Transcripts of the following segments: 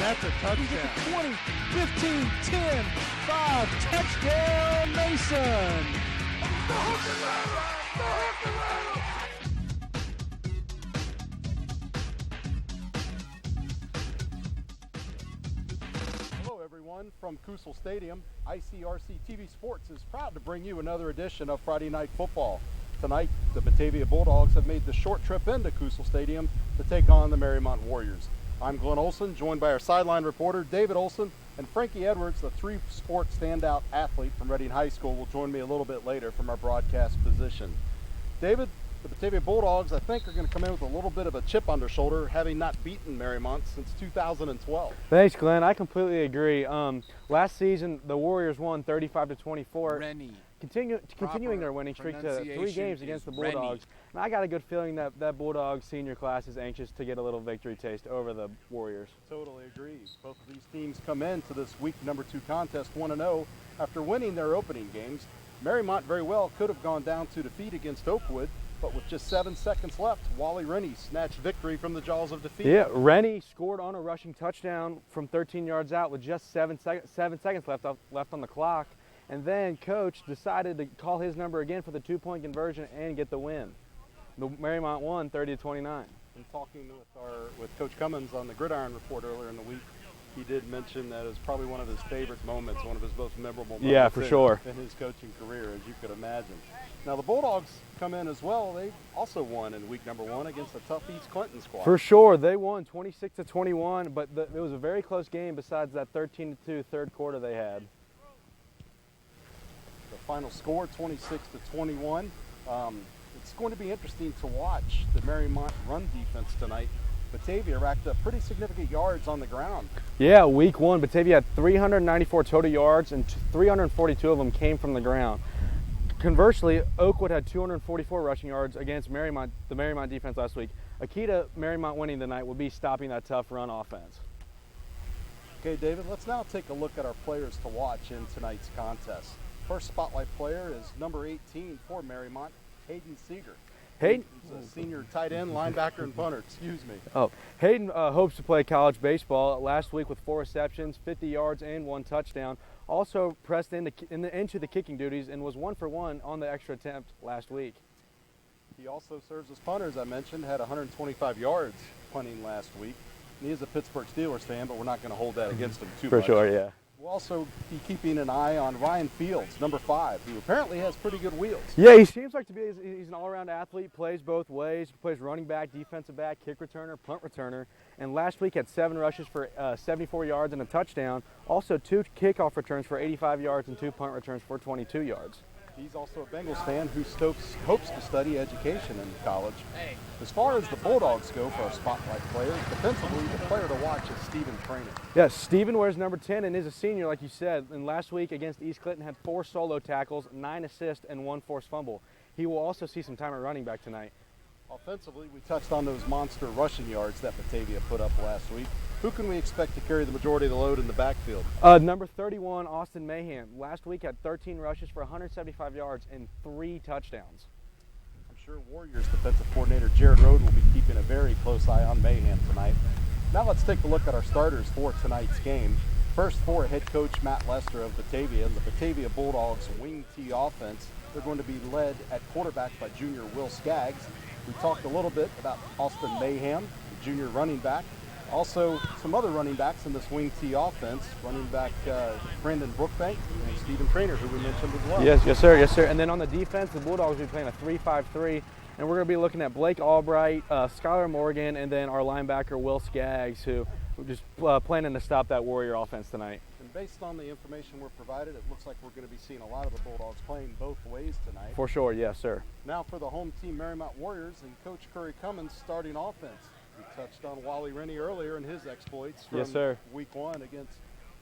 that's a touchdown. 20, 15, 10, 5, touchdown Mason. Hello everyone from Kusel Stadium. ICRC-TV Sports is proud to bring you another edition of Friday Night Football. Tonight, the Batavia Bulldogs have made the short trip into Kusel Stadium to take on the Mariemont Warriors. I'm Glenn Olson, joined by our sideline reporter David Olson, and Frankie Edwards, the three-sport standout athlete from Reading High School, will join me a little bit later from our broadcast position. David, the Batavia Bulldogs, I think, are going to come in with a little bit of a chip on their shoulder, having not beaten Mariemont since 2012. Thanks, Glenn. I completely agree. Last season, the Warriors won 35-24. Rennie. Continuing their winning streak to 3 games against the Bulldogs. And I got a good feeling that Bulldogs senior class is anxious to get a little victory taste over the Warriors. Totally agree. Both of these teams come into this week number 2 contest 1-0 after winning their opening games. Mariemont very well could have gone down to defeat against Oakwood, but with just 7 seconds left, Wally Rennie snatched victory from the jaws of defeat. Yeah, Rennie scored on a rushing touchdown from 13 yards out with just 7 seconds left on the clock. And then Coach decided to call his number again for the 2-point conversion and get the win. The Mariemont won 30-29. And talking with Coach Cummins on the Gridiron Report earlier in the week, he did mention that it was probably one of his favorite moments, one of his most memorable moments in his coaching career, as you could imagine. Now the Bulldogs come in as well. They also won in week number 1 against the tough East Clinton squad. For sure, they won 26-21, but it was a very close game besides that 13-2 third quarter they had. The final score, 26-21. It's going to be interesting to watch the Mariemont run defense tonight. Batavia racked up pretty significant yards on the ground. Yeah, week 1, Batavia had 394 total yards, and 342 of them came from the ground. Conversely, Oakwood had 244 rushing yards against the Mariemont defense last week. A key to Mariemont winning tonight will be stopping that tough run offense. Okay, David, let's now take a look at our players to watch in tonight's contest. First spotlight player is number 18 for Mariemont, Hayden Seeger. Hayden, a senior tight end, linebacker, and punter. Excuse me. Hayden hopes to play college baseball. Last week with 4 receptions, 50 yards, and 1 touchdown. Also pressed into the kicking duties and was 1 for 1 on the extra attempt last week. He also serves as punter, as I mentioned, had 125 yards punting last week. And he is a Pittsburgh Steelers fan, but we're not going to hold that against him too much. For sure, yeah. We'll also be keeping an eye on Ryan Fields, number 5, who apparently has pretty good wheels. Yeah, he seems like he's an all-around athlete, plays both ways. He plays running back, defensive back, kick returner, punt returner. And last week had 7 rushes for 74 yards and a touchdown. Also 2 kickoff returns for 85 yards and 2 punt returns for 22 yards. He's also a Bengals fan who hopes to study education in college. As far as the Bulldogs go for our spotlight players, defensively, the player to watch is Stephen Trainer. Yes, Stephen wears number 10 and is a senior, like you said. And last week against East Clinton had 4 solo tackles, 9 assists, and 1 forced fumble. He will also see some time at running back tonight. Offensively, we touched on those monster rushing yards that Batavia put up last week. Who can we expect to carry the majority of the load in the backfield? Number 31, Austin Mayhem. Last week had 13 rushes for 175 yards and 3 touchdowns. I'm sure Warriors defensive coordinator Jared Rode will be keeping a very close eye on Mayhem tonight. Now let's take a look at our starters for tonight's game. First for head coach Matt Lester of Batavia and the Batavia Bulldogs wing T offense. They're going to be led at quarterback by junior Will Skaggs. We talked a little bit about Austin Mayhem, the junior running back. Also, some other running backs in this wing T offense. Running back Brandon Brookbank and Stephen Trainer, who we mentioned as well. Yes, sir. And then on the defense, the Bulldogs will be playing a 3-5-3. And we're going to be looking at Blake Albright, Skylar Morgan, and then our linebacker Will Skaggs, who are just planning to stop that Warrior offense tonight. And based on the information we're provided, it looks like we're going to be seeing a lot of the Bulldogs playing both ways tonight. For sure, yes, sir. Now for the home team Mariemont Warriors and Coach Curry Cummins starting offense. We touched on Wally Rennie earlier in his exploits from week 1 against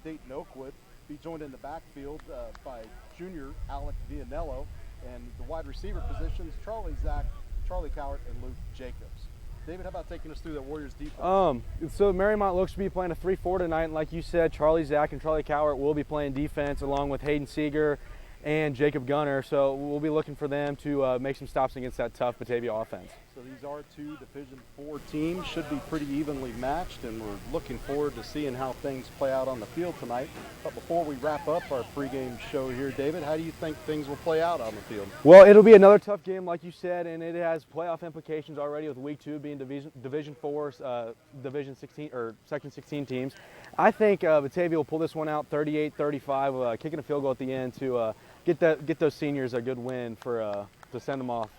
Dayton Oakwood. Be joined in the backfield by junior Alec Vianello, and the wide receiver positions Charlie Zach, Charlie Cowart, and Luke Jacobs. David, how about taking us through that Warriors defense? So Mariemont looks to be playing a 3-4 tonight, and like you said, Charlie Zach and Charlie Cowart will be playing defense along with Hayden Seeger and Jacob Gunner. So we'll be looking for them to make some stops against that tough Batavia offense. So these are two Division IV teams, should be pretty evenly matched, and we're looking forward to seeing how things play out on the field tonight. But before we wrap up our pregame show here, David, how do you think things will play out on the field? Well, it'll be another tough game, like you said, and it has playoff implications already with Week 2 being Division 4, Division 16 or Section 16 teams. I think Batavia will pull this one out 38-35, kicking a field goal at the end to get those seniors a good win to send them off.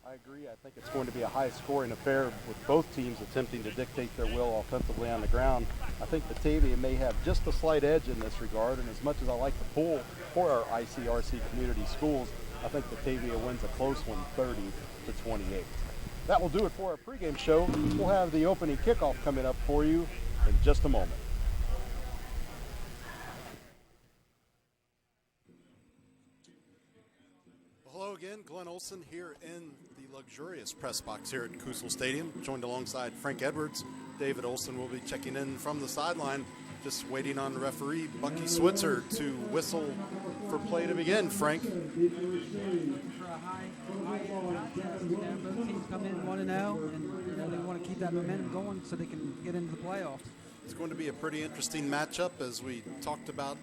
I agree. I think it's going to be a high-scoring affair with both teams attempting to dictate their will offensively on the ground. I think Batavia may have just a slight edge in this regard, and as much as I like to pull for our ICRC community schools, I think Batavia wins a close one, 30-28. That will do it for our pregame show. We'll have the opening kickoff coming up for you in just a moment. Hello again, Glenn Olson here in the luxurious press box here at Kusel Stadium, joined alongside Frank Edwards. David Olson will be checking in from the sideline, just waiting on referee Bucky Switzer to whistle for play to begin. Frank. For a high contest. Both teams come in 1-0, and they want to keep that momentum going so they can get into the playoffs. It's going to be a pretty interesting matchup, as we talked about.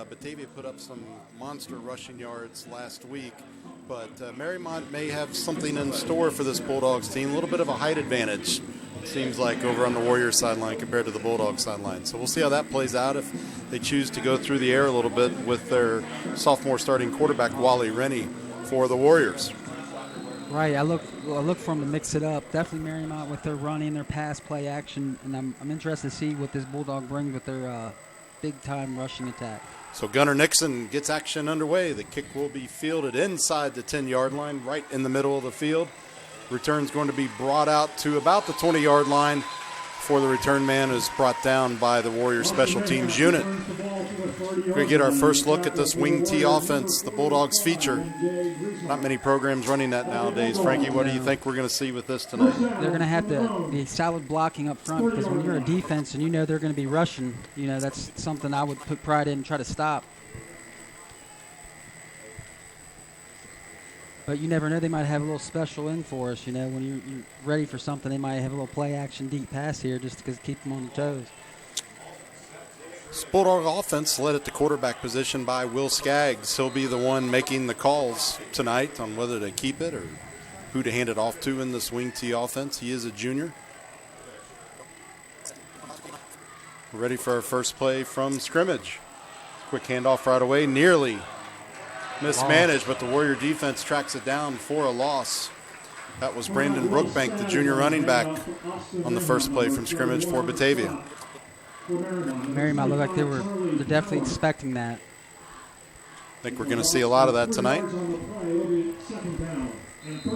Batavia put up some monster rushing yards last week, but Mariemont may have something in store for this Bulldogs team. A little bit of a height advantage, it seems like, over on the Warriors sideline compared to the Bulldogs sideline. So we'll see how that plays out if they choose to go through the air a little bit with their sophomore starting quarterback, Wally Rennie, for the Warriors. Right, I look for them to mix it up. Definitely Mariemont with their running, their pass play action, and I'm interested to see what this Bulldog brings with their big-time rushing attack. So Gunnar Nixon gets action underway. The kick will be fielded inside the 10-yard line, right in the middle of the field. Return's going to be brought out to about the 20-yard line before the return man is brought down by the Warriors special teams unit. We're going to get our first look at this wing T offense, the Bulldogs feature. Not many programs running that nowadays. Frankie, what do you think we're going to see with this tonight? They're going to have to be solid blocking up front, because when you're a defense and you know they're going to be rushing, that's something I would put pride in and try to stop. But you never know, they might have a little special in for us. When you're ready for something, they might have a little play action deep pass here just to keep them on their toes. This Bulldog offense led at the quarterback position by Will Skaggs. He'll be the one making the calls tonight on whether to keep it or who to hand it off to in this wing T offense. He is a junior. We're ready for our first play from scrimmage. Quick handoff right away, nearly mismanaged, but the Warrior defense tracks it down for a loss. That was Brandon Brookbank, the junior running back, on the first play from scrimmage for Batavia. Mariemont looked like they're definitely expecting that. I think we're going to see a lot of that tonight.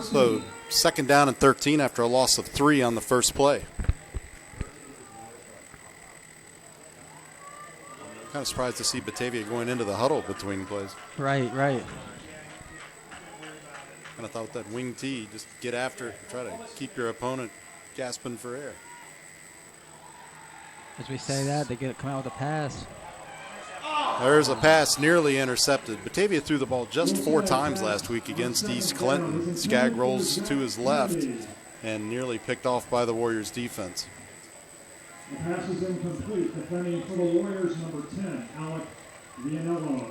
So 2nd down and 13 after a loss of 3 on the first play. Kind of surprised to see Batavia going into the huddle between plays. Right. Kind of thought that wing T, just get after it, try to keep your opponent gasping for air. As we say that, they come out with a pass. There's a pass nearly intercepted. Batavia threw the ball just 4 times last week against East Clinton. Skaggs rolls to his left and nearly picked off by the Warriors defense. The pass is incomplete. Defending for the Warriors, number 10,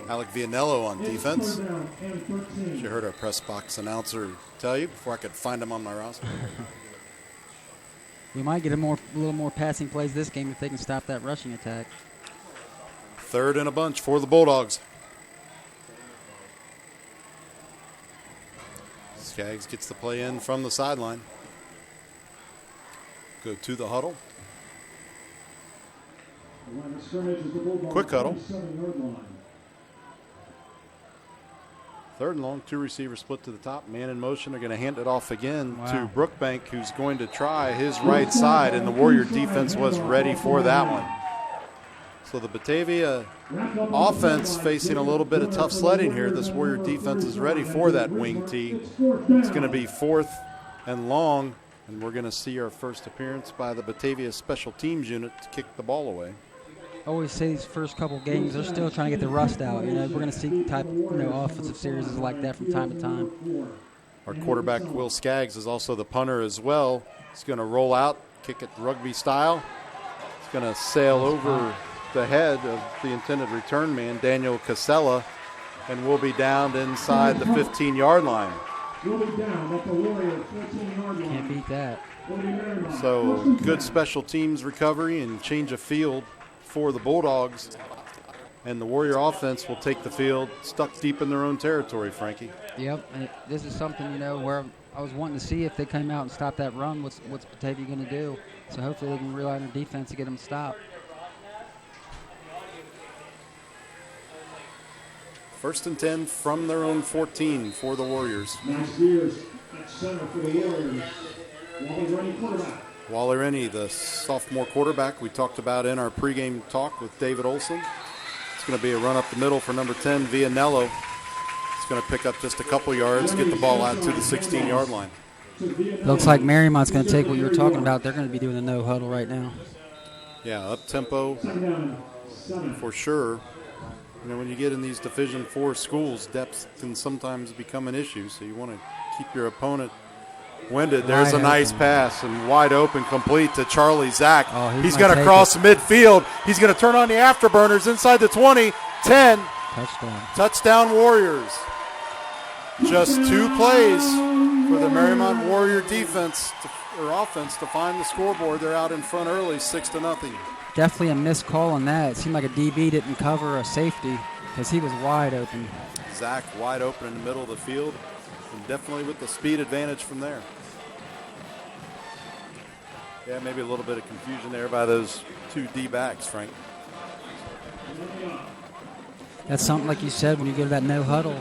Alec Vianello on defense. Down and 13. You heard our press box announcer tell you before I could find him on my roster. We might get a little more passing plays this game if they can stop that rushing attack. 3rd and a bunch for the Bulldogs. Skaggs gets the play in from the sideline. Go to the huddle. The line of scrimmage is the Bulldogs' Quick huddle. 27-yard line. 3rd and long, 2 receivers split to the top. Man in motion. They're going to hand it off again to Brookbank, who's going to try his right side, and the Warrior defense was ready for that one. So the Batavia offense facing a little bit of tough sledding here. This Warrior defense is ready for that wing T. It's going to be 4th and long, and we're going to see our first appearance by the Batavia special teams unit to kick the ball away. I always say these first couple games, they're still trying to get the rust out. We're going to see offensive series like that from time to time. Our quarterback, Will Skaggs, is also the punter as well. He's going to roll out, kick it rugby style. He's going to sail over the head of the intended return man, Daniel Casella, and will be downed inside the 15-yard line. Can't beat that. So good special teams recovery and change of field for the Bulldogs. And the Warrior offense will take the field stuck deep in their own territory, Frankie. Yep, and this is something, where I was wanting to see if they came out and stopped that run, what's Batavia going to do. So hopefully they can rely on their defense to get them stopped. First and 10 from their own 14 for the Warriors. Wally Rennie, the sophomore quarterback we talked about in our pregame talk with David Olson. It's going to be a run up the middle for number 10, Vianello. It's going to pick up just a couple yards, get the ball out to the 16-yard line. Looks like Mariemont's going to take what you were talking about. They're going to be doing a no huddle right now. Yeah, up-tempo for sure. When you get in these Division IV schools, depth can sometimes become an issue, so you want to keep your opponent winded. There's a nice pass and wide open, complete to Charlie Zach. Oh, he's going to cross midfield. He's going to turn on the afterburners inside the 20, 10. Touchdown Warriors. Just 2 plays for the Mariemont Warrior defense or offense to find the scoreboard. They're out in front early, 6-0. Definitely a missed call on that. It seemed like a DB didn't cover a safety because he was wide open. Zach wide open in the middle of the field, and definitely with the speed advantage from there. Yeah, maybe a little bit of confusion there by those 2 D-backs, Frank. That's something, like you said, when you go to that no huddle,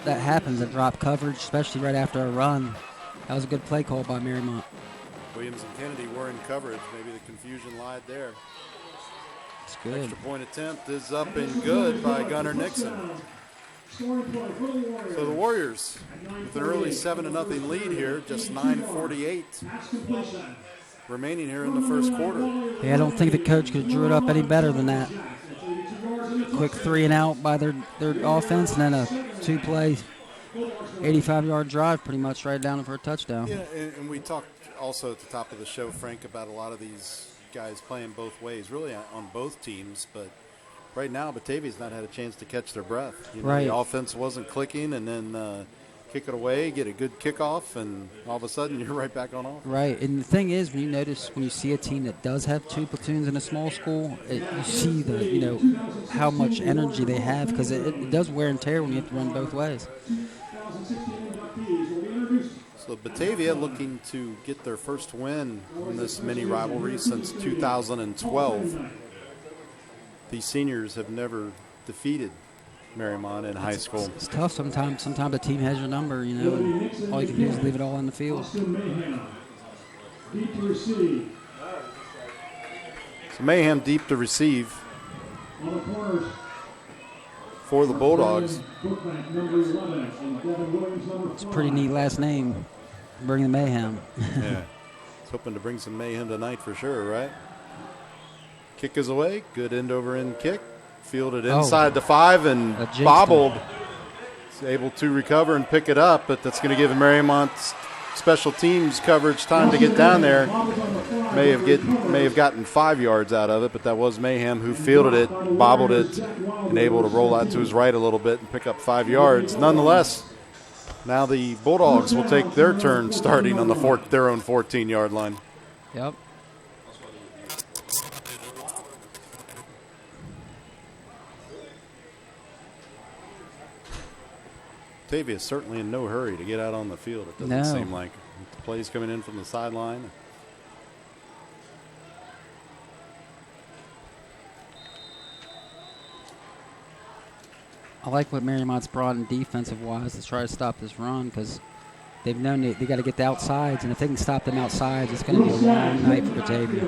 that happens, that drop coverage, especially right after a run. That was a good play call by Mariemont. Williams and Kennedy were in coverage. Maybe the confusion lied there. It's good. Extra point attempt is up and good by Gunnar Nixon. So the Warriors with an early 7-0 lead here, just 9:48 remaining here in the first quarter. Yeah, I don't think the coach could have drew it up any better than that. Quick 3 and out by their offense, and then a 2-play, 85-yard drive pretty much right down for a touchdown. Yeah, and we talked also at the top of the show, Frank, about a lot of these guys playing both ways, really on both teams, but right now Batavia's not had a chance to catch their breath. Right. The offense wasn't clicking, and then kick it away, get a good kickoff, and all of a sudden you're right back on offense. Right, and the thing is, when you see a team that does have 2 platoons in a small school, you see how much energy they have, because it does wear and tear when you have to run both ways. So Batavia looking to get their first win in this mini rivalry since 2012. These seniors have never defeated Mariemont in high school. It's tough sometimes. Sometimes a team has your number, and all you can do is leave it all on the field. So Mayhem deep to receive for the Bulldogs. It's a pretty neat last name, bring the Mayhem. Yeah, it's hoping to bring some mayhem tonight for sure, right? Kick is away, good end over end kick. Fielded inside the 5 and bobbled. He's able to recover and pick it up, but that's going to give Mariemont's special teams coverage time to get down there. May have gotten 5 yards out of it, but that was Mayhem who fielded it, bobbled it, and able to roll out to his right a little bit and pick up 5 yards. Nonetheless, now the Bulldogs will take their turn starting on their own 14-yard line. Yep. Batavia is certainly in no hurry to get out on the field. It doesn't seem like. The plays coming in from the sideline. I like what Mariemont's brought in defensive-wise to try to stop this run, because they've known they got to get the outsides, and if they can stop them outsides, it's going to be a long night for Batavia.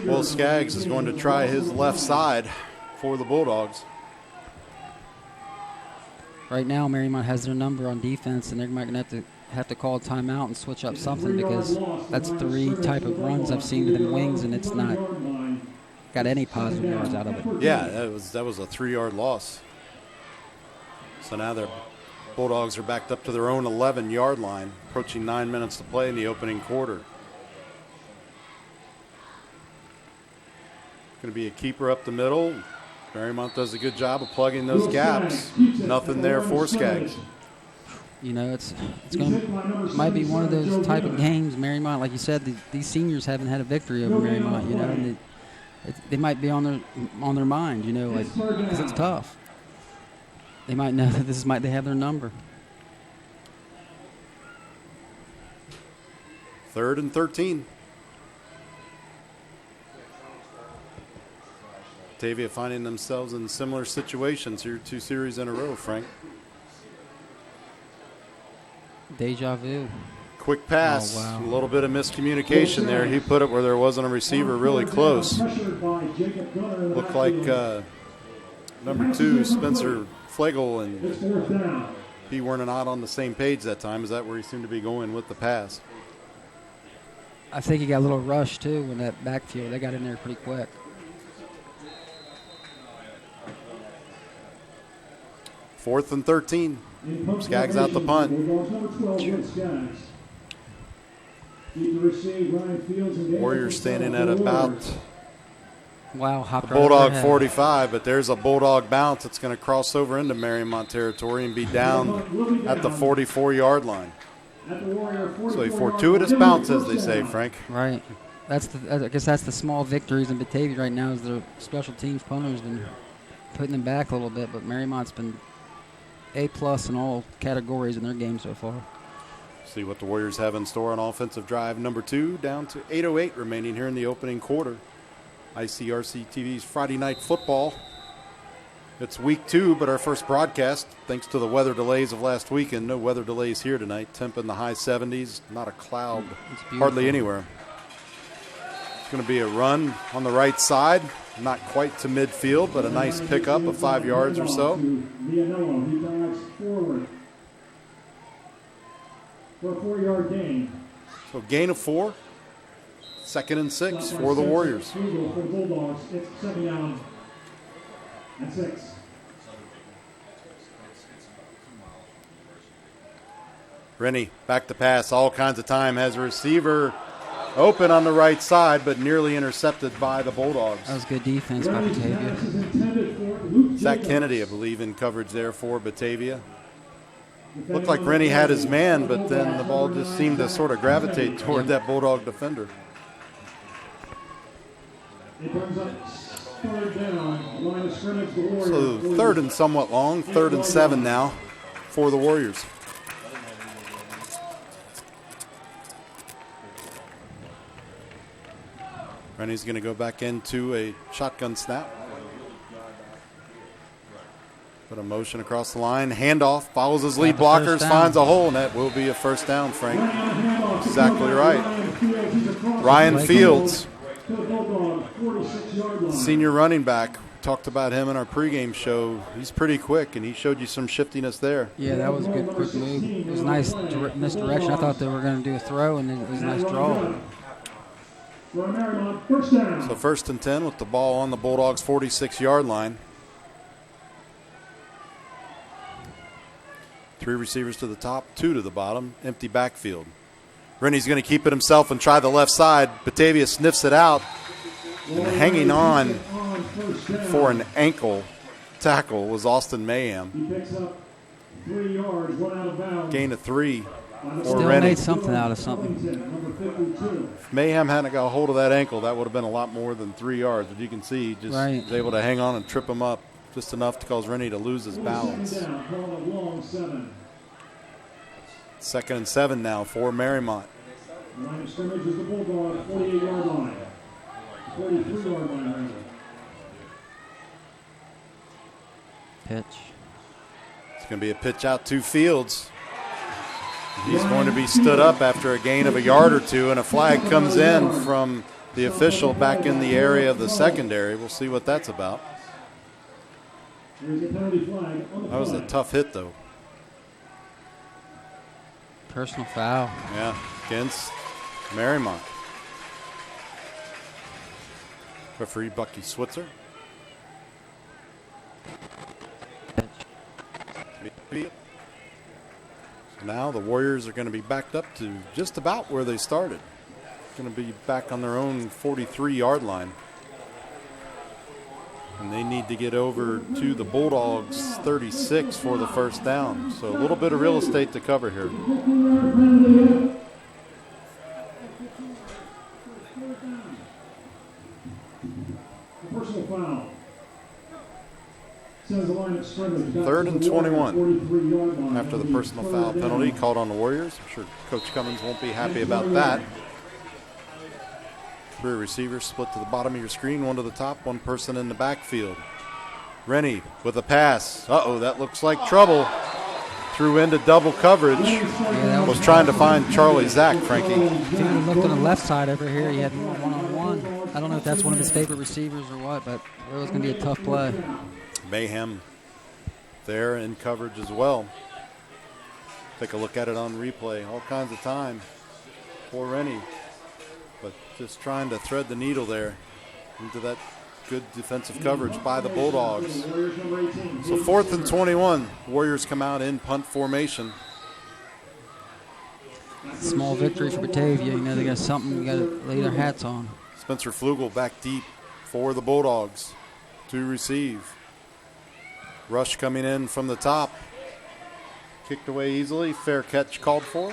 Will Skaggs is going to try his left side for the Bulldogs. Right now, Mariemont has their number on defense, and they're going to have to call a timeout and switch up something, because that's 3 type of runs I've seen to them wings, and it's not got any positive yards out of it. Yeah, that was a 3-yard loss. So now they're Bulldogs are backed up to their own 11-yard line, approaching 9 minutes to play in the opening quarter. Going to be a keeper up the middle. Mariemont does a good job of plugging those gaps. Nothing there for Skaggs. You know, it's going to might be one of those type of games. Mariemont, like you said, these seniors haven't had a victory over Mariemont. You know, and they might be on their mind. You know, like because it's tough. They might know that they have their number. 3rd and 13. Batavia finding themselves in similar situations here 2 series in a row, Frank. Deja vu. Quick pass. Oh, wow. A little bit of miscommunication there. He put it where there wasn't a receiver really close. Looked like number 2, Spencer Flegel, and he weren't not on the same page that time. Is that where he seemed to be going with the pass? I think he got a little rushed, too, in that backfield. They got in there pretty quick. Fourth and 13. Skaggs out the punt. Warriors standing at about Bulldog 45, but there's a Bulldog bounce that's going to cross over into Mariemont territory and be down at the 44-yard line. So a fortuitous bounce, as they say, Frank. Right. I guess that's the small victories in Batavia right now is their special teams punter's been putting them back a little bit, but Mariemont's been A+ in all categories in their game so far. See what the Warriors have in store on offensive drive number 2, down to 8:08 remaining here in the opening quarter. ICRC-TV's Friday Night Football. It's week 2, but our first broadcast, thanks to the weather delays of last weekend. No weather delays here tonight. Temp in the high 70s, not a cloud hardly anywhere. It's going to be a run on the right side, not quite to midfield, but a nice pickup of 5 yards or so. For a 4-yard gain. So gain of 4. 2nd and 6 for the Warriors. For the Bulldogs, it's 7 down and 6. Rennie back to pass, all kinds of time, has a receiver open on the right side, but nearly intercepted by the Bulldogs. That was good defense by Batavia. Zach Kennedy, I believe, in coverage there for Batavia. Looked like Rennie had his man, but then the ball just seemed to sort of gravitate toward that Bulldog defender. So 3rd and somewhat long, 3rd and 7 now for the Warriors. Rennie's going to go back into a shotgun snap. Put a motion across the line. Handoff, follows his lead blockers, finds a hole, and that will be a first down, Frank. Exactly right. Ryan Fields, senior running back. Talked about him in our pregame show. He's pretty quick, and he showed you some shiftiness there. Yeah, that was a good quick move. It was nice misdirection. I thought they were going to do a throw, and it was a nice draw. So 1st and 10 with the ball on the Bulldogs' 46-yard line. 3 receivers to the top, 2 to the bottom, empty backfield. Rennie's going to keep it himself and try the left side. Batavia sniffs it out, and hanging on for an ankle tackle was Austin Mayhem. He picks up 3 yards, 1 out of bounds. Gain of 3 for Still Rennie. made something out of something. If Mayhem hadn't got a hold of that ankle, that would have been a lot more than 3 yards. But you can see he just was able to hang on and trip him up just enough to cause Rennie to lose his balance. 2nd and 7 now for Mariemont. Line of scrimmage is the Bulldog 48-yard line. 43-yard line. Pitch. It's going to be a pitch out to Fields. He's going to be stood up after a gain of a yard or 2, and a flag comes in from the official back in the area of the secondary. We'll see what that's about. That was a tough hit, though. Personal foul. Yeah, against Mariemont. Referee Bucky Switzer. Now the Warriors are going to be backed up to just about where they started. Going to be back on their own 43-yard line. And they need to get over to the Bulldogs 36 for the first down. So a little bit of real estate to cover here. Personal foul. 3rd and 21 after the personal foul penalty called on the Warriors. I'm sure Coach Cummins won't be happy about that. 3 receivers split to the bottom of your screen, 1 to the top, 1 person in the backfield. Rennie with a pass. Uh-oh, that looks like trouble. Threw into double coverage. Yeah, was trying to find Charlie Zach, Frankie. If he looked on the left side over here, he had more one-on-one. I don't know if that's one of his favorite receivers or what, but it was going to be a tough play. Mayhem there in coverage as well. Take a look at it on replay. All kinds of time for Rennie. But just trying to thread the needle there into that good defensive coverage by the Bulldogs. So 4th and 21. Warriors come out in punt formation. Small victory for Batavia. You know, they got something you got to lay their hats on. Spencer Flugel back deep for the Bulldogs to receive. Rush coming in from the top. Kicked away easily. Fair catch called for.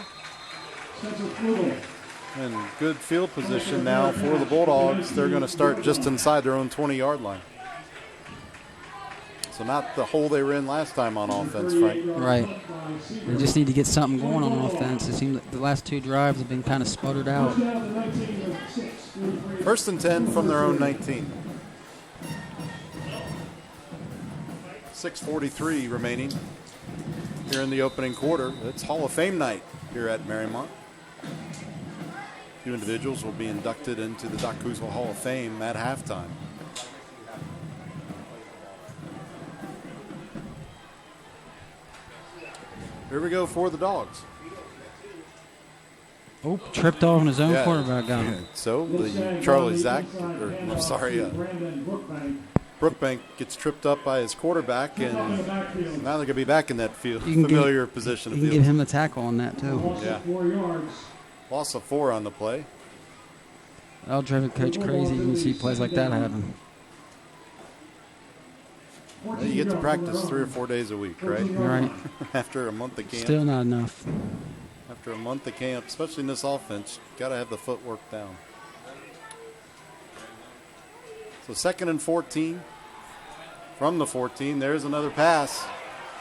And good field position now for the Bulldogs. They're going to start just inside their own 20-yard line. So not the hole they were in last time on offense, Frank. Right. They just need to get something going on offense. It seems like the last 2 drives have been kind of sputtered out. 1st and 10 from their own 19. 6:43 remaining here in the opening quarter. It's Hall of Fame night here at Mariemont. A few individuals will be inducted into the Doc Kuzma Hall of Fame at halftime. Here we go for the Dogs. Oh, tripped off on his own quarterback got him. So the Charlie Zach, Brookbank gets tripped up by his quarterback, and now they're going to be back in that field, familiar position. You can give him a tackle on that, too. Yeah. Loss of 4 on the play. That'll drive a coach crazy when you see plays like that happen. Well, you get to practice 3 or 4 days a week, right? Right. After a month of camp. Still not enough. After a month of camp, especially in this offense, got to have the footwork down. So 2nd and 14. From the 14, there's another pass.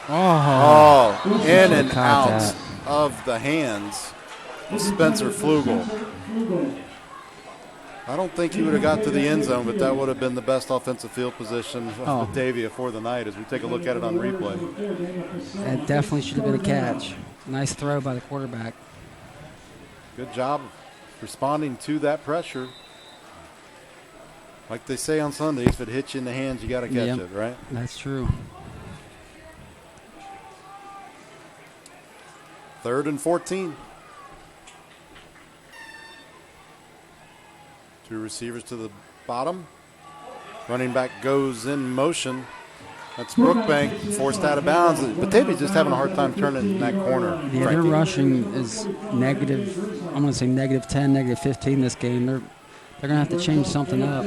Oh, in and out of the hands of Spencer Flugel. I don't think he would have got to the end zone, but that would have been the best offensive field position of Batavia for the night as we take a look at it on replay. That definitely should have been a catch. Nice throw by the quarterback. Good job responding to that pressure. Like they say on Sundays, if it hits you in the hands, you got to catch it, right? That's true. 3rd and 14. 2 receivers to the bottom. Running back goes in motion. That's Brookbank, forced out of bounds. Batavia's just having a hard time turning in that corner. Yeah, their rushing is negative. I'm going to say negative 10, negative 15 this game. They're going to have to change something up.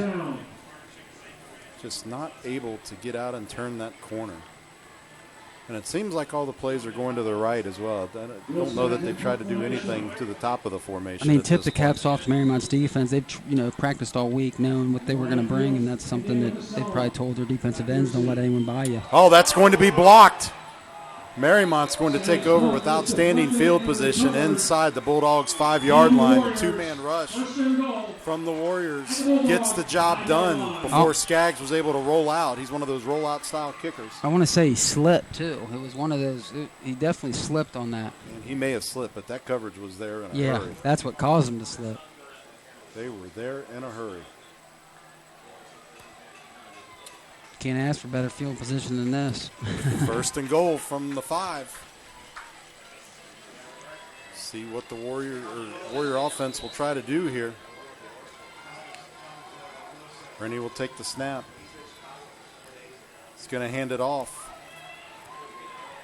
Just not able to get out and turn that corner. And it seems like all the plays are going to the right as well. I don't know that they've tried to do anything to the top of the formation. I mean, tip the caps off to Mariemont's defense. They've practiced all week knowing what they were going to bring, and that's something that they probably told their defensive ends, don't let anyone by you. Oh, that's going to be blocked. Mariemont's going to take over with outstanding field position inside the Bulldogs' 5-yard line. The 2-man rush from the Warriors gets the job done before Skaggs was able to roll out. He's one of those rollout style kickers. I want to say he slipped too. It was one of those. He definitely slipped on that. And he may have slipped, but that coverage was there in a hurry. Yeah, that's what caused him to slip. They were there in a hurry. Can't ask for better field position than this. 1st and goal from the 5. See what the Warrior offense will try to do here. Rennie will take the snap. He's going to hand it off.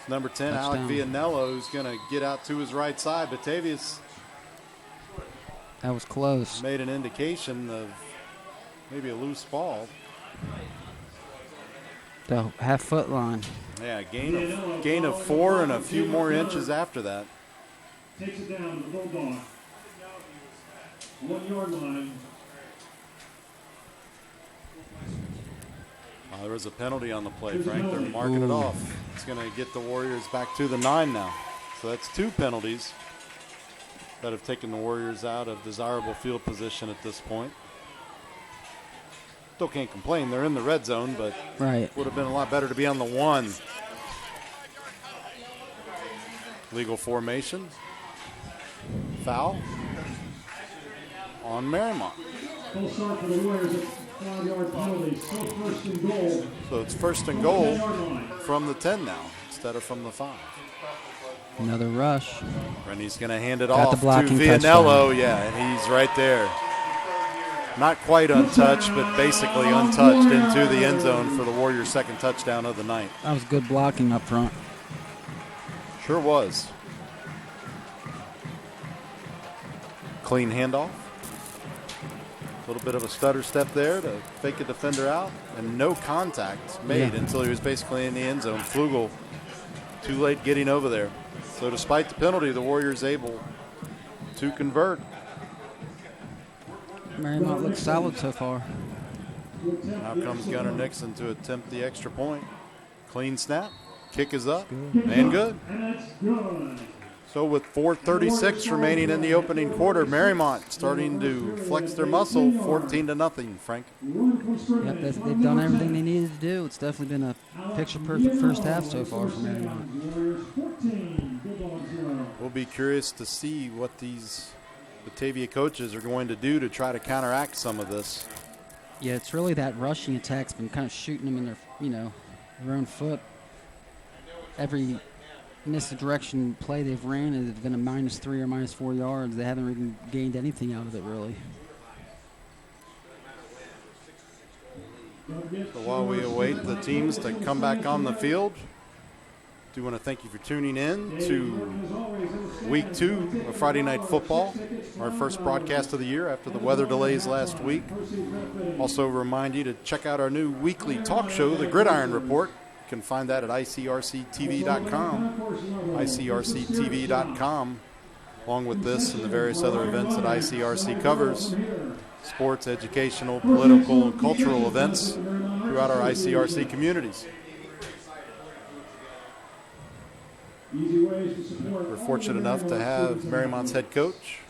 Number 10, Touchdown. Alec Vianello, is going to get out to his right side. Batavia's That was close. made an indication of maybe a loose ball. The half-foot line. Yeah, gain of 4 and a few more inches after that. Takes it down to the Bulldog. 1 yard line. There was a penalty on the play, Frank. They're marking it off. It's going to get the Warriors back to the 9 now. So that's 2 penalties that have taken the Warriors out of desirable field position at this point. Still can't complain. They're in the red zone, but Right. would have been a lot better to be on the 1. Legal formation. Foul on Mariemont. Full start for the Warriors at 5-yard penalty. Still first and goal. So it's first and goal 10-yard line. from the 10 now instead of from the 5. Another rush. Rennie's going to hand it Got off the to blocking Vianello. touchdown. Yeah, and he's right there. Not quite untouched, but basically untouched into the end zone for the Warriors' second touchdown of the night. That was good blocking up front. Sure was. Clean handoff. A little bit of a stutter step there to fake a defender out, and no contact made until he was basically in the end zone. Flugel too late getting over there. So despite the penalty, the Warriors able to convert. Mariemont looks solid so far. Now comes Gunnar Nixon to attempt the extra point. Clean snap. Kick is up and good. And it's good. So with 4:36 remaining in the opening quarter, Mariemont starting to flex their muscle, 14-0, Frank. Yep, they've done everything they needed to do. It's definitely been a picture-perfect first half so far for Mariemont. Warriors 14, Bulldogs 0. We'll be curious to see what these Batavia coaches are going to do to try to counteract some of this. Yeah, it's really that rushing attack's been kind of shooting them in their, their own foot. Every misdirection play they've ran has been a -3 or -4 yards. They haven't even gained anything out of it, really. So while we await the teams to come back on the field, do want to thank you for tuning in to week 2 of Friday Night Football, our first broadcast of the year after the weather delays last week. Also remind you to check out our new weekly talk show, The Gridiron Report. You can find that at ICRC-TV.com, ICRC-TV.com, along with this and the various other events that ICRC covers, sports, educational, political, and cultural events throughout our ICRC communities. We're fortunate enough to have Mariemont's head coach,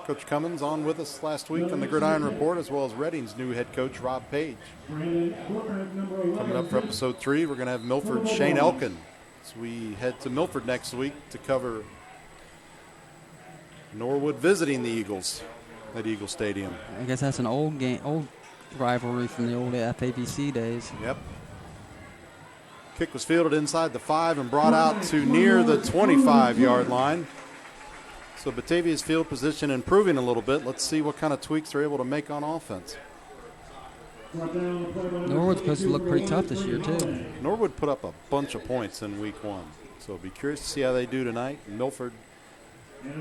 Coach Cummins, on with us last week on the Gridiron Report, as well as Reading's new head coach, Rob Page. Coming up for episode 3, we're going to have Milford's Shane Elkin as we head to Milford next week to cover Norwood visiting the Eagles at Eagle Stadium. I guess that's an old rivalry from the old FABC days. Yep. Kick was fielded inside the 5 and brought out to near the 25-yard line. So Batavia's field position improving a little bit. Let's see what kind of tweaks they're able to make on offense. Norwood's supposed to look pretty tough this year, too. Norwood put up a bunch of points in week 1. So be curious to see how they do tonight. Milford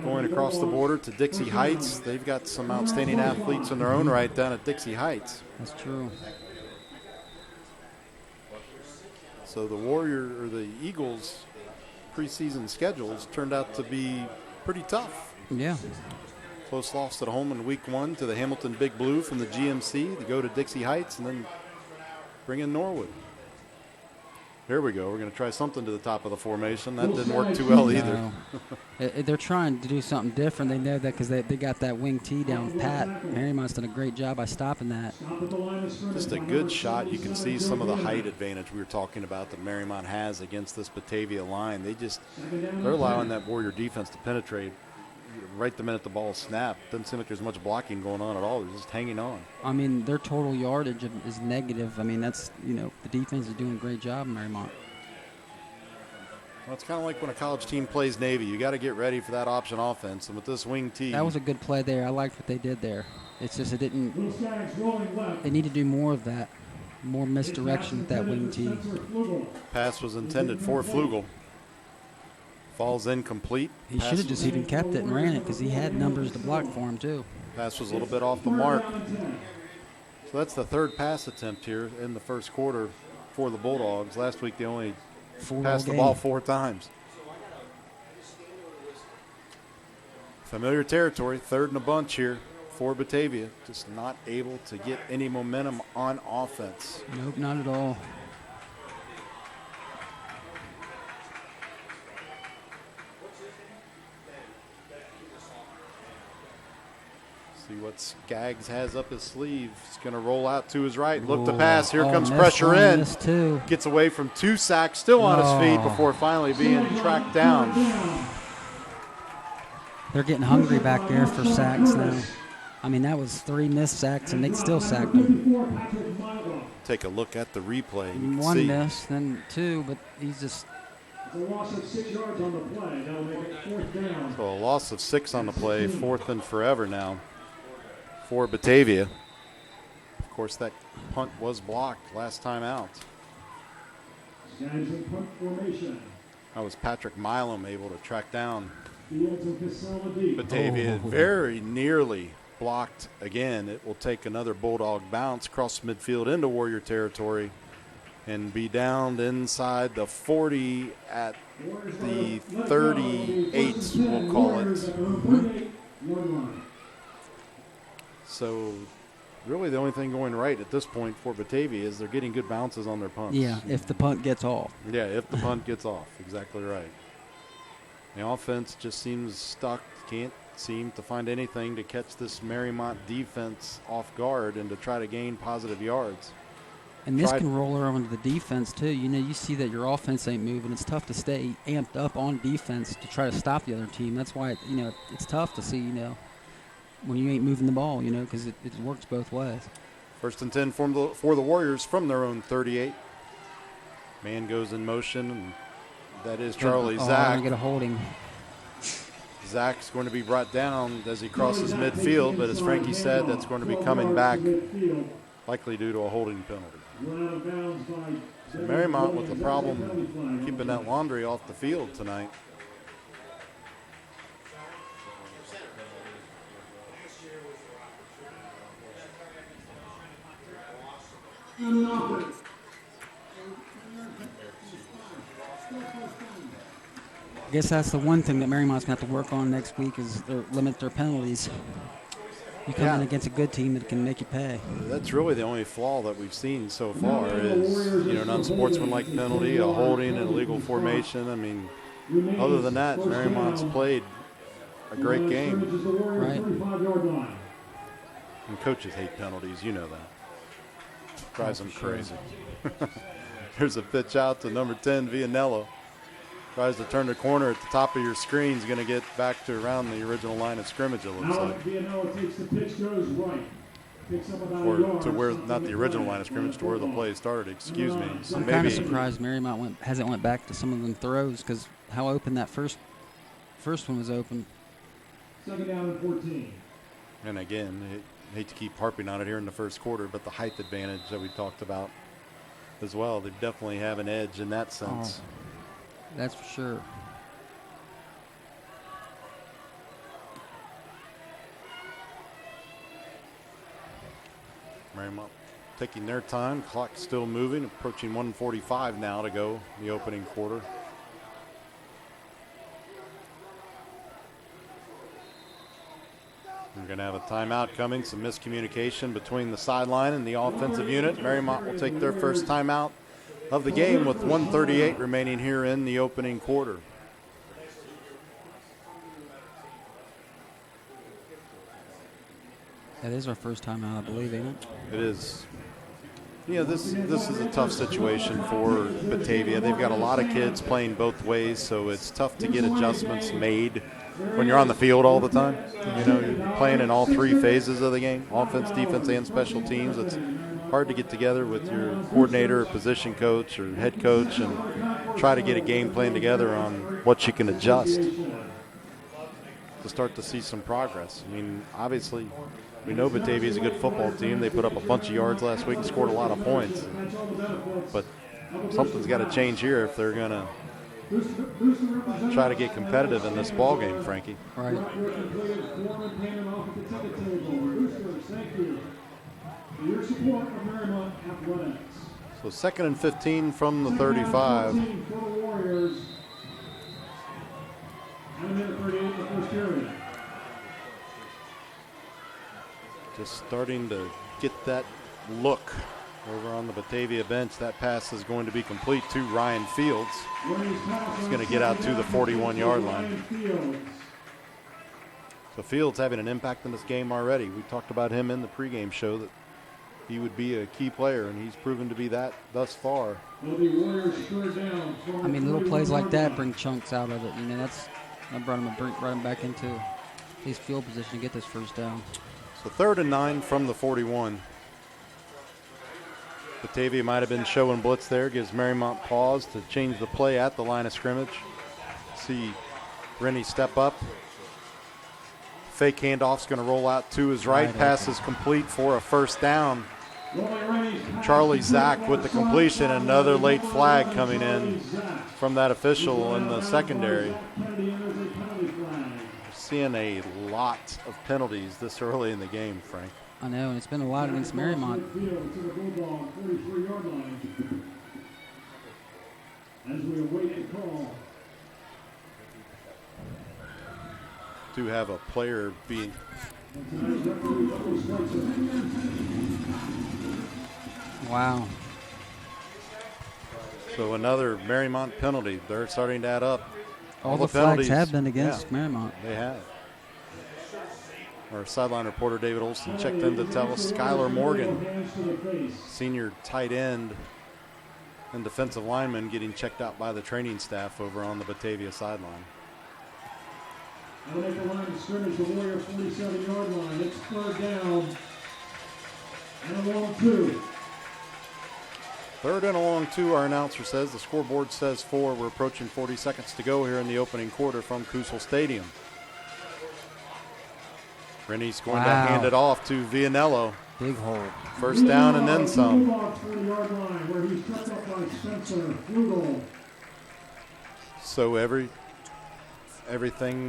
going across the border to Dixie Heights. They've got some outstanding athletes in their own right down at Dixie Heights. That's true. So the Eagles' preseason schedules turned out to be pretty tough. Yeah. Close loss at home in week 1 to the Hamilton Big Blue from the GMC to go to Dixie Heights and then bring in Norwood. Here we go. We're going to try something to the top of the formation. That didn't work too well either. No. They're trying to do something different. They know that because they got that wing tee down pat. Mariemont's done a great job by stopping that. Just a good shot. You can see some of the height advantage we were talking about that Mariemont has against this Batavia line. They're allowing that Warrior defense to penetrate right the minute the ball is snapped. Doesn't seem like there's much blocking going on at all. They're just hanging on. I mean, their total yardage is negative. I mean, that's, the defense is doing a great job in Mariemont. Well, it's kind of like when a college team plays Navy. You got to get ready for that option offense. And with this wing tee. That was a good play there. I liked what they did there. It's just they need to do more of that. More misdirection with that wing tee. Pass was intended for Flugel. Falls incomplete. He should have just even kept it and ran it because he had numbers to block for him, too. Pass was a little bit off the mark. So that's the third pass attempt here in the first quarter for the Bulldogs. Last week they only passed the ball 4 times. Familiar territory, third and a bunch here for Batavia. Just not able to get any momentum on offense. Nope, not at all. See what Skaggs has up his sleeve. He's going to roll out to his right. Look to pass. Here comes pressure in. Gets away from 2 sacks. Still on his feet before finally being tracked down. They're getting hungry back there for sacks now. I mean, that was 3 missed sacks, and they still sacked him. Take a look at the replay. 1 miss, then 2, but he's just... A loss of 6 yards on the play. That'll make it 4th down. So a loss of 6 on the play, 4th and forever now for Batavia. Of course, that punt was blocked last time out. Skaggs in punt formation. How was Patrick Milam able to track down Fields and Casella deep. Batavia? Very nearly blocked again. It will take another Bulldog bounce across midfield into Warrior territory and be down inside the 40 at the 38, we'll call it. So really the only thing going right at this point for Batavia is they're getting good bounces on their punts. Yeah, if the punt gets off. Yeah, if the punt gets off. Exactly right. The offense just seems stuck, can't seem to find anything to catch this Mariemont defense off guard and to try to gain positive yards. And this can roll over into the defense, too. You know, you see that your offense ain't moving. It's tough to stay amped up on defense to try to stop the other team. That's why, it's tough to see, when you ain't moving the ball, because it works both ways. 1st and 10 for the Warriors from their own 38. Man goes in motion, and that is Charlie Zach. Going to get a holding. Zach's going to be brought down as he crosses midfield, but as Frankie said, that's going to be coming back, likely due to a holding penalty. So Mariemont with the problem keeping that laundry off the field tonight. I guess that's the one thing that Mariemont's going to have to work on next week is limit their penalties. You come in against a good team that can make you pay. That's really the only flaw that we've seen so far is, an unsportsmanlike penalty, a holding, an illegal formation. I mean, other than that, Mariemont's played a great game. Right. And coaches hate penalties, you know that. Drives them crazy. There's a pitch out to number 10, Vianello. Tries to turn the corner at the top of your screen. Is going to get back to around the original line of scrimmage, it looks like. Vianello takes the pitch, goes right. Picks up about or to where, not the original line of scrimmage, to where the play started, excuse me. So I'm kind of surprised Mariemont hasn't went back to some of them throws because how open that first one was open. 2nd down and 14. And again, I hate to keep harping on it here in the first quarter, but the height advantage that we talked about as well, they definitely have an edge in that sense. Oh. That's for sure. Mariemont taking their time. Clock still moving. Approaching 1:45 now to go in the opening quarter. We're going to have a timeout coming. Some miscommunication between the sideline and the offensive unit. Mariemont will take their first timeout of the game with 1:38 remaining here in the opening quarter. That is our first time out, I believe, ain't it? It is. Yeah, this is a tough situation for Batavia. They've got a lot of kids playing both ways, so it's tough to get adjustments made when you're on the field all the time. You're playing in all 3 phases of the game, offense, defense, and special teams. It's hard to get together with your coordinator or position coach or head coach and try to get a game plan together on what you can adjust to start to see some progress. I mean, obviously, we know Batavia is a good football team. They put up a bunch of yards last week and scored a lot of points. But something's got to change here if they're going to try to get competitive in this ball game, Frankie. Right. Your support of Mariemont Athletics. So 2nd and 15 from the 35. 15 for the Warriors. And a minute 38 the first period. Just starting to get that look over on the Batavia bench. That pass is going to be complete to Ryan Fields. He's going to get out to the 41-yard line. So Fields having an impact in this game already. We talked about him in the pregame show that he would be a key player, and he's proven to be that thus far. I mean, little plays like that bring chunks out of it. You know, I brought him back into his field position to get this first down. So 3rd and 9 from the 41. Batavia might have been showing blitz there. Gives Mariemont pause to change the play at the line of scrimmage. See Rennie step up. Fake handoff's going to roll out to his right. Pass is complete for a first down. Charlie Zach with the completion. Another late flag coming in from that official in the secondary. We're seeing a lot of penalties this early in the game, Frank. I know, and it's been a lot against Mariemont. As we await the call. Do have a player being. Wow. So another Mariemont penalty. They're starting to add up. All the flags have been against Mariemont. They have. Our sideline reporter David Olson checked in to tell us Skylar Morgan, senior tight end and defensive lineman, getting checked out by the training staff over on the Batavia sideline. They'll make the line of scrimmage, the Warrior 47-yard line. It's 3rd down and a long 2. 3rd and a long 2, our announcer says. The scoreboard says 4. We're approaching 40 seconds to go here in the opening quarter from Kusel Stadium. Rennie's going to hand it off to Vianello. Big hole. First down and then some. So everything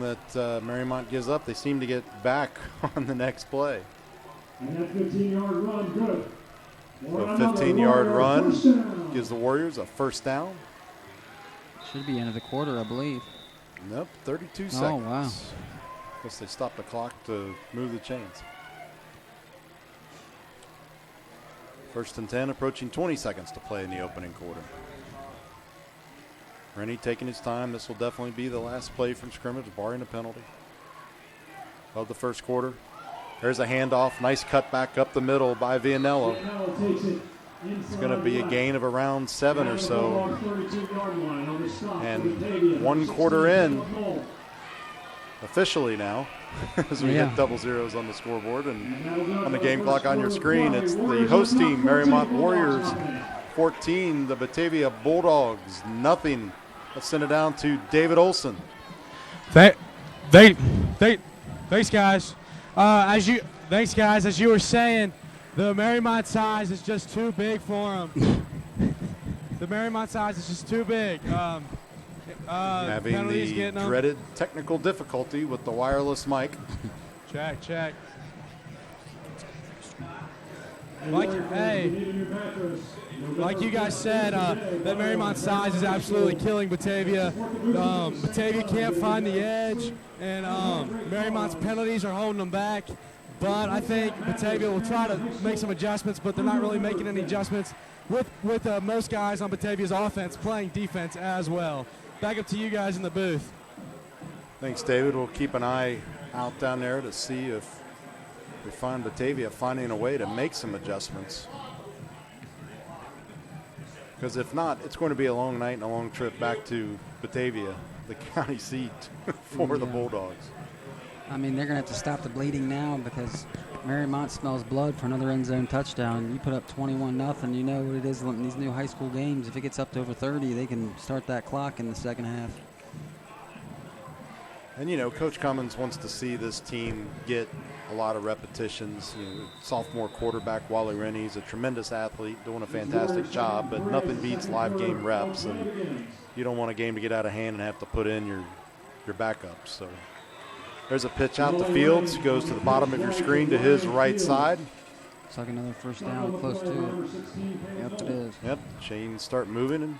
that Mariemont gives up, they seem to get back on the next play. And that 15-yard run, good. A 15-yard run gives the Warriors a first down. Should be end of the quarter, I believe. Nope, 32 seconds. Oh, wow. Guess they stopped the clock to move the chains. 1st and 10, approaching 20 seconds to play in the opening quarter. Rennie taking his time. This will definitely be the last play from scrimmage, barring a penalty of the first quarter. There's a handoff. Nice cut back up the middle by Vianello. It's going to be a gain of around 7 or so. And 1 quarter in, officially now, as we hit double zeros on the scoreboard and on the game clock on your screen. It's the host team, Mariemont Warriors, 14, the Batavia Bulldogs, nothing. Let's send it down to David Olson. Thanks, guys. Thanks, guys. As you were saying, the Mariemont size is just too big for them. The Mariemont size is just too big. Having the dreaded technical difficulty with the wireless mic. Check. Like you guys said, that Mariemont size is absolutely killing Batavia. Batavia can't find the edge, and Mariemont's penalties are holding them back. But I think Batavia will try to make some adjustments, but they're not really making any adjustments with most guys on Batavia's offense playing defense as well. Back up to you guys in the booth. Thanks, David. We'll keep an eye out down there to see if we find Batavia finding a way to make some adjustments. Because if not, it's going to be a long night and a long trip back to Batavia, the county seat for the Bulldogs. I mean, they're going to have to stop the bleeding now because Mariemont smells blood for another end zone touchdown. You put up 21-0, you know what it is in these new high school games. If it gets up to over 30, they can start that clock in the second half. And, you know, Coach Cummins wants to see this team get a lot of repetitions. Sophomore quarterback Wally Rennie, he's a tremendous athlete, doing a fantastic job, but nothing beats live game reps, and you don't want a game to get out of hand and have to put in your backups. So there's a pitch out to Fields, goes to the bottom of your screen to his right side. It's like another first down, close to it. Yep, it is. Yep, chains start moving, and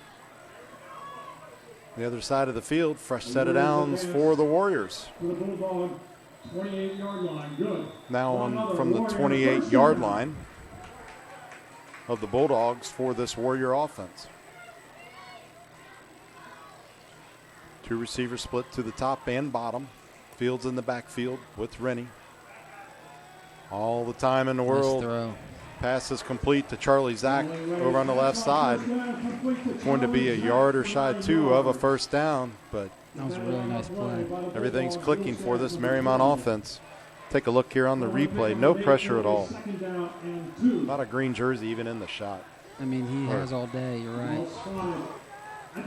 the other side of the field, fresh set of downs for the Warriors. Now from the 28-yard line of the Bulldogs for this Warrior offense. Two receivers split to the top and bottom. Fields in the backfield with Rennie. All the time in the world. Nice throw. Pass is complete to Charlie Zach over on the left side. Going to be a yard or shy two of a first down, but that was a really nice play. Everything's clicking for this Mariemont offense. Take a look here on the replay. No pressure at all. Not a green jersey even in the shot. I mean, he has all day. You're right.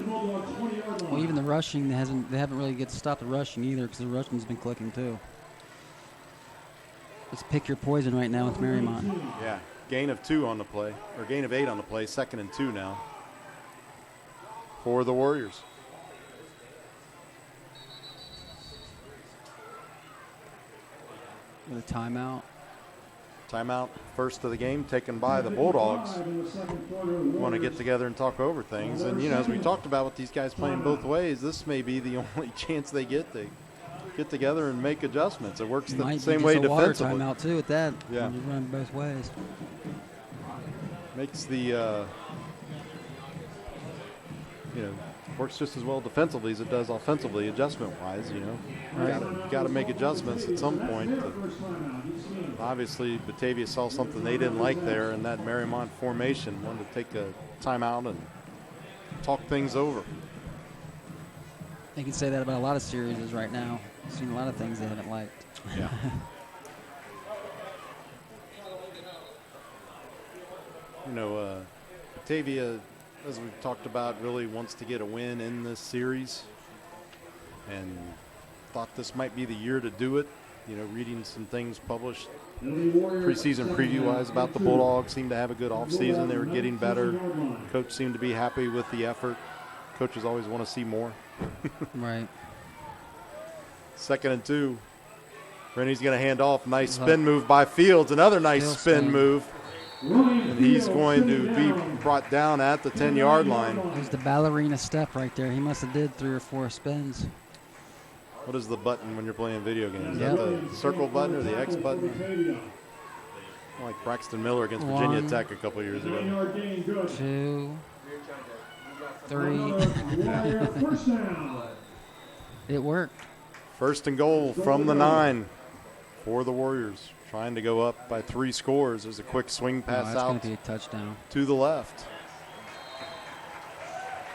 Well, even the rushing, they haven't really get to stop the rushing either, because the rushing's been clicking too. Let's pick your poison right now with Mariemont. Yeah, gain of 2 on the play, or gain of 8 on the play. 2nd and 2 now for the Warriors. With a timeout. Timeout, first of the game, taken by the Bulldogs. Want to get together and talk over things. And, as we talked about with these guys playing both ways, this may be the only chance they get to get together and make adjustments. It works the same way defensively. Timeout, too, with that. Yeah. You run both ways. Makes the, works just as well defensively as it does offensively, adjustment-wise, Right. You got to make adjustments at some point. Obviously, Batavia saw something they didn't like there in that Mariemont formation. Wanted to take a timeout and talk things over. You can say that about a lot of series right now. I've seen a lot of things they haven't liked. Yeah. Batavia, as we've talked about, really wants to get a win in this series, and thought this might be the year to do it. Reading some things published preseason preview-wise about the Bulldogs, seemed to have a good offseason. They were getting better. Coach seemed to be happy with the effort. Coaches always want to see more. Right. 2nd and 2. Rennie's going to hand off. Nice spin move by Fields. Another nice spin move. And he's going to be brought down at the 10-yard line. There's the ballerina step right there. He must have did 3 or 4 spins. What is the button when you're playing video games? Is that the circle button or the X button? Like Braxton Miller against Virginia Tech a couple years ago. 2, 3. It worked. 1st and goal from the 9 for the Warriors. Trying to go up by 3 scores. There's a quick swing pass that's out going to be a touchdown. To the left.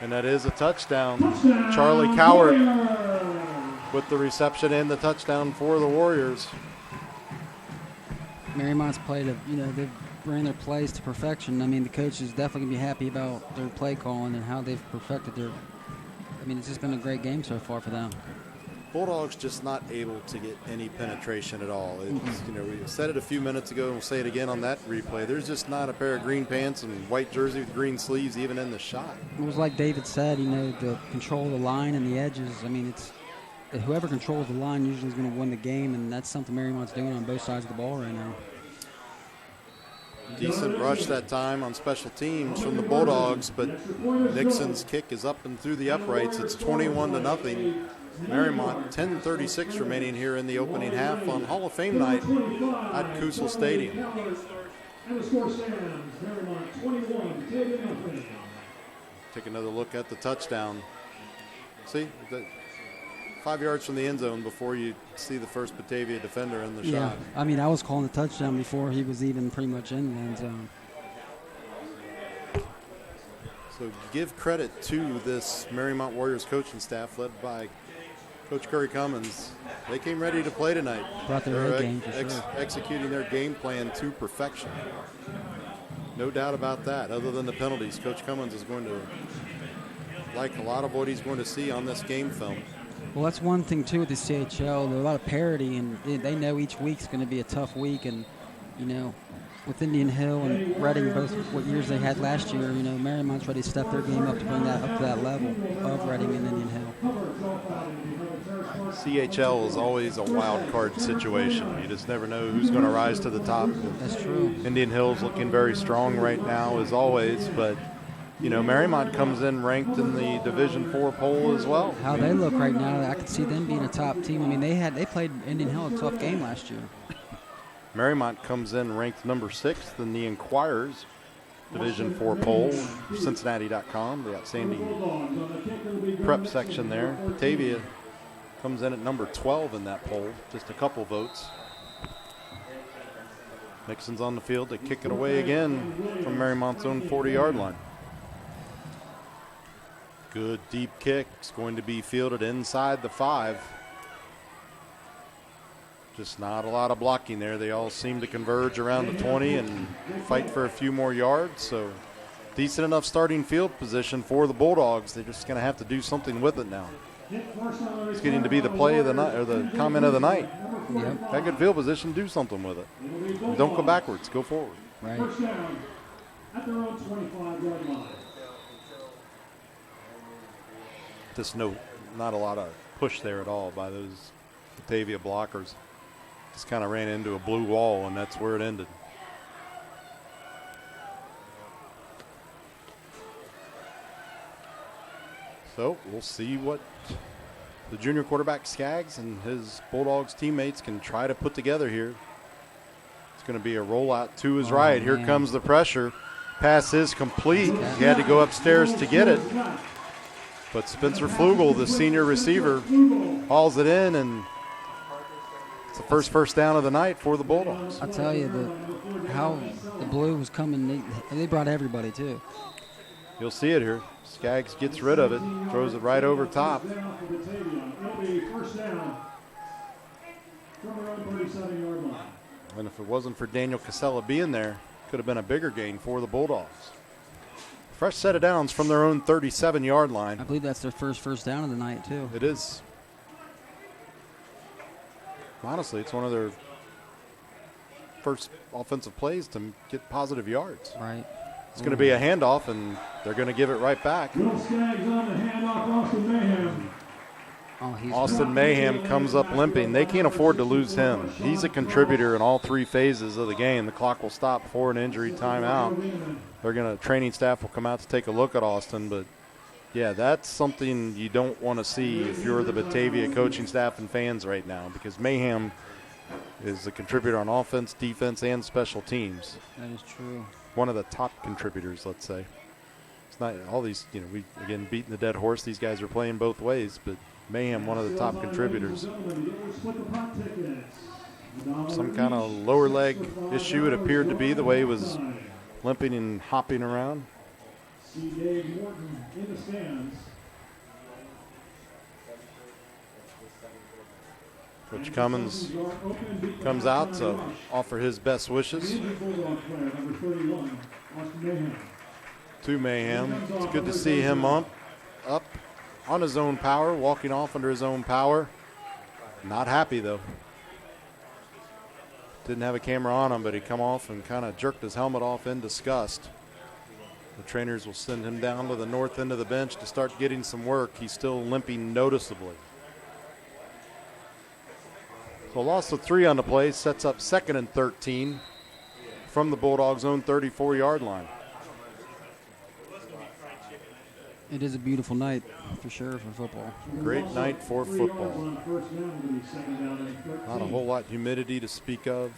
And that is a touchdown. Charlie Cowart with the reception and the touchdown for the Warriors. Mariemont's played, they've bring their plays to perfection. I mean, the coach is definitely going to be happy about their play calling and how they've perfected their. I mean, it's just been a great game so far for them. Bulldogs just not able to get any penetration at all. It's, we said it a few minutes ago, and we'll say it again on that replay. There's just not a pair of green pants and white jersey with green sleeves even in the shot. It was like David said, the control of the line and the edges. I mean, it's whoever controls the line usually is going to win the game, and that's something Mariemont's doing on both sides of the ball right now. Decent rush that time on special teams from the Bulldogs, but Nixon's kick is up and through the uprights. It's 21-0. Mariemont, 10:36 remaining here in the opening half on Hall of Fame night at Kusel Stadium. Take another look at the touchdown. See, 5 yards from the end zone before you see the first Batavia defender in the shot. I mean, I was calling the touchdown before he was even pretty much in the end zone. So give credit to this Mariemont Warriors coaching staff led by Coach Curry Cummins. They came ready to play tonight. Brought their A game for sure. Executing their game plan to perfection. No doubt about that. Other than the penalties, Coach Cummins is going to like a lot of what he's going to see on this game film. Well, that's one thing, too, with the CHL. There's a lot of parity, and they know each week's going to be a tough week. And, you know, with Indian Hill and Reading, both what years they had last year, you know, Mariemont's ready to step their game up to bring that up to that level of Reading and Indian Hill. CHL is always a wild card situation. You just never know who's going to rise to the top. That's true. Indian Hill's looking very strong right now, as always, but you know, Mariemont comes in ranked in the Division 4 poll as well. How they look right now, I could see them being a top team. I mean, they played Indian Hill a tough game last year. Mariemont comes in ranked number 6th in the Inquirer's Division 4 poll, Cincinnati.com, the outstanding prep section there. Batavia comes in at number 12 in that poll, just a couple votes. Nixon's on the field to kick it away again from Mariemont's own 40-yard line. Good deep kick. It's going to be fielded inside the 5. Just not a lot of blocking there. They all seem to converge around the 20 and fight for a few more yards. So decent enough starting field position for the Bulldogs. They're just going to have to do something with it now. It's getting to be the play of the night, or the comment of the night. Yep. That good field position, do something with it. Don't go backwards, go forward. Right. First down at their own 25-yard line. Just not a lot of push there at all by those Batavia blockers. Just kind of ran into a blue wall, and that's where it ended. So we'll see what the junior quarterback Skaggs and his Bulldogs teammates can try to put together here. It's going to be a rollout to his right. Here comes the pressure. Pass is complete. He had to go upstairs to get it. But Spencer Flugel, the senior receiver, hauls it in, and it's the first down of the night for the Bulldogs. I'll tell you, how the blue was coming, they brought everybody, too. You'll see it here. Skaggs gets rid of it, throws it right over top. And if it wasn't for Daniel Casella being there, could have been a bigger gain for the Bulldogs. Fresh set of downs from their own 37-yard line. I believe that's their first down of the night, too. It is. Honestly, it's one of their first offensive plays to get positive yards. Right. It's going to be a handoff, and they're going to give it right back. Will Skaggs on the handoff, Austin Mayhem. Austin Mayhem comes up limping. They can't afford to lose him. He's a contributor in all 3 phases of the game. The clock will stop before an injury timeout. Training staff will come out to take a look at Austin, but yeah, that's something you don't want to see if you're the Batavia coaching staff and fans right now, because Mayhem is a contributor on offense, defense, and special teams. That is true. One of the top contributors, let's say. It's not all these, we again beating the dead horse. These guys are playing both ways, but Mayhem, one of the top contributors. Some kind of lower leg issue it appeared to be, the way he was limping and hopping around. Coach Cummins comes out to offer his best wishes to Mayhem. It's good to see him up on his own power, walking off under his own power. Not happy, though. Didn't have a camera on him, but he come off and kind of jerked his helmet off in disgust. The trainers will send him down to the north end of the bench to start getting some work. He's still limping noticeably. So a loss of 3 on the play sets up 2nd and 13 from the Bulldogs' own 34-yard line. It is a beautiful night, for sure, for football. Great night for football. Not a whole lot of humidity to speak of.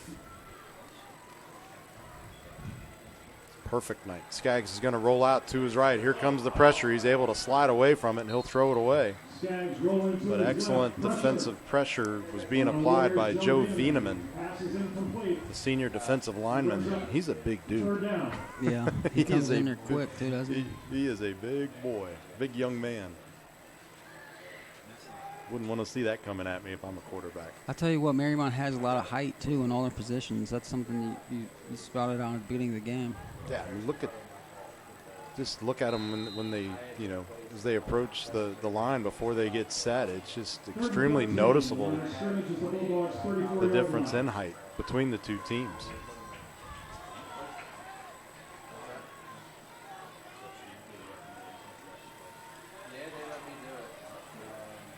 Perfect night. Skaggs is going to roll out to his right. Here comes the pressure. He's able to slide away from it, and he'll throw it away. But excellent defensive pressure was being applied by Joe Vieneman, the senior defensive lineman. He's a big dude. Yeah, he comes in there quick, too, doesn't he? He is a big boy, big young man. Wouldn't want to see that coming at me if I'm a quarterback. I'll tell you what, Mariemont has a lot of height, too, in all their positions. That's something you spotted on at the beginning of the game. Yeah, I mean, look at just look at them when they, as they approach the line before they get set. It's just extremely noticeable, the difference in height between the two teams.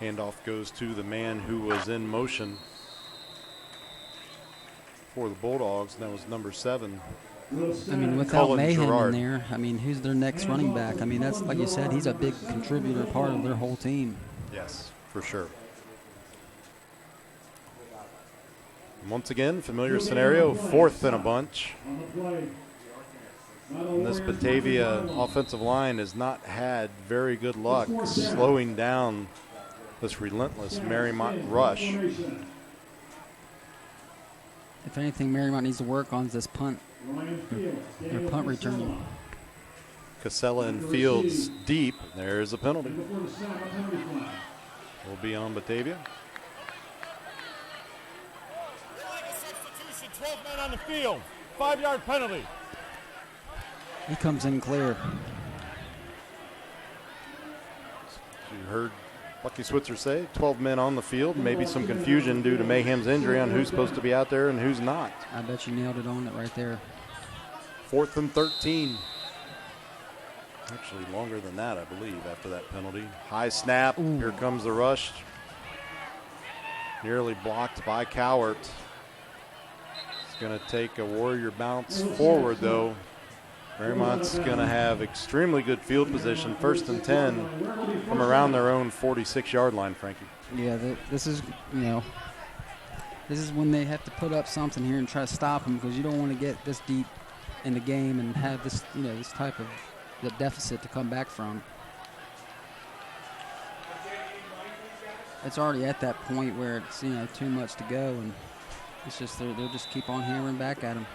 Handoff goes to the man who was in motion for the Bulldogs, and that was number 7. I mean, without Cullen Mayhem Gerard in there, I mean, who's their next running back? I mean, that's, like you said, he's a big contributor, part of their whole team. Yes, for sure. And once again, familiar scenario, 4th and a bunch. And this Batavia offensive line has not had very good luck slowing down this relentless Mariemont rush. If anything, Mariemont needs to work on is this punt, their punt return. Casella and Fields deep. There's a penalty. Will be on Batavia. 12 men on the field. 5-yard penalty. He comes in clear. You heard Bucky Switzer say 12 men on the field. Maybe some confusion due to Mayhem's injury on who's supposed to be out there and who's not. I bet you nailed it on it right there. 4th and 13. Actually longer than that, I believe, after that penalty. High snap. Ooh. Here comes the rush. Nearly blocked by Cowart. It's going to take a Warrior bounce forward, though. Mariemont's going to have extremely good field position, 1st and 10 from around their own 46-yard line, Frankie. Yeah, this is, this is when they have to put up something here and try to stop them, because you don't want to get this deep in the game and have this, this type of the deficit to come back from. It's already at that point where it's, too much to go, and it's just they'll just keep on hammering back at them.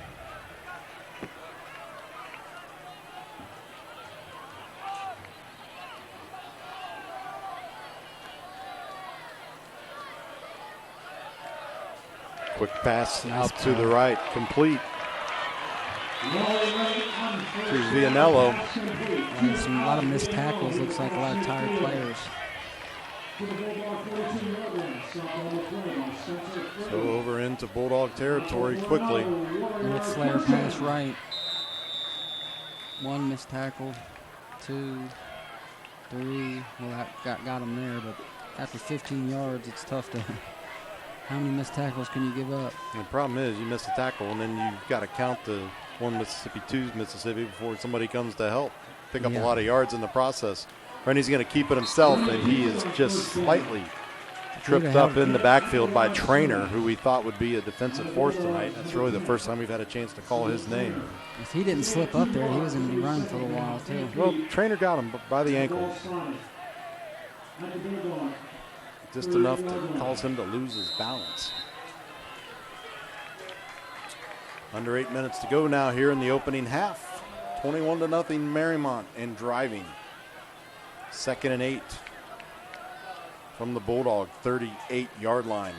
Quick pass out to the right, complete to Vianello. A lot of missed tackles, looks like a lot of tired players. So over into Bulldog territory quickly. With flare pass right. 1 missed tackle, 2, 3. Well, that got him there, but after 15 yards, it's tough to. How many missed tackles can you give up? And the problem is you miss a tackle, and then you've got to count the 1 Mississippi, 2 Mississippi before somebody comes to help. Pick up a lot of yards in the process. Rennie's going to keep it himself, and he is just slightly tripped up in the backfield by Trainer, who we thought would be a defensive force tonight. That's really the first time we've had a chance to call his name. If he didn't slip up there, he was going to be running for a while, too. Well, Trainer got him by the ankle. Just enough to cause him to lose his balance. Under 8 minutes to go now here in the opening half. 21-0 Mariemont and driving. 2nd and 8 from the Bulldog 38-yard line.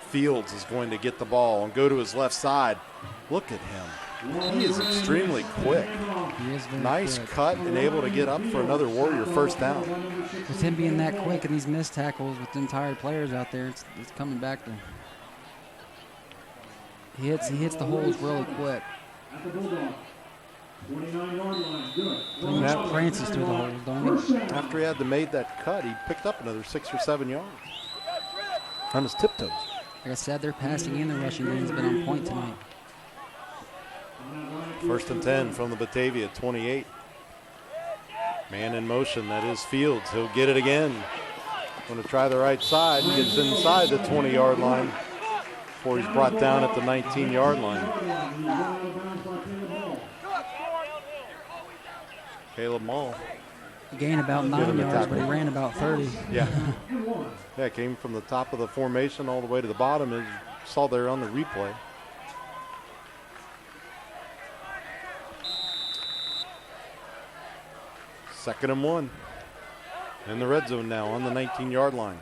Fields is going to get the ball and go to his left side. Look at him. He is extremely quick. He is very nice quick. cut and able to get up for another Warrior first down. With him being that quick and these missed tackles with them tired players out there, it's coming back to. He hits the holes really quick. Pretty much prances through the holes, don't he? After he had made that cut, he picked up another 6 or 7 yards on his tiptoes. Like I said, their passing and their rushing game has been on point tonight. 1st and 10 from the Batavia 28. Man in motion, that is Fields. He'll get it again. Going to try the right side. Gets inside the 20-yard line before he's brought down at the 19-yard line. Caleb Mall. He gained about 9 yards, but he ran about 30. Yeah. Yeah, came from the top of the formation all the way to the bottom, as you saw there on the replay. Second and 1. In the red zone now on the 19-yard line.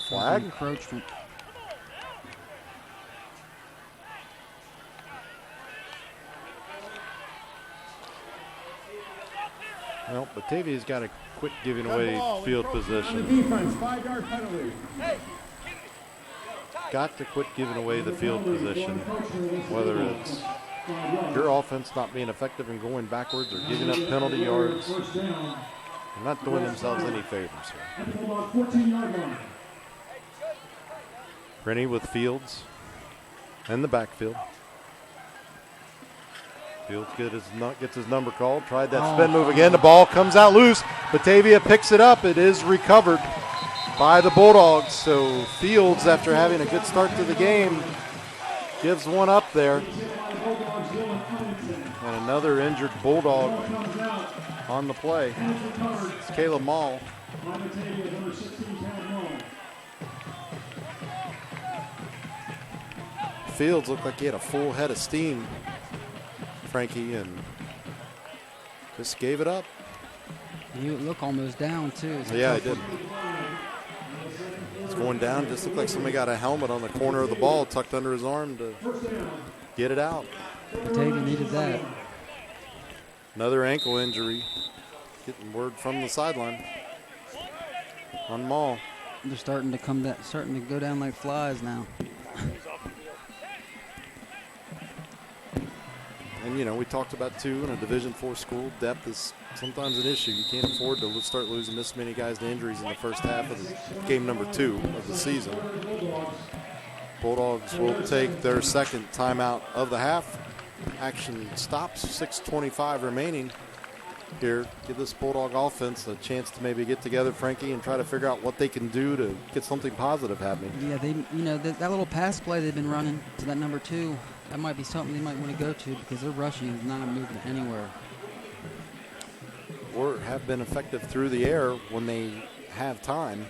Flag. Encroachment. Well, Batavia's got to quit giving away field On the position. defense, 5-yard penalty. Got to quit giving away the field position, whether it's your offense not being effective and going backwards or giving up penalty yards. They're not doing themselves any favors here. Rennie with Fields in the backfield. Fields gets his number called. Tried that spin move again. The ball comes out loose. Batavia picks it up. It is recovered by the Bulldogs. So Fields, after having a good start to the game, gives one up there. And another injured Bulldog on the play. It's Caleb Mall. Fields looked like he had a full head of steam, Frankie, and just gave it up. You look almost down, too. Yeah, he did. It's going down. Just looked like somebody got a helmet on the corner of the ball tucked under his arm to get it out. Batavia needed that. Another ankle injury. Getting word from the sideline on Mall. They're starting to go down like flies now. And, you know, we talked about, too, in a Division IV school, depth is sometimes an issue. You can't afford to start losing this many guys to injuries in the first half of the game number 2 of the season. Bulldogs will take their second timeout of the half. Action stops, 6:25 remaining here. Give this Bulldog offense a chance to maybe get together, Frankie, and try to figure out what they can do to get something positive happening. Yeah, that little pass play they've been running to that number 2, that might be something they might want to go to because their rushing is not moving anywhere. Or have been effective through the air when they have time.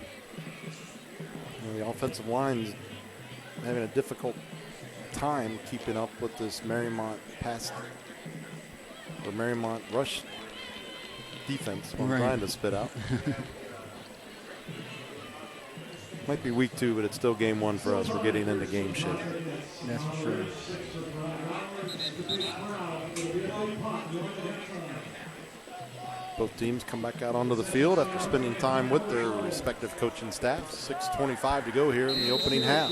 You know, the offensive line's having a difficult time keeping up with this Mariemont Mariemont rush defense. What I'm trying to spit out. Might be week 2, but it's still game 1 for us. We're getting into game shape. That's for sure. Both teams come back out onto the field after spending time with their respective coaching staffs. 6:25 to go here in the opening half.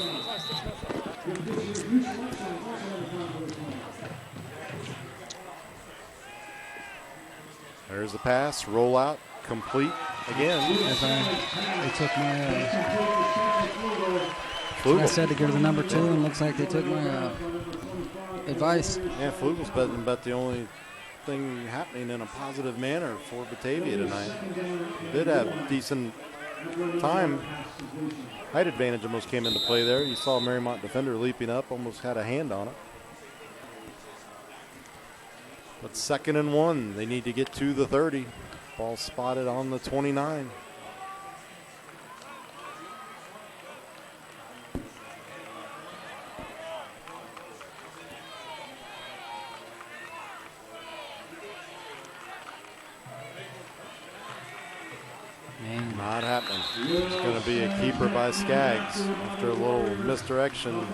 There's the pass, roll out, complete again. They took my I said to go to the number 2, and looks like they took my advice. Yeah, Flugel's about the only thing happening in a positive manner for Batavia tonight. Did have decent time. Height advantage almost came into play there. You saw a Mariemont defender leaping up, almost had a hand on it. But 2nd and 1, they need to get to the 30. Ball spotted on the 29. Not happening. It's going to be a keeper by Skaggs after a little misdirection.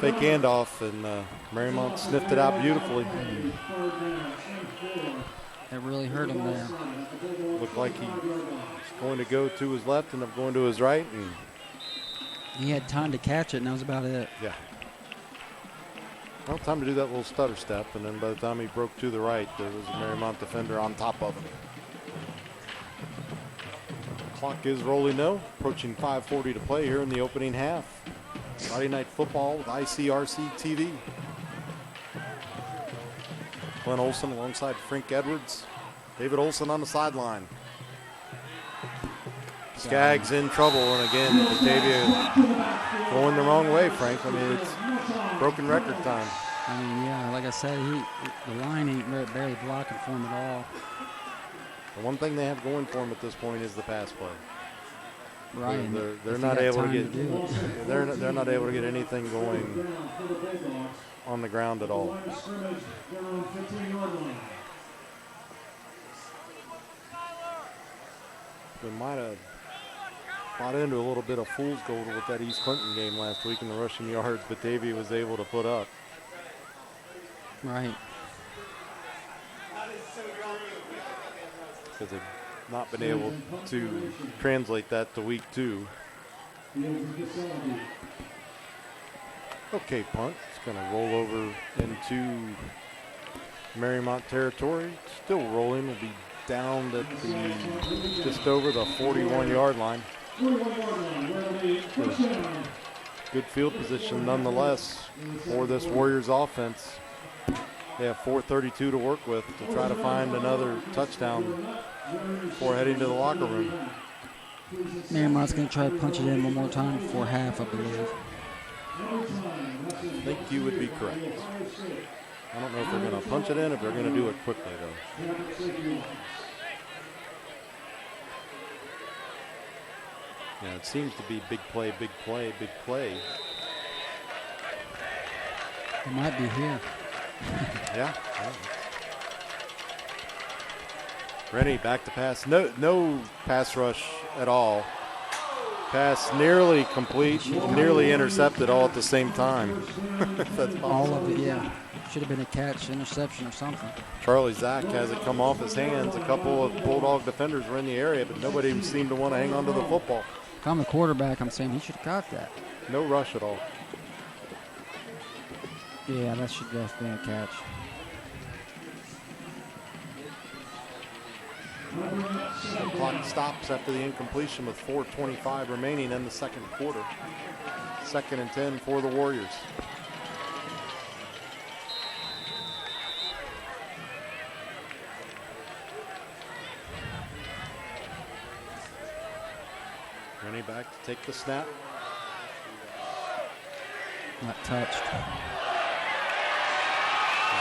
Fake handoff, and Mariemont sniffed it out beautifully. That really hurt him there. Looked like he was going to go to his left and going to his right. And he had time to catch it, and that was about it. Yeah. Well, time to do that little stutter step, and then by the time he broke to the right, there was a Mariemont defender on top of him. Clock is rolling now, approaching 5:40 to play here in the opening half. Friday Night Football with ICRC-TV. Glenn Olson alongside Frank Edwards. David Olson on the sideline. Skaggs in trouble, and again, Batavia going the wrong way, Frank. I mean, it's broken record time. I mean, yeah, like I said, the line ain't barely blocking for him at all. The one thing they have going for them at this point is the pass play. Right. They're not able to get. They're not able to get anything going on the ground at all. They might have bought into a little bit of fool's gold with that East Clinton game last week in the rushing yards Batavia was able to put up. Right. because they've not been able to translate that to week 2. Okay, punt. It's going to roll over into Mariemont territory. Still rolling. Will be down at the just over the 41-yard line. Good field position nonetheless for this Warriors offense. They have 4:32 to work with to try to find another touchdown before heading to the locker room. Mariemont's going to try to punch it in one more time before half, I believe. I think you would be correct. I don't know if they're going to punch it in, if they're going to do it quickly, though. Yeah, it seems to be big play, big play, big play. It might be here. Yeah. Rennie back to pass. No pass rush at all. Pass nearly complete, nearly intercepted all at the same time. That's all of it, yeah. Should have been a catch, interception, or something. Charlie Zach has it come off his hands. A couple of Bulldog defenders were in the area, but nobody seemed to want to hang on to the football. If I'm the quarterback, I'm saying he should have caught that. No rush at all. Yeah, that should definitely be a catch. The clock stops after the incompletion with 4:25 remaining in the second quarter. 2nd and 10 for the Warriors. Rennie back to take the snap. Not touched.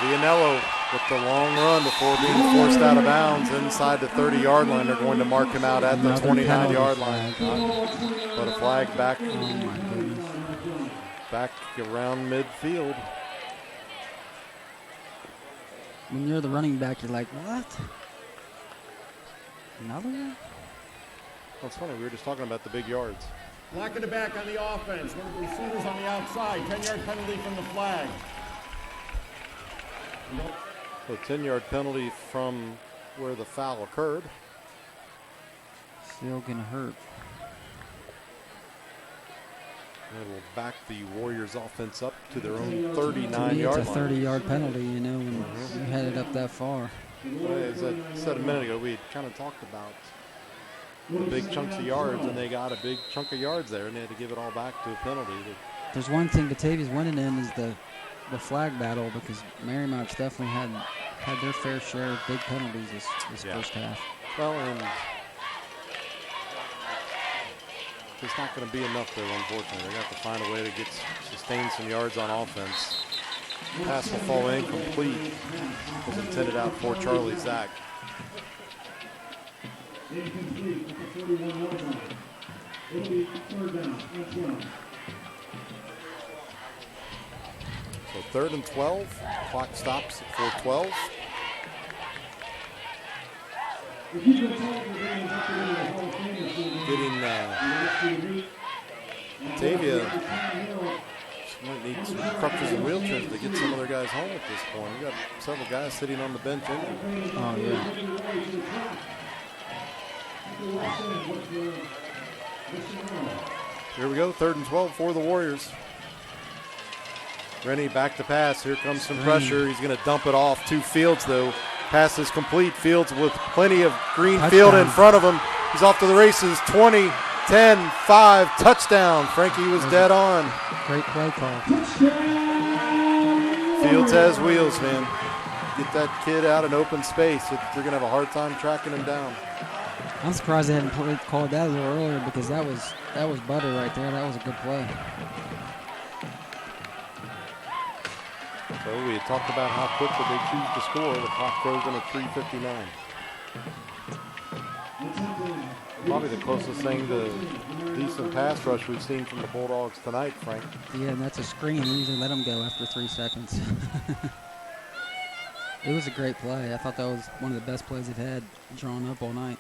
Vianello with the long run before being forced out of bounds inside the 30-yard line. They're going to mark him out at the 29-yard line. But a flag back, back around midfield. When you're the running back, you're like, what? Another one? Well, it's funny. We were just talking about the big yards. Black in the back on the offense. One of the receivers on the outside. 10-yard penalty from the flag. So 10-yard penalty from where the foul occurred. Still going to hurt. They will back the Warriors offense up to their own 39-yard line. It's a 30-yard penalty, you know, when you had it up that far. Well, as I said a minute ago, we had kind of talked about the big chunks of yards, and they got a big chunk of yards there, and they had to give it all back to a penalty. There's one thing Batavia's winning in is the flag battle, because Mariemont's definitely had their fair share of big penalties this first half. Well, and it's not going to be enough there, unfortunately. They have to find a way to sustain some yards on offense. Pass will fall incomplete. Was intended out for Charlie Zach. Incomplete at the 41-yard line. It'll be 3rd down and 12. So 3rd and 12. Clock stops at 4:12. Getting Batavia might need some crutches and wheelchairs to get some of their guys home at this point. We got several guys sitting on the bench injured. Oh, yeah. Here we go, 3rd and 12 for the Warriors. Rennie back to pass. Here comes some pressure. He's going to dump it off to Fields, though. Pass is complete. Fields with plenty of green field in front of him. He's off to the races. 20, 10, 5, touchdown. Frankie was dead on. Great play call. Fields has wheels, man. Get that kid out in open space. You're going to have a hard time tracking him down. I'm surprised they hadn't called that a little earlier, because that was butter right there. That was a good play. So we had talked about how quickly they choose to score. The clock throws in at 3:59. Probably the closest thing to decent pass rush we've seen from the Bulldogs tonight, Frank. Yeah, and that's a screen. They usually let them go after 3 seconds. It was a great play. I thought that was one of the best plays they've had drawn up all night.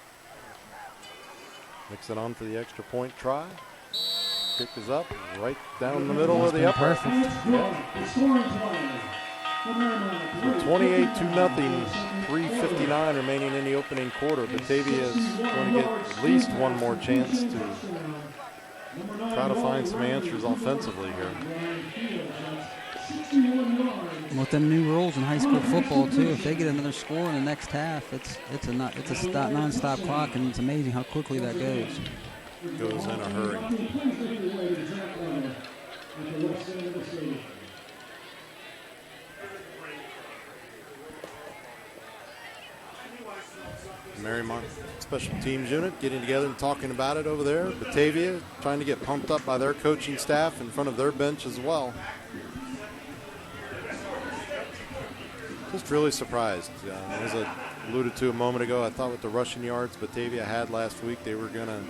Mix it on for the extra point try. Kick is up right down the middle of the upper. Perfect. Yeah. So 28-0, 3:50 2:49 remaining in the opening quarter. Batavia is going to get at least one more chance to try to find some answers offensively here. With them new rules in high school football too, if they get another score in the next half, it's a non-stop clock, and it's amazing how quickly that goes. Goes in a hurry. Mariemont special teams unit getting together and talking about it over there. Batavia trying to get pumped up by their coaching staff in front of their bench as well. Just really surprised. As I alluded to a moment ago, I thought with the rushing yards Batavia had last week, they were going to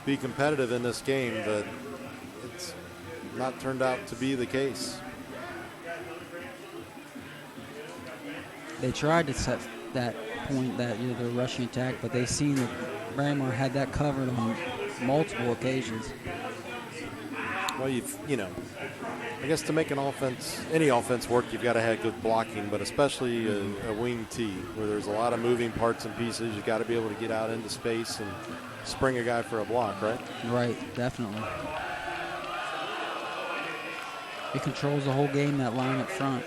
be competitive in this game, but it's not turned out to be the case. They tried to set that point, that the rushing attack, but they seen that Mariemont had that covered on multiple occasions. Well, I guess to make an offense, any offense work, you've got to have good blocking, but especially a wing T where there's a lot of moving parts and pieces. You've got to be able to get out into space and spring a guy for a block, right? Right, definitely. He controls the whole game, that line up front.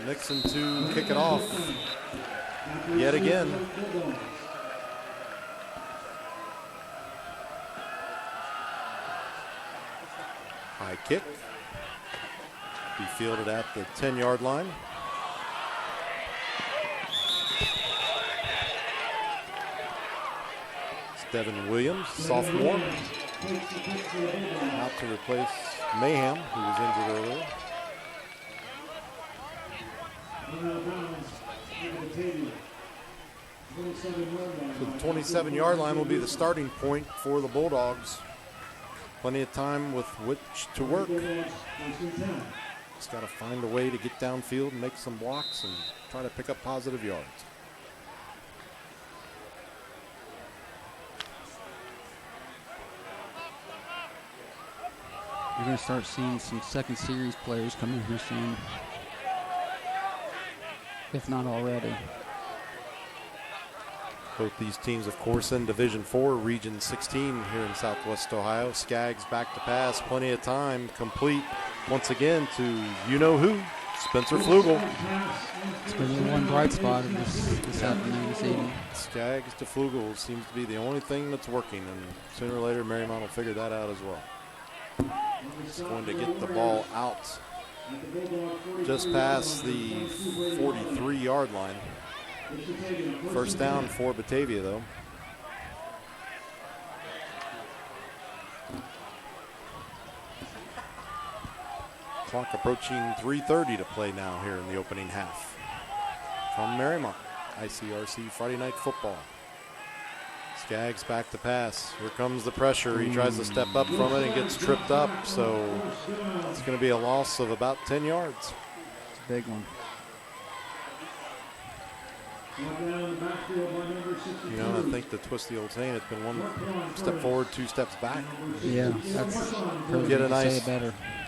Nixon to kick it off yet again. High kick. Be fielded at the 10-yard line. It's Devin Williams, sophomore. Out to replace Mayhem, who was injured earlier. So the 27-yard line will be the starting point for the Bulldogs. Plenty of time with which to work. Just got to find a way to get downfield and make some blocks and try to pick up positive yards. You're going to start seeing some second series players come in here soon, if not already. Both these teams, of course, in Division 4, Region 16 here in Southwest Ohio. Skaggs back to pass, plenty of time, complete once again to you-know-who, Spencer Flugel. It's been the one bright spot in this afternoon, this evening. Skaggs to Flugel seems to be the only thing that's working, and sooner or later Mariemont will figure that out as well. He's going to get the ball out just past the 43-yard line. First down for Batavia, though. Clock approaching 3:30 to play now here in the opening half. From Mariemont, ICRC Friday Night Football. Skaggs back to pass. Here comes the pressure. He tries to step up from it and gets tripped up, so it's going to be a loss of about 10 yards. It's a big one. You know, I think the twist the old saying, it's been one step forward, two steps back. Yeah, that's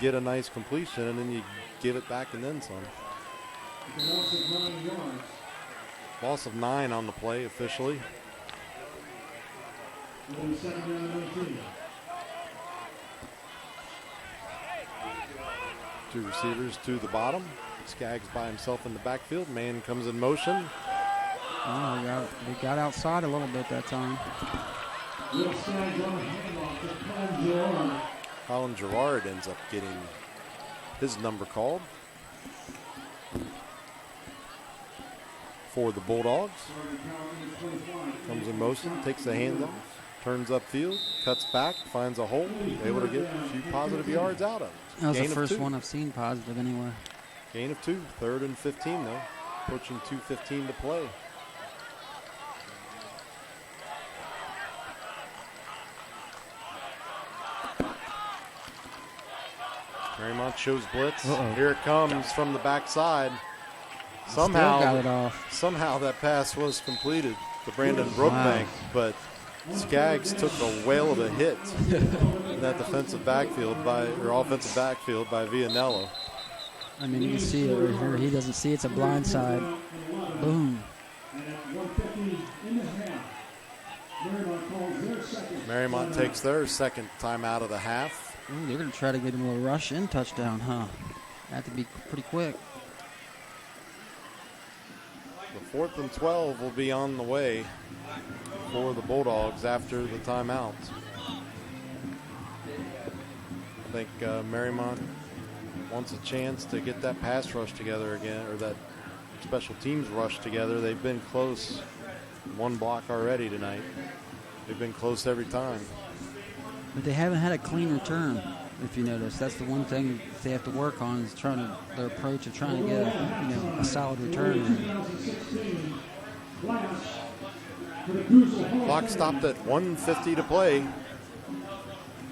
get a nice completion, and then you give it back and then some. Loss of 9 on the play officially. Two receivers to the bottom. Skaggs by himself in the backfield. Man comes in motion. Oh, we got outside a little bit that time. Colin Gerard ends up getting his number called for the Bulldogs. Comes in motion, takes the handoff, turns upfield, cuts back, finds a hole, able to get a few positive yards out of it. That was the first one I've seen positive anywhere. Gain of 2, 3rd and 15 though. Approaching 2:15 to play. Mariemont shows blitz. Here it comes from the backside. Somehow that pass was completed to Brandon Brookbank, but Skaggs took a whale of a hit in that offensive backfield by Vianello. I mean, you can see it right here. He doesn't see it's a blind side. Boom. Mariemont takes their second time out of the half. Ooh, they're going to try to get him a rush in touchdown, huh? Have to be pretty quick. The 4th and 12 will be on the way for the Bulldogs after the timeout. I think Mariemont wants a chance to get that pass rush together again, or that special teams rush together. They've been close one block already tonight. They've been close every time. But they haven't had a clean return, if you notice. That's the one thing they have to work on, is their approach of trying to get a solid return. Clock stopped at 1:50 to play.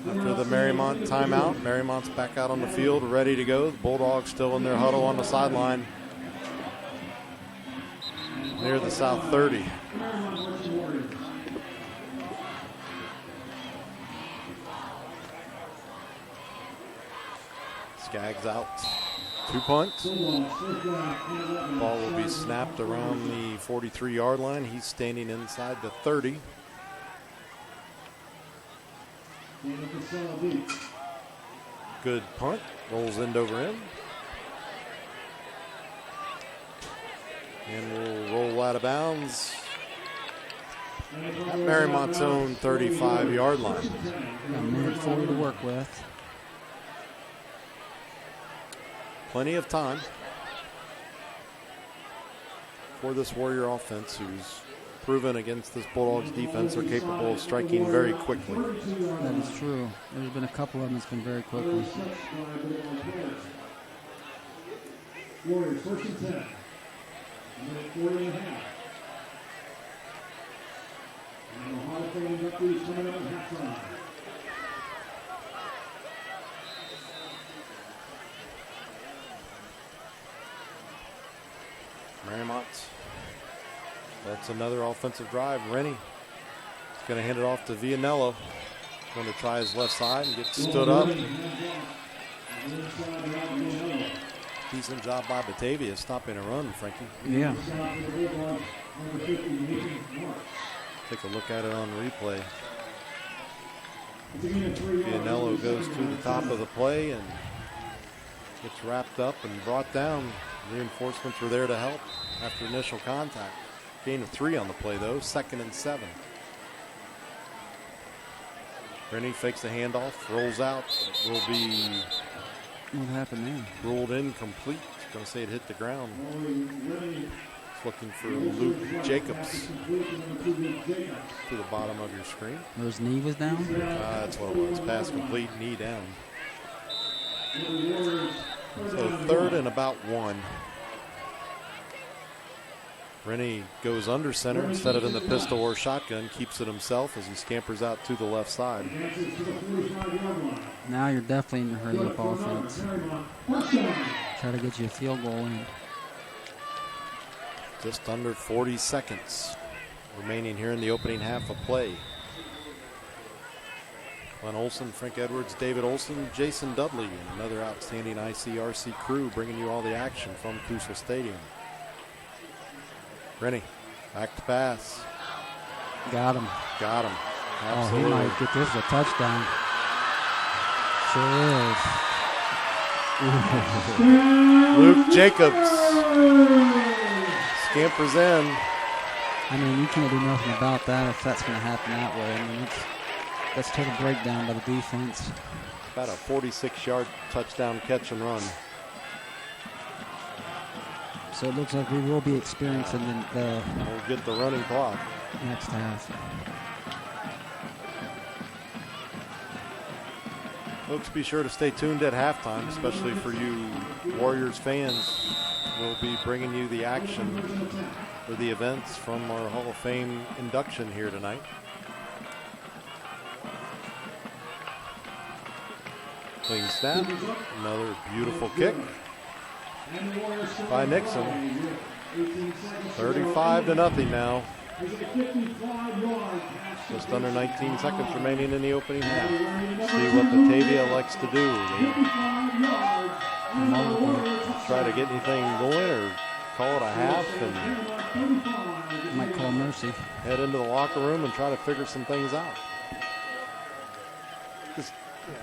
After the Mariemont timeout, Mariemont's back out on the field, ready to go. The Bulldogs still in their huddle on the sideline near the South 30. Skaggs out to punt. Ball will be snapped around the 43-yard line. He's standing inside the 30. Good punt. Rolls end over end. And will roll out of bounds at Mariemont's own 35-yard line. Got a minute 40 to work with. Plenty of time for this Warrior offense, who's proven against this Bulldogs defense are capable of striking very quickly. That is true. There's been a couple of them that's been very quickly. Warriors 1st and 10. Minute 40 and a half. And the Hall of Fame inductees coming out at halftime. Mariemont. That's another offensive drive. Rennie is going to hand it off to Vianello. Going to try his left side and get stood up. Decent job by Batavia stopping a run, Frankie. Yeah. Take a look at it on replay. Vianello goes to the top of the play and gets wrapped up and brought down. Reinforcements were there to help after initial contact. Gain of 3 on the play, though. 2nd and 7. Rennie fakes the handoff, rolls out. Will be What happened there? ruled incomplete. Going to say it hit the ground. It's looking for Luke Jacobs to the bottom of your screen. Or his knee was down? That's what it was. Pass complete, knee down. So 3rd and about 1. Rennie goes under center instead of in the pistol or shotgun, keeps it himself as he scampers out to the left side. Now you're definitely in your hurry-up offense. Try to get you a field goal in. Just under 40 seconds remaining here in the opening half of play. Glenn Olson, Frank Edwards, David Olson, Jason Dudley, and another outstanding ICRC crew bringing you all the action from Kusel Stadium. Rennie, back to pass. Got him. Got him. Oh, Absolutely. he might get this a touchdown. Sure is. Luke Jacobs scampers in. I mean, you can't do nothing about that if that's going to happen that way. I mean, that's total breakdown by the defense. About a 46-yard touchdown catch and run. So it looks like we will be experiencing the We'll get the running clock. next half. Folks, be sure to stay tuned at halftime, especially for you Warriors fans. We'll be bringing you the action for the events from our Hall of Fame induction here tonight. Clean snap, another beautiful kick by Nixon. 35-0 now. Just under 19 seconds remaining in the opening half. See what Batavia likes to do. try to get anything going or call it a half and Might call mercy. head into the locker room and try to figure some things out. Because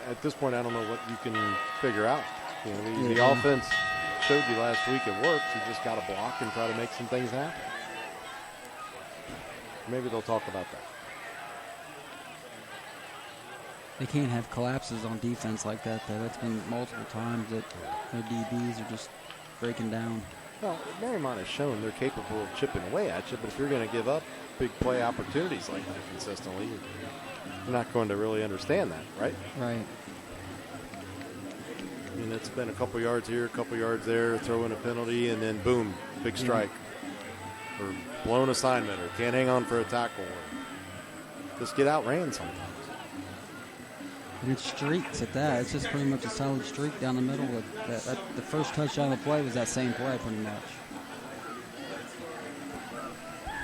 at this point, I don't know what you can figure out. You know, the offense showed you last week it works. You just got to block and try to make some things happen. Maybe they'll talk about that. They can't have collapses on defense like that, though. That's been multiple times that their DBs are just breaking down. Well, Mariemont has shown they're capable of chipping away at you, but if you're going to give up big play opportunities like that consistently, you're not going to really understand that, right? Right. I mean, it's been a couple yards here, a couple yards there, throw in a penalty, and then boom, big strike. Or blown assignment, or can't hang on for a tackle, or just get outran sometimes. And it's streaks at that. It's just pretty much a solid streak down the middle. The first touchdown of the play was that same play, pretty much.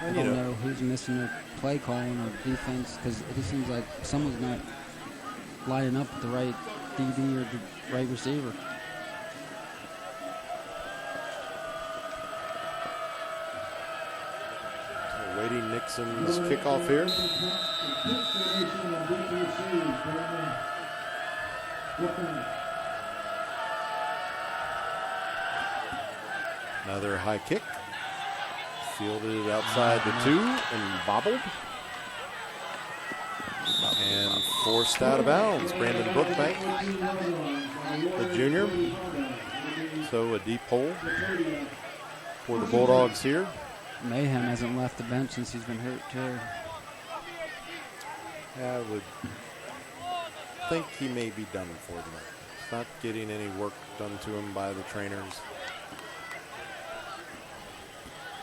I don't know who's missing their play calling or defense, because it just seems like someone's not lining up with the right DB or the right receiver. Waiting Nixon's kickoff here. Another high kick. Fielded outside the 2 and bobbled. And forced out of bounds. Brandon Brookbank, the junior. So a deep hole for the Bulldogs here. Mayhem hasn't left the bench since he's been hurt, too. I would think he may be done for tonight. He's not getting any work done to him by the trainers.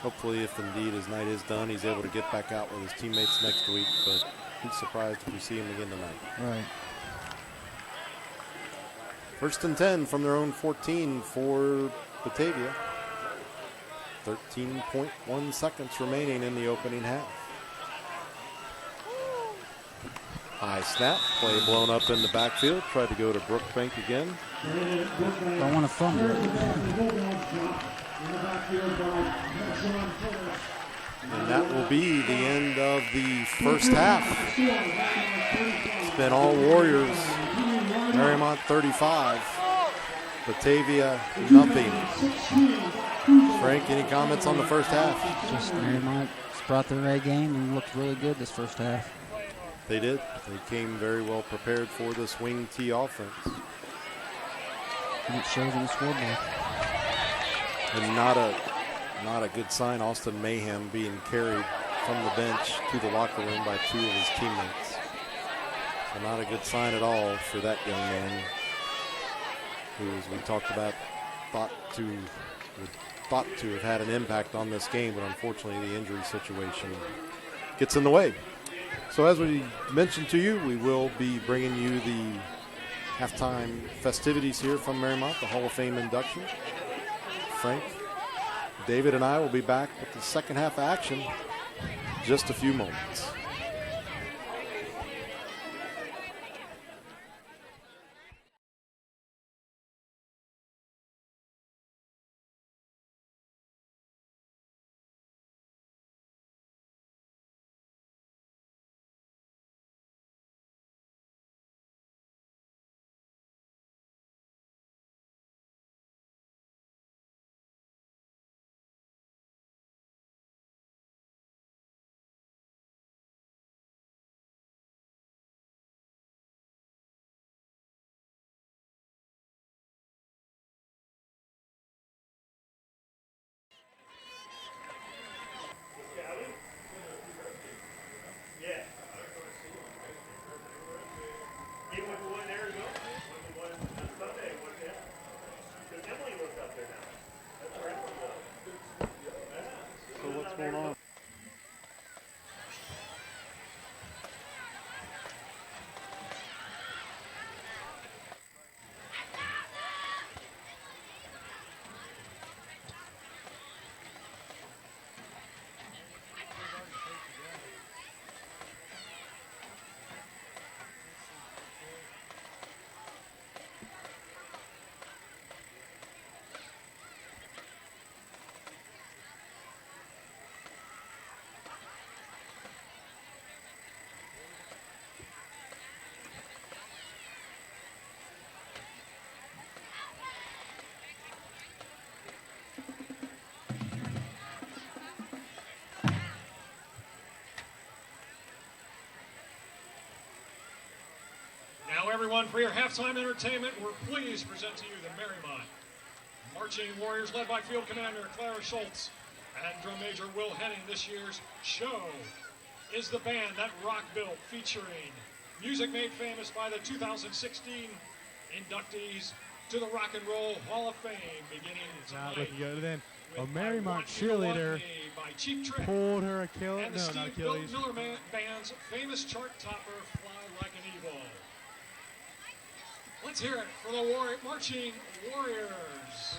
Hopefully, if indeed his night is done, he's able to get back out with his teammates next week, but he's surprised if we see him again tonight. Right. 1st and 10 from their own 14 for Batavia. 13.1 seconds remaining in the opening half. High snap, play blown up in the backfield. Tried to go to Brookbank again. Don't want to fumble it. And that will be the end of the first half. It's been all Warriors. Mariemont 35. Batavia nothing. Frank, any comments on the first half? Just Mariemont brought their A game and looked really good this first half. They did. They came very well prepared for this wing T offense. And it shows in the scoreboard. And not a good sign, Austin Mayhem being carried from the bench to the locker room by 2 of his teammates. So not a good sign at all for that young man who, as we talked about, thought to have had an impact on this game, but unfortunately the injury situation gets in the way. So as we mentioned to you, we will be bringing you the halftime festivities here from Mariemont, the Hall of Fame induction. Frank, David, and I will be back with the second half action in just a few moments. everyone. For your halftime entertainment, we're pleased to present to you the Mariemont Marching Warriors, led by Field Commander Clara Schultz and Drum Major Will Henning. This year's show is the band that rock built, featuring music made famous by the 2016 inductees to the Rock and Roll Hall of Fame, beginning tonight. Looking good. Then a Mariemont cheerleader pulled her Achilles. And the No, not Steve Achilles. Miller Band's famous chart topper, Fly Like an Eagle. Let's hear it for the Marching Warriors.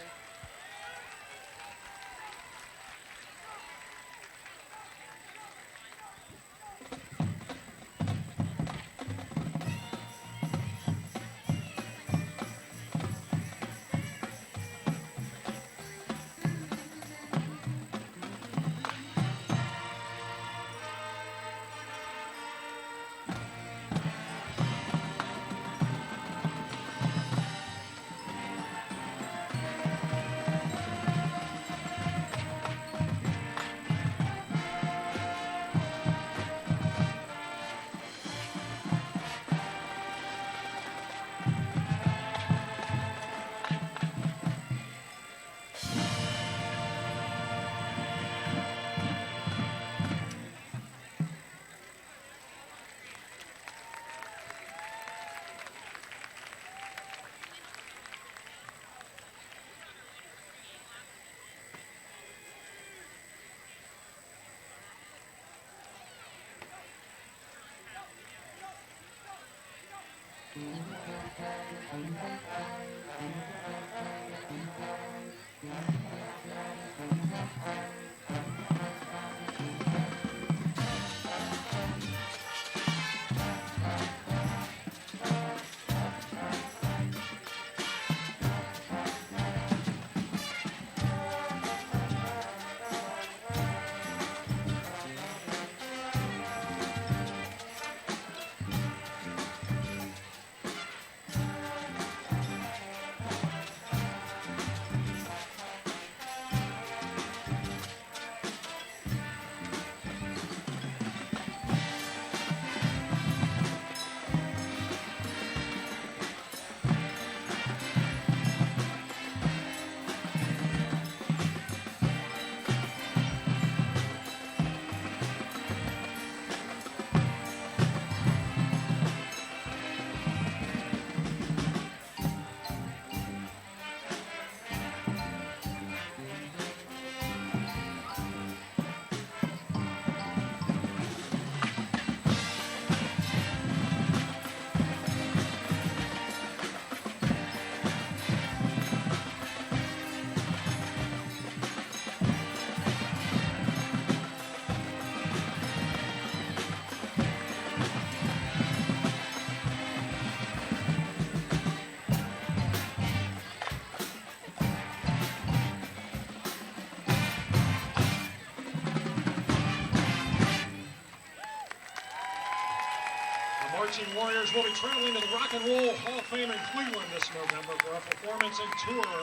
Marching Warriors will be traveling to the Rock and Roll Hall of Fame in Cleveland this November for a performance and tour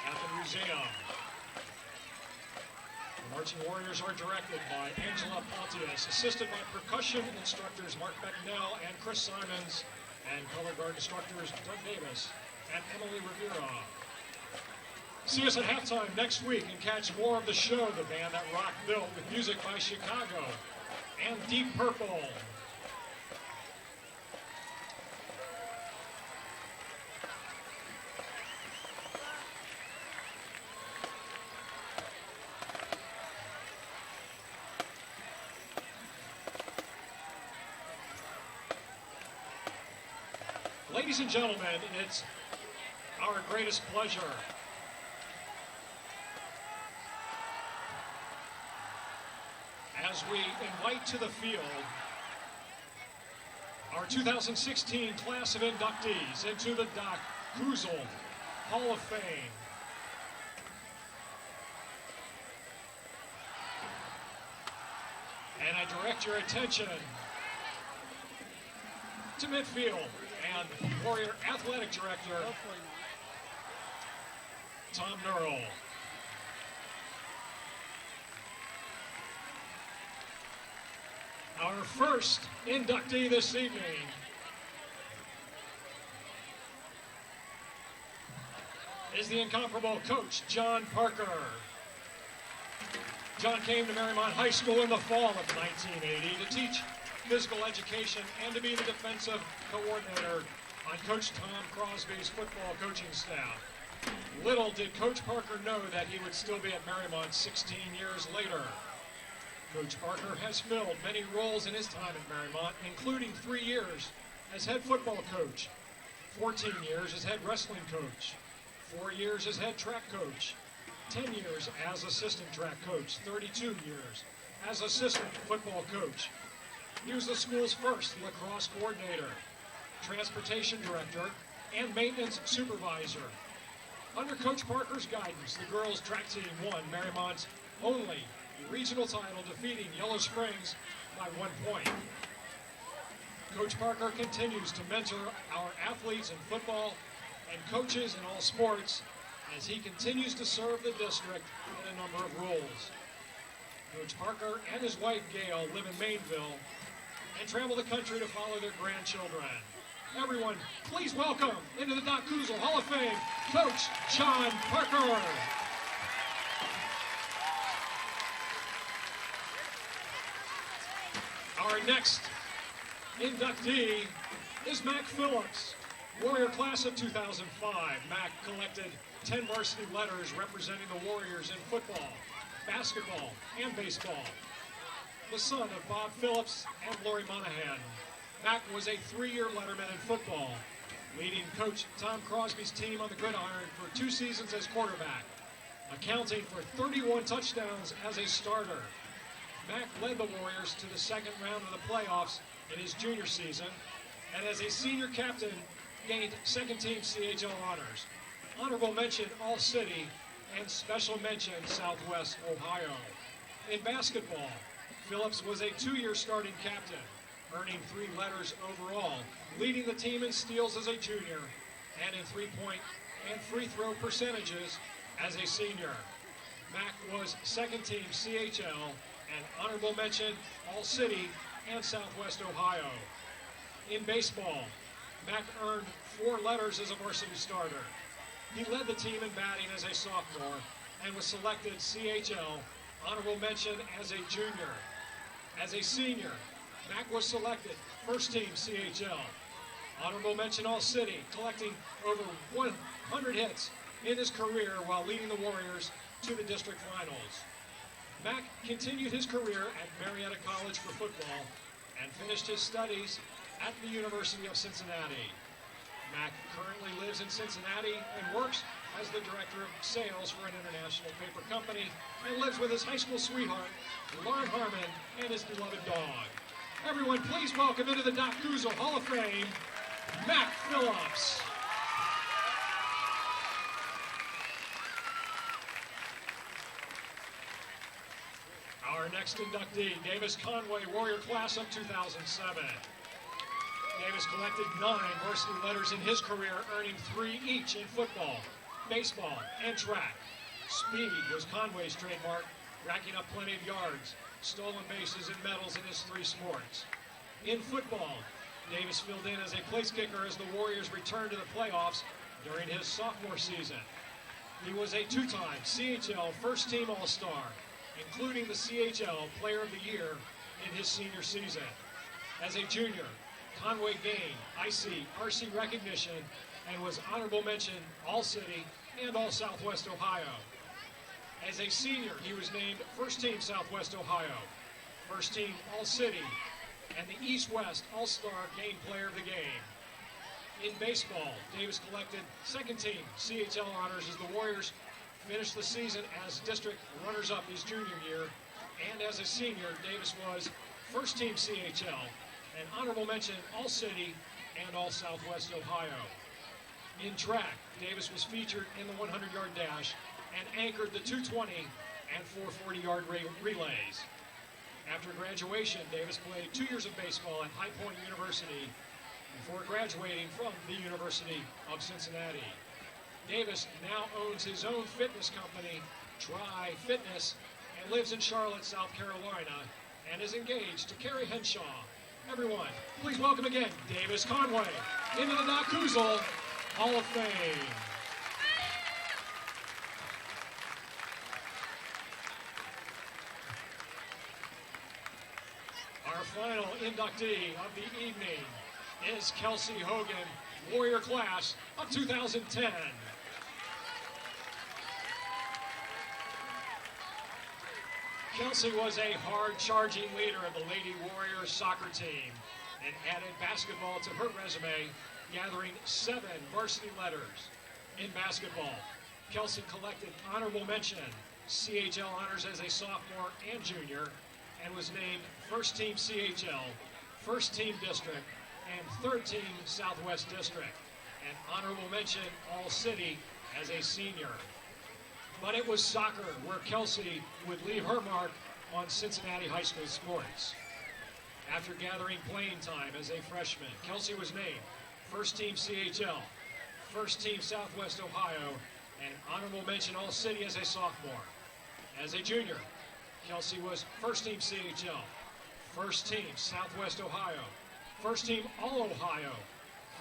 at the museum. The Marching Warriors are directed by Angela Pontius, assisted by percussion instructors Mark Becknell and Chris Simons, and color guard instructors Doug Davis and Emily Rivera. See us at halftime next week and catch more of the show, the band that rock built, with music by Chicago and Deep Purple. Ladies and gentlemen, it's our greatest pleasure as we invite to the field our 2016 class of inductees into the Doc Kuzel Hall of Fame. And I direct your attention to midfield and Warrior Athletic Director Tom Nurl. Our first inductee this evening is the incomparable Coach John Parker. John came to Mariemont High School in the fall of 1980 to teach physical education and to be the defensive coordinator on Coach Tom Crosby's football coaching staff. Little did Coach Parker know that he would still be at Mariemont 16 years later. Coach Parker has filled many roles in his time at Mariemont, including 3 years as head football coach, 14 years as head wrestling coach, 4 years as head track coach, 10 years as assistant track coach, 32 years as assistant football coach. He was the school's first lacrosse coordinator, transportation director, and maintenance supervisor. Under Coach Parker's guidance, the girls' track team won Mariemont's only regional title, defeating Yellow Springs by 1 point. Coach Parker continues to mentor our athletes in football and coaches in all sports as he continues to serve the district in a number of roles. Coach Parker and his wife Gail live in Mainville and travel the country to follow their grandchildren. Everyone, please welcome into the Doc Kuzel Hall of Fame, Coach John Parker. Our next inductee is Mac Phillips, Warrior class of 2005. Mac collected 10 varsity letters representing the Warriors in football, basketball, and baseball. The son of Bob Phillips and Lori Monahan, Mac was a 3-year letterman in football, leading Coach Tom Crosby's team on the gridiron for 2 seasons as quarterback, accounting for 31 touchdowns as a starter. Mac led the Warriors to the second round of the playoffs in his junior season, and as a senior captain, gained second-team CHL honors, honorable mention All-City, and special mention Southwest Ohio. In basketball, Phillips was a 2-year starting captain, earning 3 letters overall, leading the team in steals as a junior, and in three-point and free throw percentages as a senior. Mac was second-team CHL and honorable mention All-City and Southwest Ohio. In baseball, Mac earned 4 letters as a varsity starter. He led the team in batting as a sophomore and was selected CHL, honorable mention as a junior. As a senior, Mac was selected first team CHL, honorable mention All-City, collecting over 100 hits in his career while leading the Warriors to the district finals. Mac continued his career at Marietta College for football and finished his studies at the University of Cincinnati. Mac currently lives in Cincinnati and works as the director of sales for an international paper company and lives with his high school sweetheart, Lauren Harmon, and his beloved dog. Everyone, please welcome into the Doc Kuzel Hall of Fame, Mac Phillips. Our next inductee, Davis Conway, Warrior class of 2007. Davis collected 9 varsity letters in his career, earning 3 each in football, baseball, and track. Speed was Conway's trademark, racking up plenty of yards, stolen bases, and medals in his 3 sports. In football, Davis filled in as a place kicker as the Warriors returned to the playoffs during his sophomore season. He was a 2-time CHL first-team All-Star, including the CHL Player of the Year in his senior season. As a junior, Conway gained ICRC recognition and was honorable mention All-City and All-Southwest Ohio. As a senior, he was named First Team Southwest Ohio, First Team All-City, and the East-West All-Star Game Player of the Game. In baseball, Davis collected Second Team CHL honors as the Warriors finished the season as district runners-up his junior year, and as a senior, Davis was First Team CHL, and honorable mention All-City and All-Southwest Ohio. In track, Davis was featured in the 100-yard dash and anchored the 220 and 440-yard relays. After graduation, Davis played 2 years of baseball at High Point University before graduating from the University of Cincinnati. Davis now owns his own fitness company, Try Fitness, and lives in Charlotte, South Carolina, and is engaged to Carrie Henshaw. Everyone, please welcome again Davis Conway into the Doc Kuzel Hall of Fame. our final inductee of the evening is Kelsey Hogan, Warrior class of 2010. Kelsey was a hard-charging leader of the Lady Warriors soccer team and added basketball to her resume, gathering 7 varsity letters in basketball. Kelsey collected honorable mention, CHL honors as a sophomore and junior, and was named first team CHL, first team district, and third team Southwest district, and honorable mention all city as a senior. But it was soccer where Kelsey would leave her mark on Cincinnati high school sports. After gathering playing time as a freshman, Kelsey was named first team CHL, first team Southwest Ohio, and honorable mention all city as a sophomore. As a junior, Kelsey was first team CHL, first team Southwest Ohio, first team All Ohio,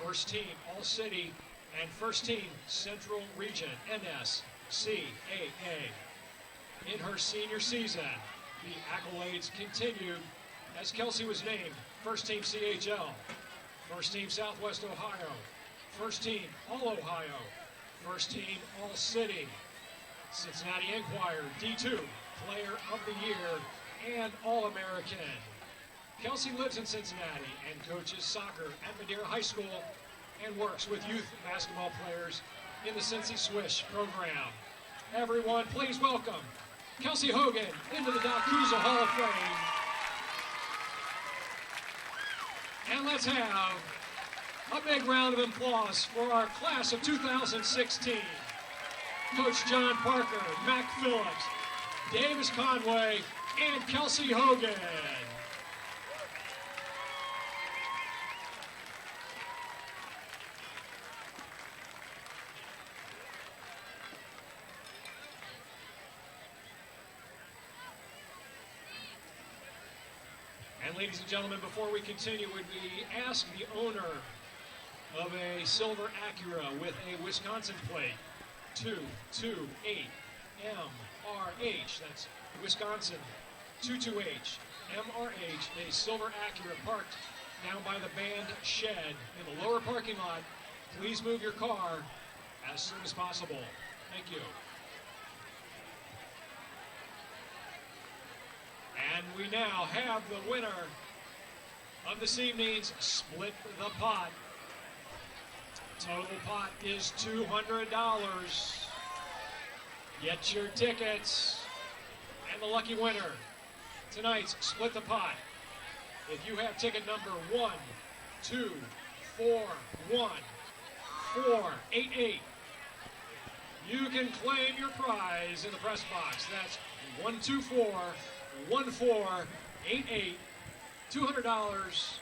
first team All City, and first team Central Region NSCAA. In her senior season, the accolades continued as Kelsey was named first team CHL, first team Southwest Ohio, first team All Ohio, first team All City, Cincinnati Enquirer D2 Player of the Year, and All-American. Kelsey lives in Cincinnati and coaches soccer at Madeira High School and works with youth basketball players in the Cincy Swish program. Everyone, please welcome Kelsey Hogan into the Dakuza Hall of Fame. And let's have a big round of applause for our class of 2016. Coach John Parker, Mac Phillips, Davis Conway, and Kelsey Hogan. And ladies and gentlemen, before we continue, would we ask the owner of a silver Acura with a Wisconsin plate, 228 MRH, that's Wisconsin 22H MRH, a silver Acura parked down by the band shed in the lower parking lot. Please move your car as soon as possible. Thank you. And we now have the winner of this evening's Split the Pot. Total pot is $200. Get your tickets. And the lucky winner, tonight's Split the Pot. If you have ticket number 1241-488, you can claim your prize in the press box. That's 124-1488, $200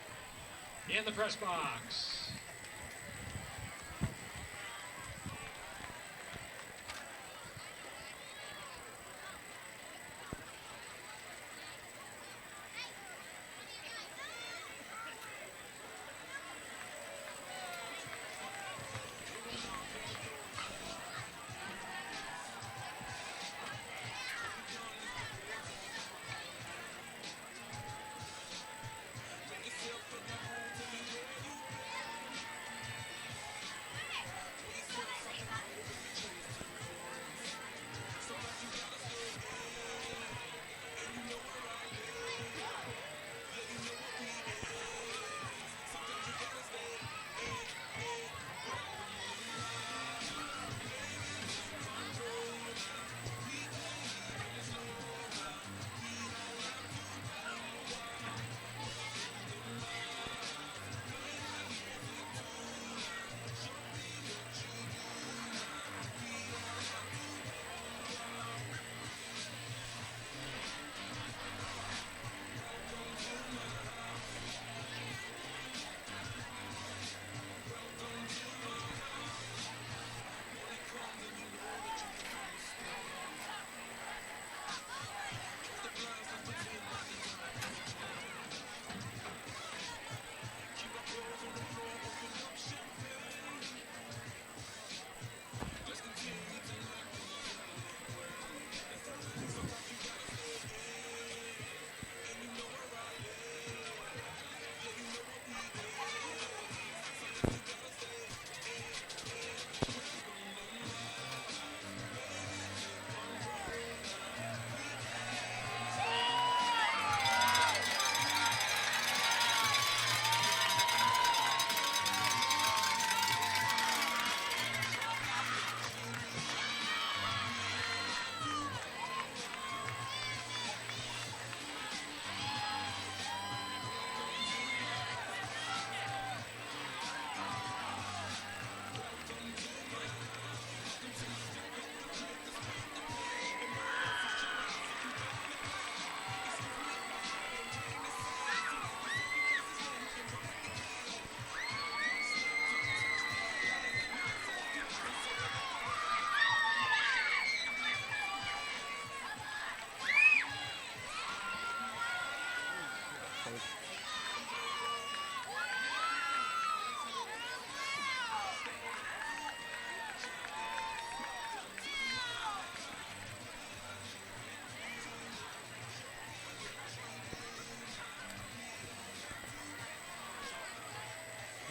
in the press box.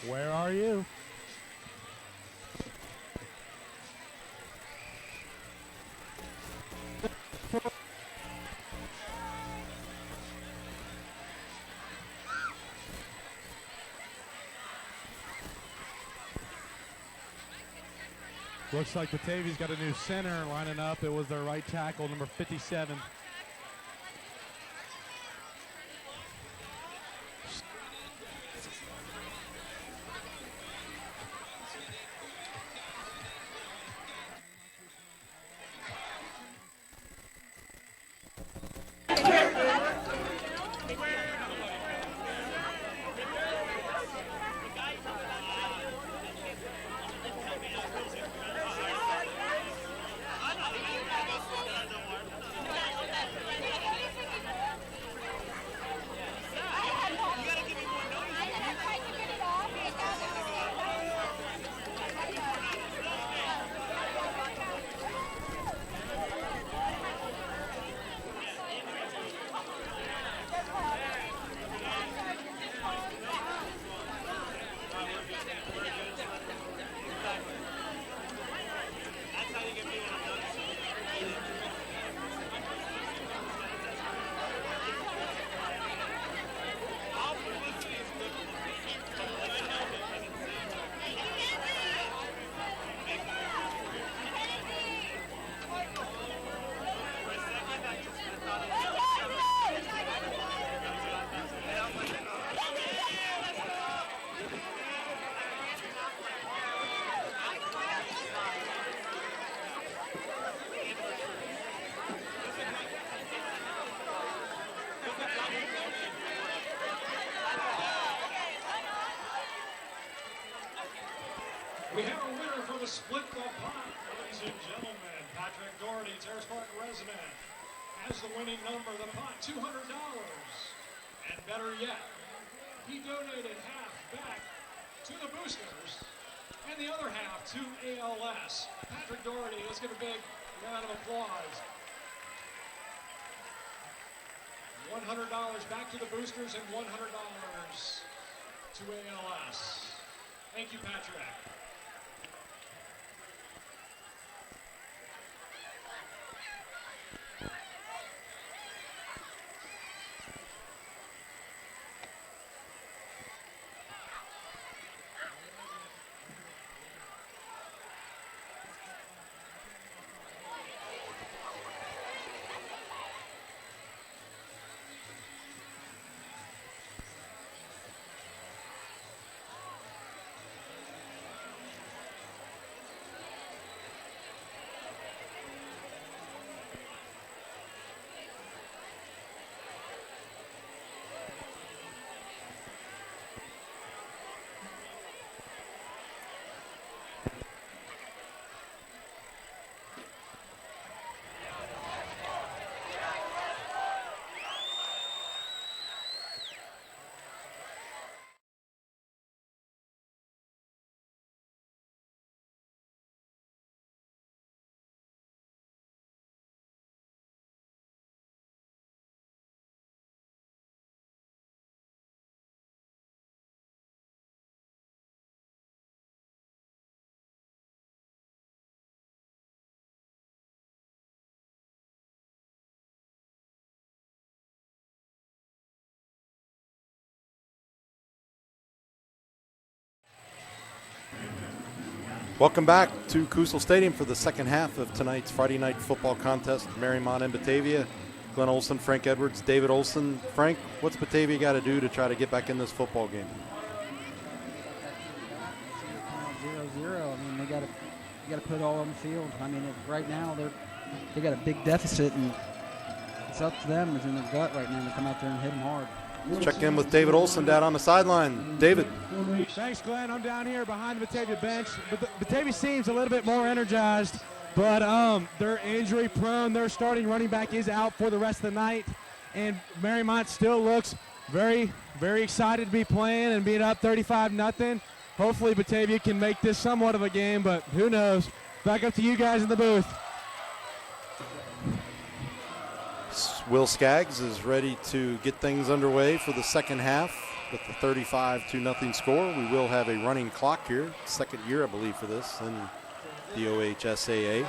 Where are you? Looks like Batavia's got a new center lining up. It was their right tackle, number 57. We have a winner for the split the pot, ladies and gentlemen. Patrick Doherty, Terrace Park resident, has the winning number, the pot, $200. And better yet, he donated half back to the boosters and the other half to ALS. Patrick Doherty, let's give a big round of applause. $100 back to the boosters and $100 to ALS. Thank you, Patrick. Welcome back to Kusel Stadium for the second half of tonight's Friday night football contest, Mariemont and Batavia. Glenn Olson, Frank Edwards, David Olson. Frank, what's Batavia got to do to try to get back in this football game? 0-0. I mean, they got to put it all on the field. I mean, right now they got a big deficit, and it's up to them. It's in their gut right now to come out there and hit them hard. Let's check in with David Olson down on the sideline. David. Thanks, Glenn. I'm down here behind the Batavia bench. Batavia seems a little bit more energized, but they're injury prone. Their starting running back is out for the rest of the night, and Mariemont still looks very, very excited to be playing and being up 35-0. Hopefully Batavia can make this somewhat of a game, but who knows. Back up to you guys in the booth. Will Skaggs is ready to get things underway for the second half. with the 35-0 score. We will have a running clock here. Second year, I believe, for this in the OHSAA.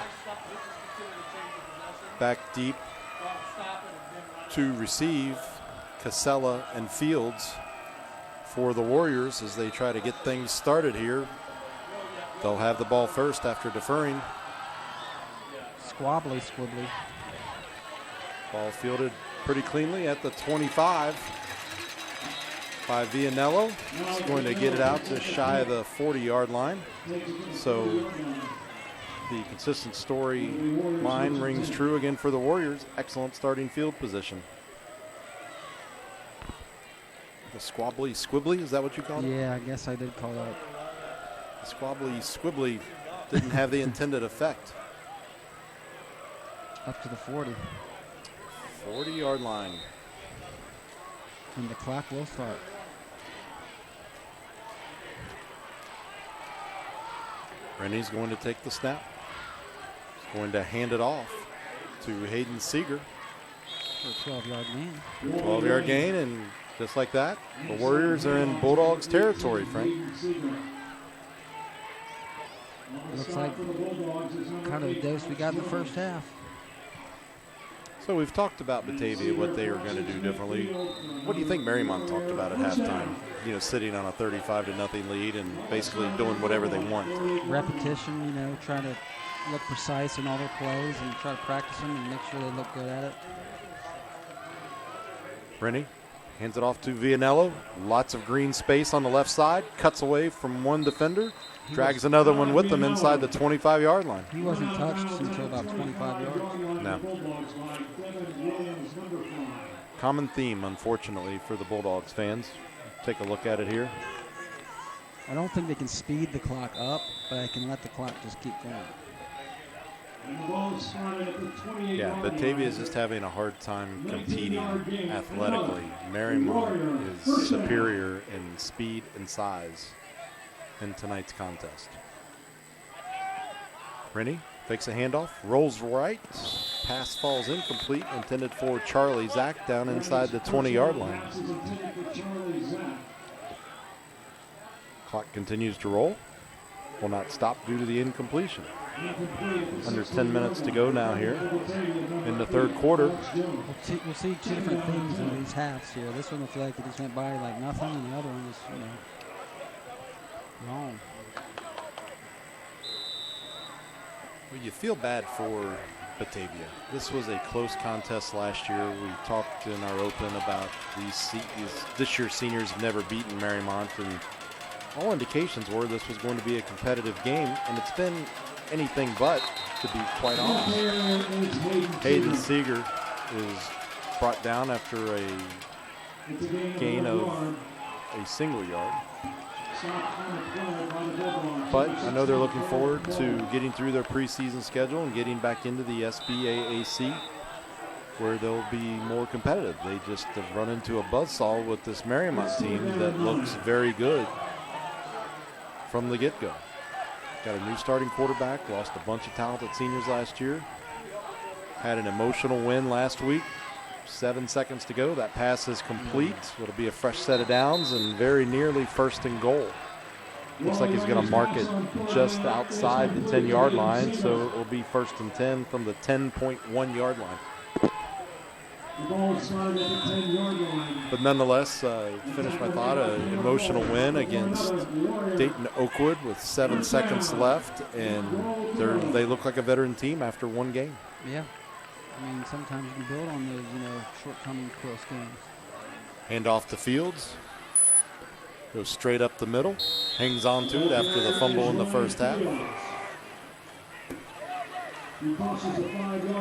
Back deep to receive Casella and Fields for the Warriors as they try to get things started here. They'll have the ball first after deferring. Squibbly. Ball fielded pretty cleanly at the 25 by Vianello. He's going to get it out just shy of the 40-yard line. So the consistent story line rings true again for the Warriors. Excellent starting field position. The squibbly, is that what you called it? Yeah, I guess I did call that. The squibbly didn't have the intended effect. Up to the 40. 40-yard line. And the clock will start. Rennie's going to take the snap. He's going to hand it off to Hayden Seeger. For a 12-yard gain. 12-yard gain, and just like that, the Warriors are in Bulldogs territory, Frank. Looks like kind of the dose we got in the first half. So we've talked about Batavia, what they are going to do differently. What do you think Mariemont talked about at halftime? You know, sitting on a 35-0 lead and basically doing whatever they want. Repetition, you know, trying to look precise in all their plays and try to practice them and make sure they look good at it. Rennie hands it off to Vianello. Lots of green space on the left side. Cuts away from one defender. Drags another one with them inside the 25-yard line. He wasn't touched until about 25 yards. No. Common theme, unfortunately, for the Bulldogs fans. Take a look at it here. I don't think they can speed the clock up, but I can let the clock just keep going. Yeah, Batavia is just having a hard time competing athletically. Mariemont is superior in speed and size in tonight's contest. Rennie fakes a handoff, rolls right, pass falls incomplete, intended for Charlie Zach down inside the 20-yard line. Clock continues to roll. Will not stop due to the incompletion. Under 10 minutes to go now here in the third quarter. We'll see two different things in these halves here. This one will feel like it just went by like nothing, and the other one is, you know, wrong. Well, you feel bad for Batavia. This was a close contest last year. We talked in our open about this year's seniors have never beaten Mariemont, and all indications were this was going to be a competitive game, and it's been anything but, to be quite honest. Hayden Seeger is brought down after a gain of a single yard. But I know they're looking forward to getting through their preseason schedule and getting back into the SBAAC, where they'll be more competitive. They just have run into a buzzsaw with this Mariemont team that looks very good from the get-go. Got a new starting quarterback, lost a bunch of talented seniors last year. Had an emotional win last week. 7 seconds to go. That pass is complete. It'll be a fresh set of downs and very nearly first and goal. Looks like he's going to mark it just outside the 10-yard line, so it will be first and 10 from the 10.1-yard line. But nonetheless, finish my thought, an emotional win against Dayton Oakwood with 7 seconds left, and they look like a veteran team after one game. Yeah. I mean, sometimes you can build on those, you know, shortcoming close games. Hand off to Fields. Goes straight up the middle. Hangs on to it after the fumble in the first half.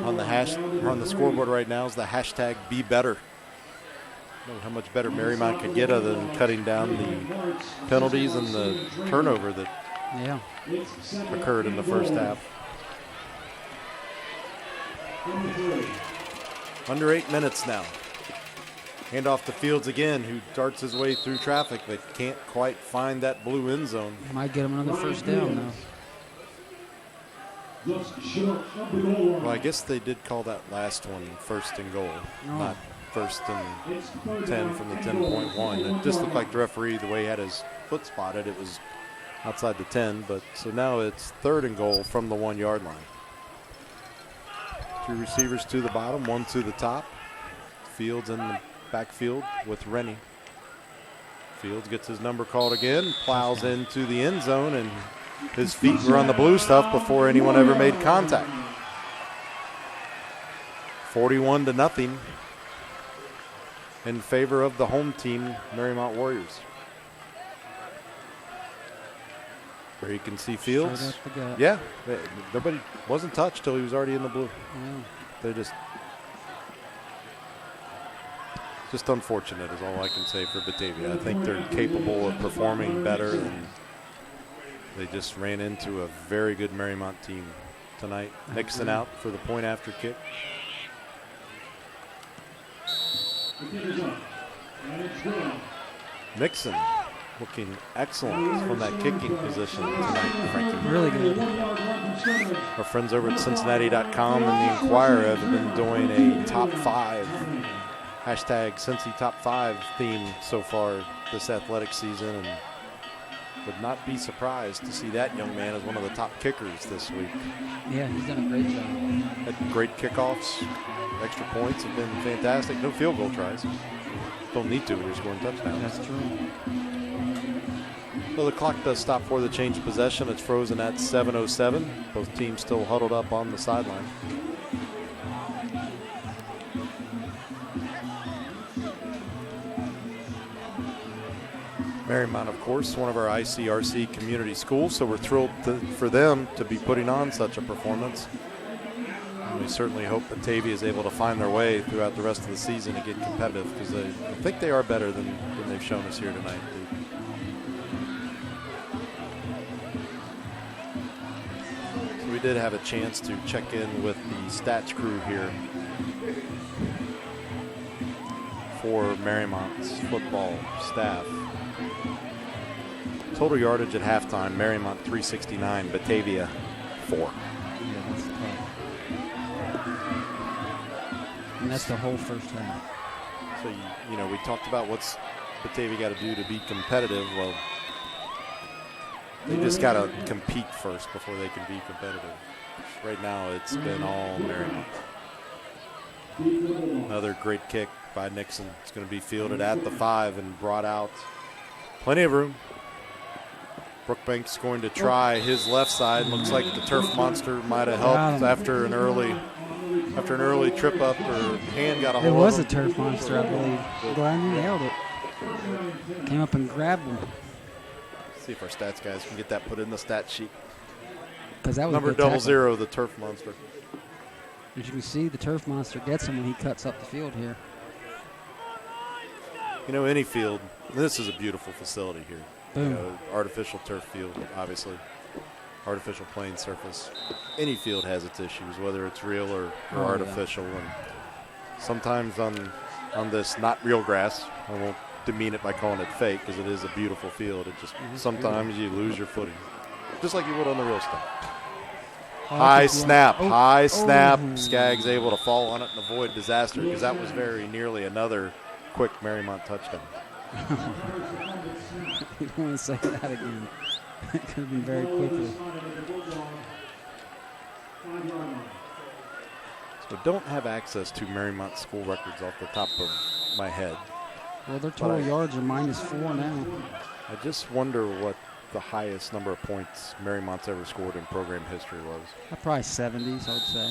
On the scoreboard right now is the hashtag Be Better. I don't know how much better Mariemont could get other than cutting down the penalties and the turnover that occurred in the first half. Under 8 minutes now. Hand off to Fields again, who darts his way through traffic but can't quite find that blue end zone. Might get him another first down now. Well, I guess they did call that last one first and goal, First and 10 from the 10.1. It just looked like the referee, the way he had his foot spotted, it was outside the 10. But so now it's 3rd and goal from the 1 yard line. 2 receivers to the bottom, 1 to the top. Fields in the backfield with Rennie. Fields gets his number called again, plows into the end zone, and his feet were on the blue stuff before anyone ever made contact. 41-0 in favor of the home team, Mariemont Warriors. Where you can see Fields. Yeah, nobody wasn't touched till he was already in the blue. Yeah. They just unfortunate is all I can say for Batavia. I think they're capable of performing better, and they just ran into a very good Mariemont team tonight. Nixon out for the point after kick. Nixon looking excellent from that kicking position tonight, Frankie. Really good. Our friends over at Cincinnati.com and the Inquirer have been doing a top 5, hashtag Cincy top 5 theme so far this athletic season, and would not be surprised to see that young man as one of the top kickers this week. Yeah, he's done a great job. Had great kickoffs, extra points have been fantastic. No field goal tries. Don't need to when you're scoring touchdowns. That's true. Well, the clock does stop for the change of possession. It's frozen at 7:07. Both teams still huddled up on the sideline. Mariemont, of course, one of our ICRC community schools, so we're thrilled for them to be putting on such a performance. And we certainly hope Batavia is able to find their way throughout the rest of the season and get competitive, because I think they are better than they've shown us here tonight. So we did have a chance to check in with the stats crew here for Mariemont's football staff. Total yardage at halftime, Mariemont 369, Batavia 4. Yeah, that's tough. And that's the whole first half. So, you know, we talked about what's Batavia got to do to be competitive. Well, they just got to compete first before they can be competitive. Right now, it's been all Mariemont. Another great kick by Nixon. It's going to be fielded at the 5 and brought out. Plenty of room. Brookbank's going to try his left side. Looks like the turf monster might have helped after an early trip up. Her hand got a hold of him. It was a turf monster, I believe. Glad he nailed it. Came up and grabbed him. See if our stats guys can get that put in the stat sheet. That was number 00, the turf monster. As you can see, the turf monster gets him when he cuts up the field here. You know, any field, this is a beautiful facility here. Boom. You know, artificial turf field, obviously. Artificial playing surface. Any field has its issues, whether it's real or artificial. Yeah. And sometimes on this not real grass, I won't demean it by calling it fake, because it is a beautiful field. It just sometimes you lose your footing, just like you would on the real stuff. High snap. Skaggs able to fall on it and avoid disaster, because that was very nearly another quick Mariemont touchdown. You don't want to say that again. It could have been very quickly. So don't have access to Mariemont school records off the top of my head. Well, their total yards are -4 now. I just wonder what the highest number of points Mariemont's ever scored in program history was. Probably 70s, I would say.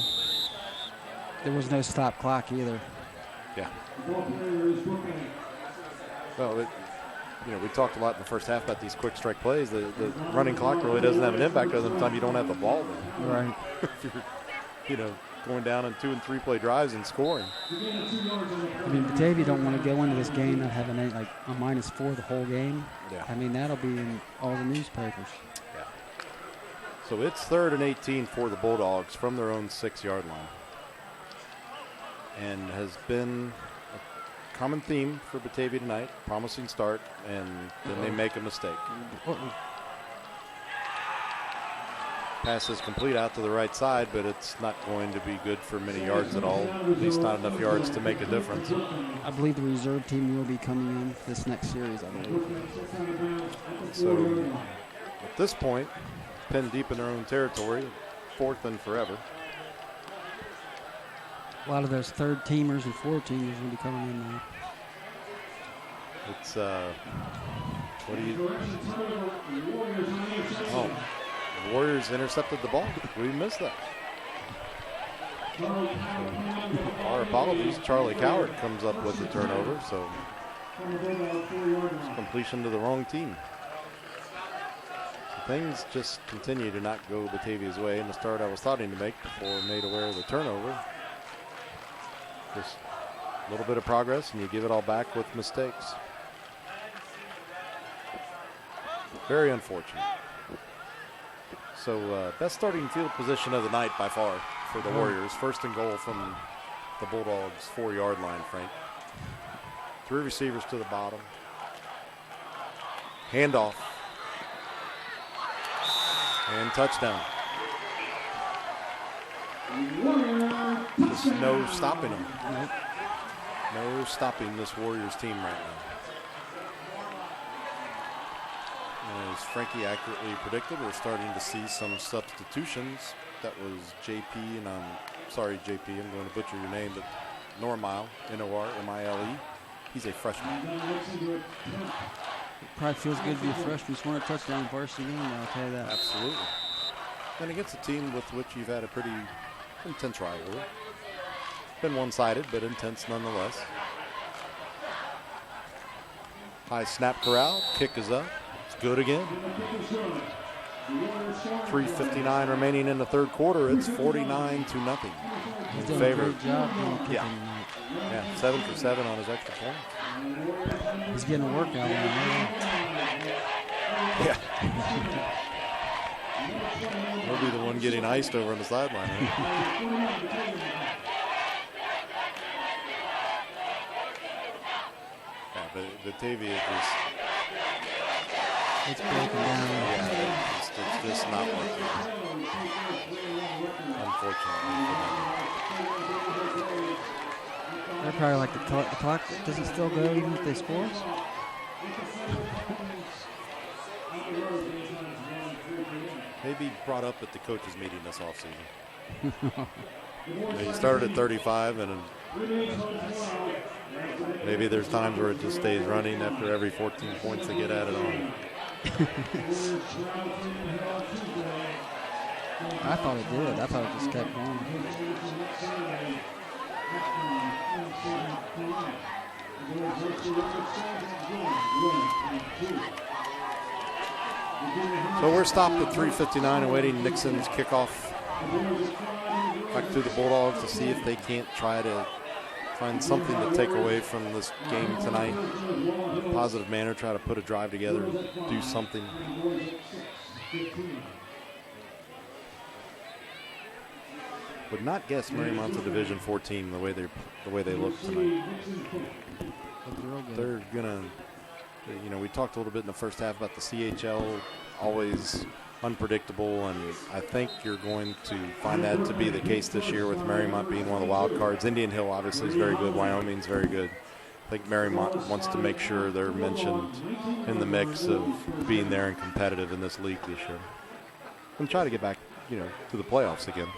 There was no stop clock either. Yeah. Well, we talked a lot in the first half about these quick strike plays. The running clock really doesn't have an impact other than the time you don't have the ball then. Right. If you're, going down in 2- and 3-play drives and scoring. I mean, Batavia don't want to go into this game not having a -4 the whole game. Yeah. I mean, that'll be in all the newspapers. Yeah. So it's 3rd and 18 for the Bulldogs from their own 6-yard line. And has been a common theme for Batavia tonight. Promising start, and then they make a mistake. Pass is complete out to the right side, but it's not going to be good for many yards at all. At least not enough yards to make a difference. I believe the reserve team will be coming in this next series, I believe. So at this point, pinned deep in their own territory, 4th and forever. A lot of those third teamers and 4 teamers will be coming in now. It's what do you? Oh, the Warriors intercepted the ball. We missed that. Our apologies. Charlie Coward comes up with the turnover, so it's completion to the wrong team. So things just continue to not go Batavia's way. And the start I was starting to make before made aware of the turnover. Just a little bit of progress, and you give it all back with mistakes. Very unfortunate. So best starting field position of the night by far for the Warriors. 1st and goal from the Bulldogs' 4-yard line, Frank. 3 receivers to the bottom. Handoff. And touchdown. Just no stopping them. Nope. No stopping this Warriors team right now. And as Frankie accurately predicted, we're starting to see some substitutions. That was JP, and I'm sorry, JP, I'm going to butcher your name, but Normile, N-O-R-M-I-L-E. He's a freshman. It probably feels good to be a freshman. Scoring a touchdown varsity game, I'll tell you that. Absolutely. And against a team with which you've had a pretty intense rivalry. Been one-sided, but intense nonetheless. High snap corral, kick is up. It's good again. 3:59 remaining in the 3rd quarter. It's 49-0 in favor. Great job Yeah. Yeah, 7 for 7 on his extra point. He's getting a workout on him. Yeah. He'll be the one getting iced over on the sideline. Right? Yeah, but Batavia just... It's broken down. Yeah, it's just not working. Unfortunately for them. They're probably like the clock doesn't still go even if they score. Maybe brought up at the coaches meeting this offseason. He started at 35, and maybe there's times where it just stays running after every 14 points they get added on. I thought it did. I thought it just kept going. So we're stopped at 3:59 awaiting Nixon's kickoff. Back to the Bulldogs to see if they can't try to find something to take away from this game tonight. In a positive manner, try to put a drive together and do something. Would not guess Mariemont's a Division IV team the way they look tonight. They're gonna, you know, we talked a little bit in the first half about the CHL, always unpredictable, and I think you're going to find that to be the case this year with Mariemont being one of the wild cards. Indian Hill obviously is very good. Wyoming's very good. I think Mariemont wants to make sure they're mentioned in the mix of being there and competitive in this league this year, and try to get back, you know, to the playoffs again.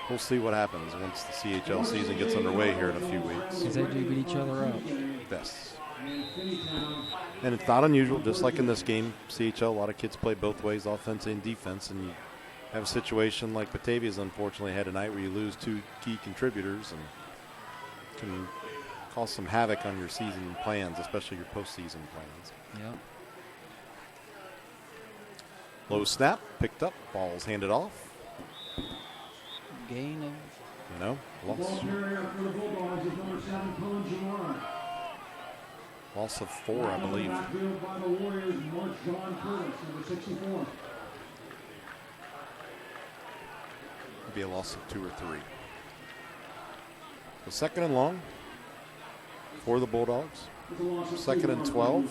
We'll see what happens once the CHL season gets underway here in a few weeks. Because they do beat each other up. Yes. And it's not unusual, just like in this game, CHL, a lot of kids play both ways, offense and defense, and you have a situation like Batavia's unfortunately had tonight where you lose 2 key contributors and can cause some havoc on your season plans, especially your postseason plans. Yep. Low snap, picked up, ball's handed off. Gain of... No, loss. Loss of 4, I believe. Maybe a loss of 2 or 3. So 2nd and long for the Bulldogs. 2nd and 12.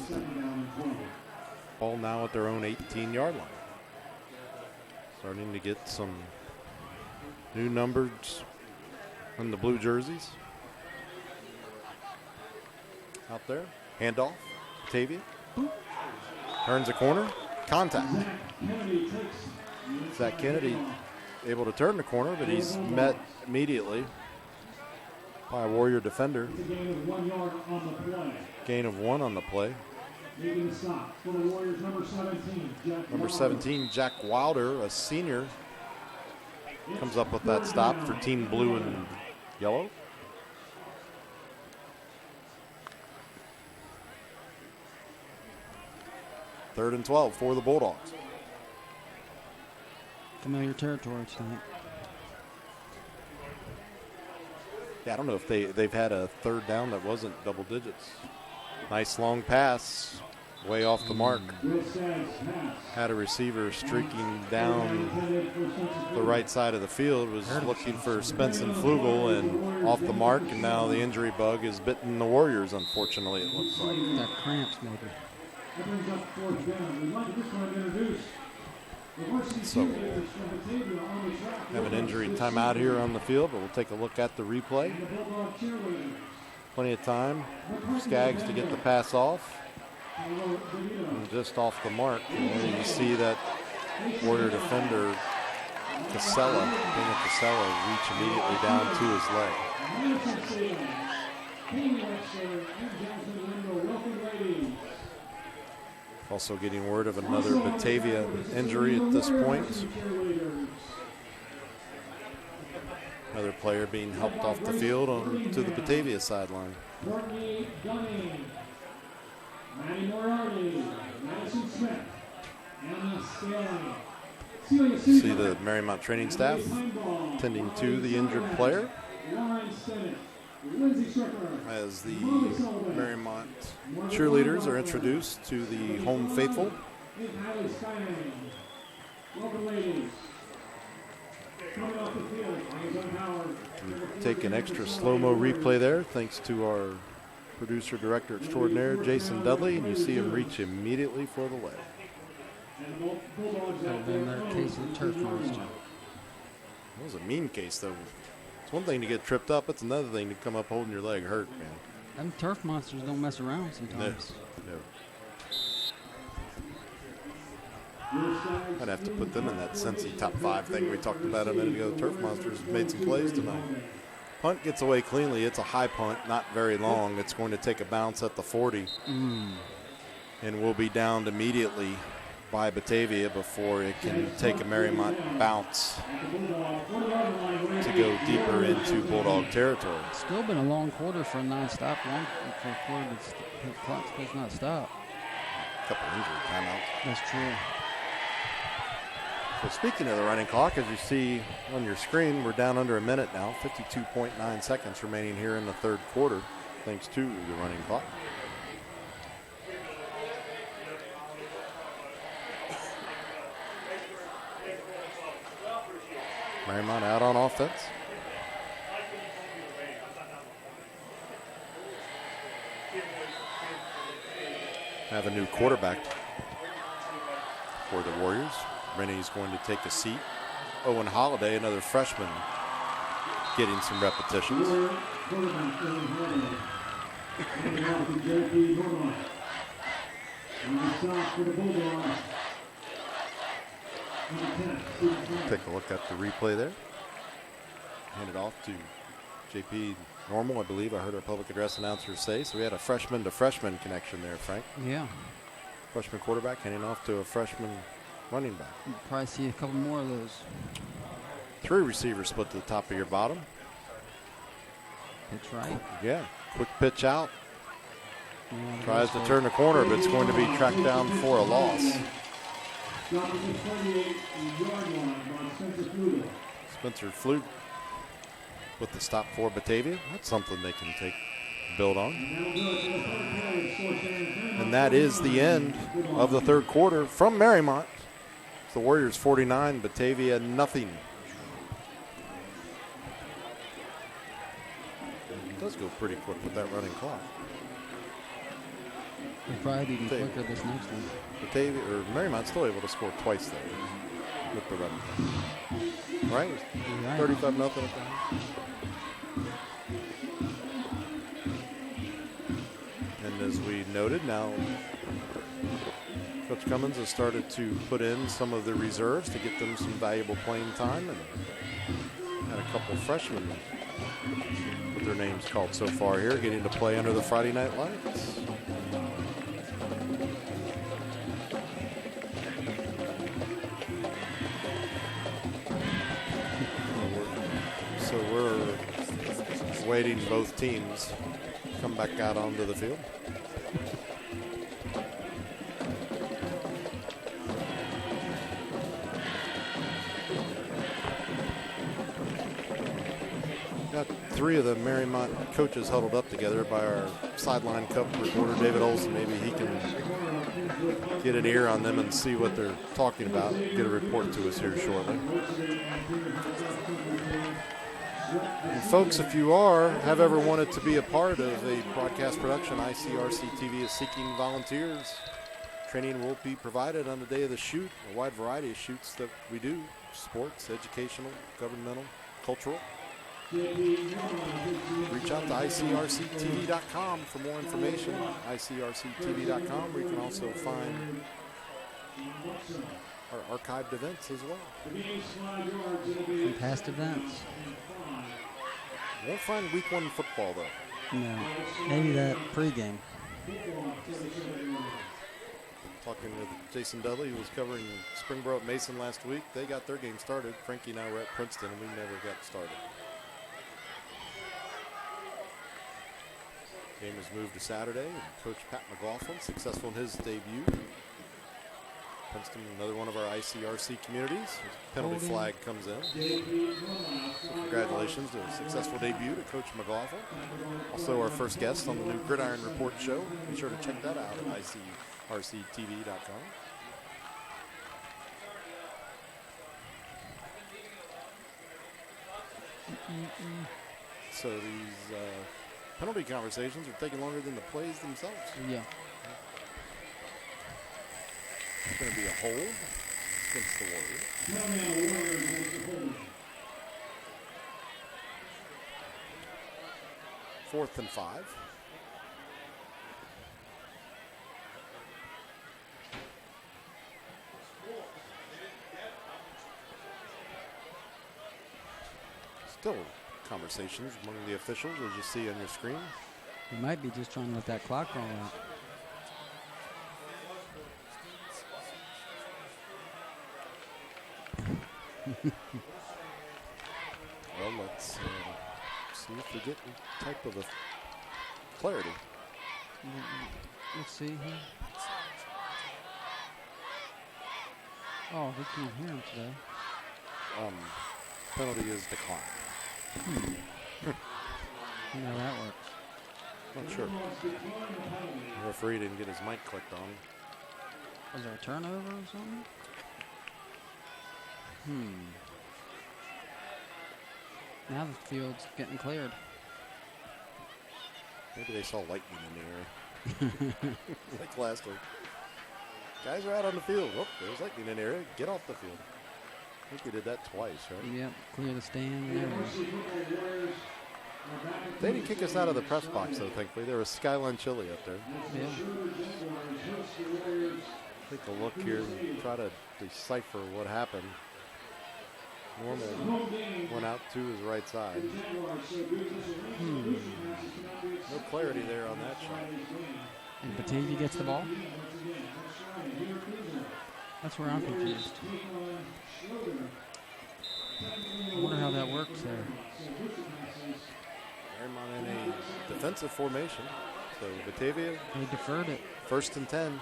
Football now at their own 18-yard line. Starting to get some new numbers on the blue jerseys. Out there. Handoff. Batavia. Turns a corner. Contact. Zach Kennedy able to turn the corner, but he's met immediately by a Warrior defender. Gain of 1 on the play. Number 17, Jack Wilder, a senior, comes up with that stop for Team Blue and Yellow. Third and 12 for the Bulldogs. Familiar territory tonight. Yeah, I don't know if they've had a third down that wasn't double digits. Nice long pass, way off the mark. Had a receiver streaking down the right side of the field, was looking for Spenson Flugel and off the mark, and now the injury bug is bitten the Warriors, unfortunately, it looks like. Got cramps maybe. So, have an injury timeout here on the field, but we'll take a look at the replay. Plenty of time for Skaggs to get the pass off. And just off the mark. And you can see that Warrior defender, Casella, Daniel Casella, reach immediately down to his leg. Also getting word of another Batavia injury at this point. Another player being helped off the field to the Batavia sideline. See the Mariemont training staff tending to the injured player as the Mariemont cheerleaders are introduced to the home faithful. Take an extra slow-mo replay there thanks to our producer director extraordinaire Jason Dudley, and you see him reach immediately for the leg. That'll be another case of the turf monster. That was a mean case though. It's one thing to get tripped up, it's another thing to come up holding your leg hurt, man. Them turf monsters don't mess around sometimes. No. I'd have to put them in that Cincy top 5 thing we talked about a minute ago. Turf monsters made some plays tonight. Punt gets away cleanly. It's a high punt, not very long. It's going to take a bounce at the 40. And will be downed immediately by Batavia before it can take a Mariemont bounce to go deeper into Bulldog territory. Still been a long quarter for a non-stop one. For a quarter the clock's supposed not stop. A couple injury timeouts. That's true. So speaking of the running clock, as you see on your screen, we're down under a minute now. 52.9 seconds remaining here in the third quarter, thanks to the running clock. Mariemont out on offense. Have a new quarterback for the Warriors. Rennie's going to take a seat. Owen Holiday, another freshman, getting some repetitions. Take a look at the replay there. Hand it off to JP Normal, I believe I heard our public address announcer say. So we had a freshman to freshman connection there, Frank. Yeah. Freshman quarterback handing off to a freshman running back. You'll probably see a couple more of those. 3 receivers split to the top of your bottom. Pitch right. Yeah, quick pitch out. Tries to turn the corner, but it's going to be tracked down for a loss. Spencer Flug with the stop for Batavia. That's something they can build on. And that is the end of the third quarter from Mariemont. The Warriors 49, Batavia nothing. It does go pretty quick with that running clock. It'll probably be even quicker this next one. Batavia or Mariemont's still able to score twice there with the run. Right? Right. 35-0. And as we noted, now Coach Cummins has started to put in some of the reserves to get them some valuable playing time, and had a couple of freshmen with their names called so far here, getting to play under the Friday night lights. So we're waiting both teams come back out onto the field. Got three of the Mariemont coaches huddled up together by our sideline cup reporter, David Olson. Maybe he can get an ear on them and see what they're talking about. Get a report to us here shortly. And folks, if you have ever wanted to be a part of a broadcast production, ICRC-TV is seeking volunteers. Training will be provided on the day of the shoot, a wide variety of shoots that we do: sports, educational, governmental, cultural. Reach out to ICRC-TV.com for more information. ICRC-TV.com, where you can also find our archived events as well. From past events. Won't find week 1 football though. No, maybe that pregame. Talking with Jason Dudley, who was covering Springboro at Mason last week. They got their game started. Frankie and I were at Princeton, and we never got started. Game was moved to Saturday, and Coach Pat McLaughlin, successful in his debut. Princeton, another one of our ICRC communities. Penalty flag comes in. So congratulations to a successful debut to Coach McLaughlin. Also our first guest on the new Gridiron Report show. Be sure to check that out at ICRC-TV.com. So these penalty conversations are taking longer than the plays themselves. Yeah. It's going to be a hold against the Warriors. 4th and 5. Still conversations among the officials, as you see on your screen. You might be just trying to let that clock roll out. Well, let's see if we get any type of a clarity. Let's see here. Oh, we can't hear him today. Penalty is declined. How that works. Not sure. The referee didn't get his mic clicked on. Was there a turnover or something? Now the field's getting cleared. Maybe they saw lightning in the area. Like last week. Guys are out on the field. Oh, there's lightning in the area. Get off the field. I think we did that twice, right? Yep, clear the stand and everything. They didn't kick us out of the press box, though, thankfully. There was Skyline Chili up there. Yeah. Take a look here and try to decipher what happened. Normal went out to his right side. No clarity there on that shot. And Batavia gets the ball? That's where I'm confused. I wonder how that works there. Mariemont in a defensive formation. So Batavia, They deferred it. 1st and 10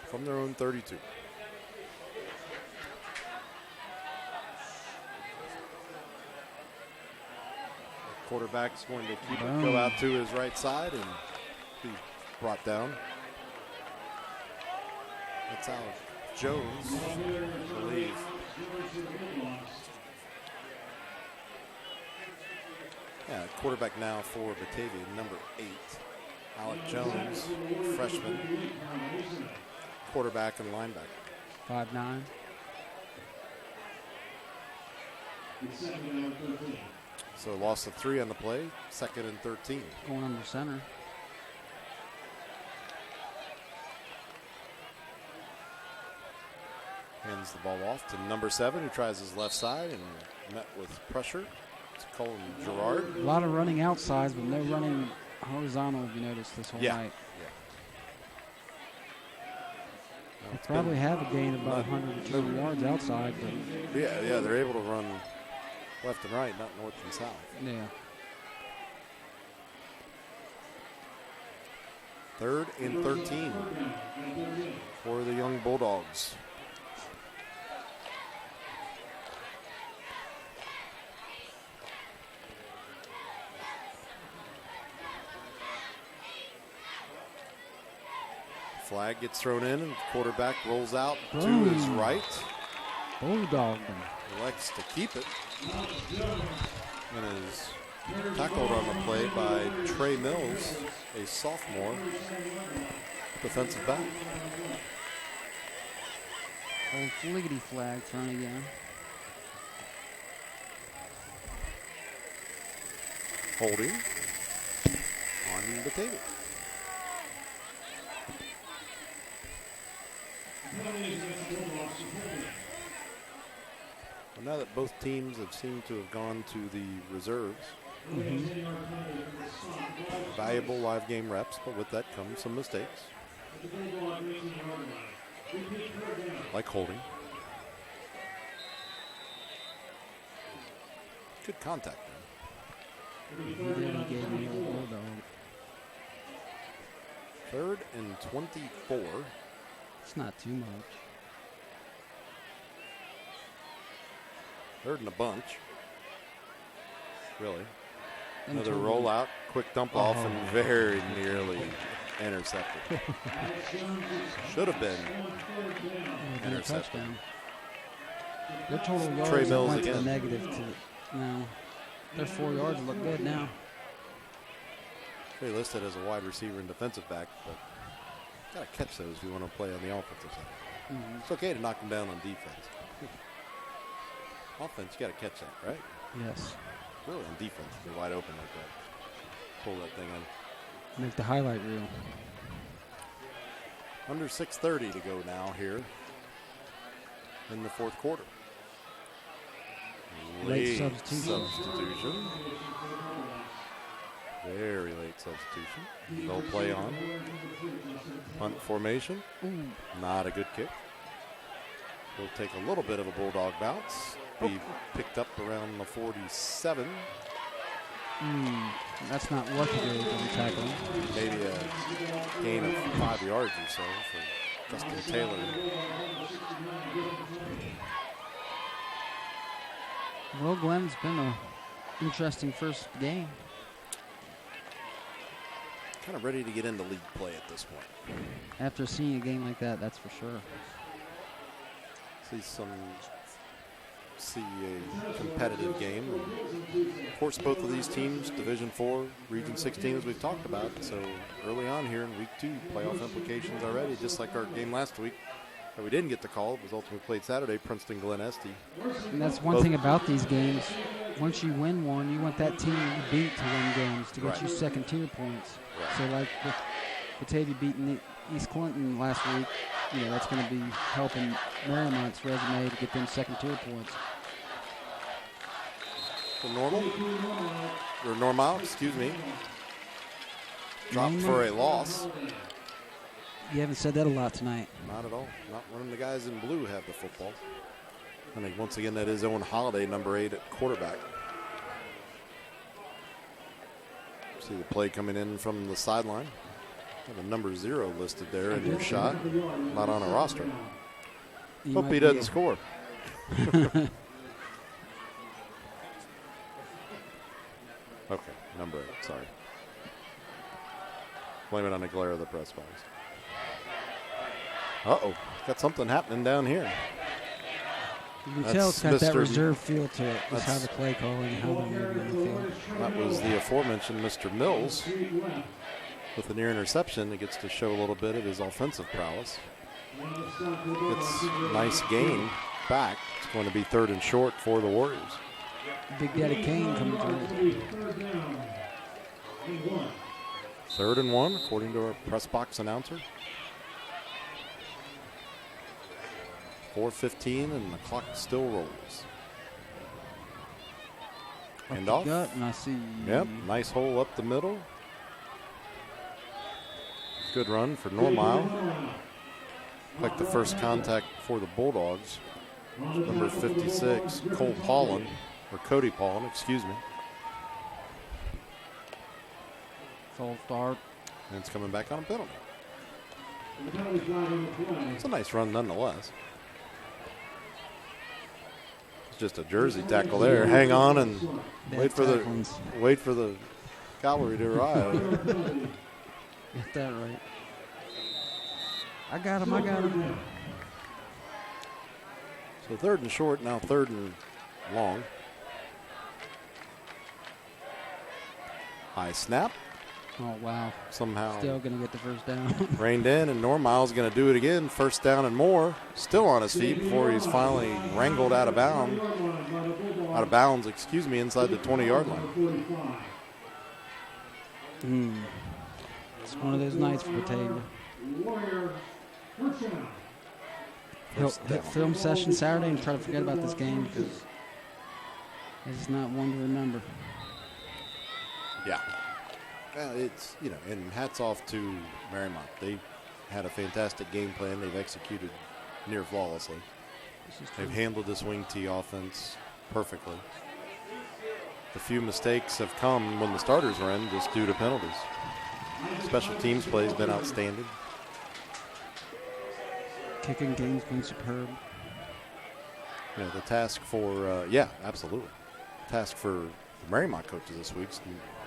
from their own 32. Quarterback's going to keep it, go out to his right side and be brought down. That's Alex Jones, I believe. Yeah, quarterback now for Batavia, number 8. Alec Jones, freshman, quarterback and linebacker. 5'9". So loss of 3 on the play, 2nd and 13. Going under center. Hands the ball off to number 7, who tries his left side and met with pressure. It's Colin Gerard. A lot of running outsides, but no running horizontal, if you noticed this whole night. They probably have a gain of about 100 or 200 yards outside. But yeah, they're able to run left and right, not north and south. Yeah. 3rd and 13 for the young Bulldogs. Flag gets thrown in, and quarterback rolls out to his right. Bulldog. Elects to keep it. And is tackled on the play by Trey Mills, a sophomore defensive back. Old fliggity flag thrown again. Holding on Batavia. Well, now that both teams have seemed to have gone to the reserves, valuable live game reps, but with that comes some mistakes. Like holding. Good contact. He gave me a bulldog. 3rd and 24. It's not too much. 3rd and a bunch. Really. And Another rollout, quick dump off, and very nearly intercepted. Should have been intercepted. Their total yards Trey Mills went to again. the negative to now. Their 4 yards look good now. They listed as a wide receiver and defensive back, but got to catch those if you want to play on the offensive side. It's okay to knock them down on defense. Offense, you got to catch that, right? Yes. Really, on defense, be wide open like that. Pull that thing in. Make the highlight reel. Under 6:30 to go now here in the 4th quarter. Late substitution. Very late substitution. They'll play on. Punt formation. Not a good kick. Will take a little bit of a Bulldog bounce. Be picked up around the 47. That's not worth it really for the tackle. Maybe a gain of 5 yards or so for Justin Taylor. Well, Glenn, it's been an interesting first game. Kind of ready to get into league play at this point. After seeing a game like that, that's for sure. See a competitive game. Of course, both of these teams, Division 4, Region 16, as we've talked about. So early on here in week 2, playoff implications already, just like our game last week that we didn't get to call. It was ultimately played Saturday, Princeton Glen Estee. And that's one thing about these games. Once you win one, you want that team you beat to win games to get you second tier points. Right. So like with Batavia beating East Clinton last week, you know, that's going to be helping Mariemont's resume to get them second tier points. Normal, excuse me. Dropped for a loss. You haven't said that a lot tonight. Not at all. Not when the guys in blue have the football. I think once again that is Owen Holiday, number 8 at quarterback. See the play coming in from the sideline. Have a number 0 listed there in your shot. Not on a roster. Hope he doesn't score. Okay, number 8, sorry. Blame it on the glare of the press box. Uh-oh, got something happening down here. You can tell it's got that reserve feel to it. That's how the play calling and how they're moving on the field. That was the aforementioned Mr. Mills. with the near interception, he gets to show a little bit of his offensive prowess. Gets a nice gain back. It's going to be 3rd and short for the Warriors. Big Daddy Kane coming through. 3rd and 1, according to our press box announcer. 4:15, and the clock still rolls. Hand off. And I see. Yep, nice hole up the middle. Good run for Normile. Like the first contact for the Bulldogs. Number 56, Cody Paulin, excuse me. Full start. And it's coming back on a penalty. It's a nice run nonetheless. It's just a jersey tackle there. Hang on and wait for the cavalry to arrive. Get that right. I got him. So 3rd and short, now 3rd and long. High snap. Oh, wow. Somehow still going to get the first down. Reined in, and Normile's going to do it again. 1st down and more. Still on his feet before he's finally wrangled out of bounds, inside the 20-yard line. It's one of those nights for Batavia. He'll hit film session Saturday and try to forget about this game because it's not one to remember. Yeah. It's, and hats off to Mariemont. They had a fantastic game plan. They've executed near flawlessly. They've handled this wing tee offense perfectly. The few mistakes have come when the starters were in just due to penalties. Special teams play has been outstanding. Kicking game's been superb. The task for, absolutely. Task for the Mariemont coaches this week is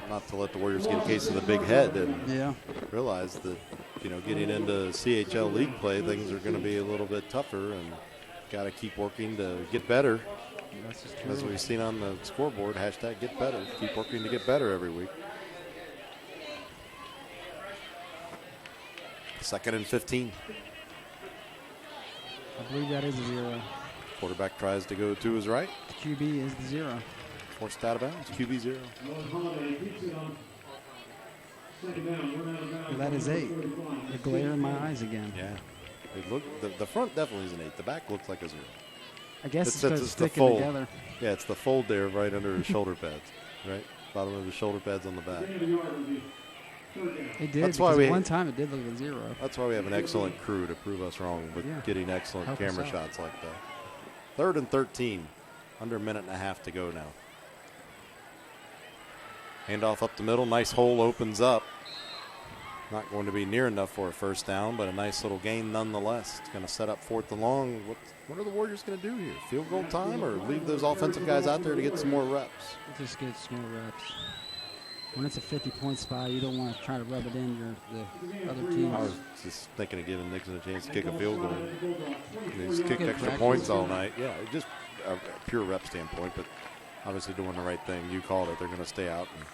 not to let the Warriors get a case of the big head and realize that, getting into CHL league play, things are going to be a little bit tougher and got to keep working to get better. As we've seen on the scoreboard, hashtag get better. Keep working to get better every week. 2nd and 15. I believe that is a 0. Quarterback tries to go to his right. The QB is the 0. Forced out of bounds. QB 0. Well, that is 8. The glare in my eyes again. Yeah. The front definitely is an 8. The back looks like a 0. I guess it's because it's sticking together. Yeah, it's the fold there right under his shoulder pads, right? Bottom of the shoulder pads on the back. It did. That's why one time it did look like a 0. That's why we have an excellent crew to prove us wrong with getting excellent camera shots like that. 3rd and 13. Under a minute and a half to go now. Handoff up the middle. Nice hole opens up. Not going to be near enough for a 1st down, but a nice little gain nonetheless. It's going to set up 4th and long. What are the Warriors going to do here? Field goal time or leave those offensive guys out there to get some more reps? Just get some more reps. When it's a 50-point spot, you don't want to try to rub it in the other team. I was just thinking of giving Nixon a chance to kick a field goal. He's kicked extra points all night. Yeah, just a pure rep standpoint, but obviously doing the right thing. You called it. They're going to stay out and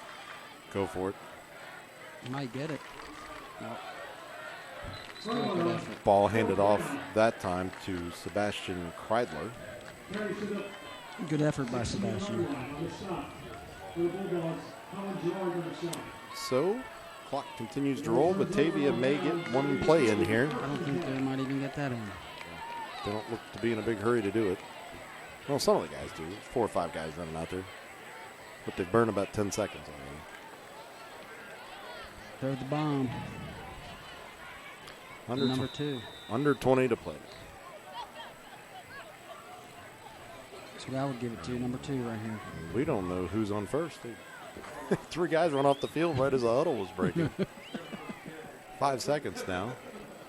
go for it. You might get it. No. Ball handed off that time to Sebastian Kreidler. Good effort by Sebastian. So, clock continues to roll. Batavia may get one play in here. I don't think they might even get that in. They don't look to be in a big hurry to do it. Well, some of the guys do. 4 or 5 guys running out there. But they've burned about 10 seconds already. Throw the bomb. Number 2. Under 20 to play. So I would give it to number 2 right here. We don't know who's on first. 3 guys run off the field right as the huddle was breaking. 5 seconds now.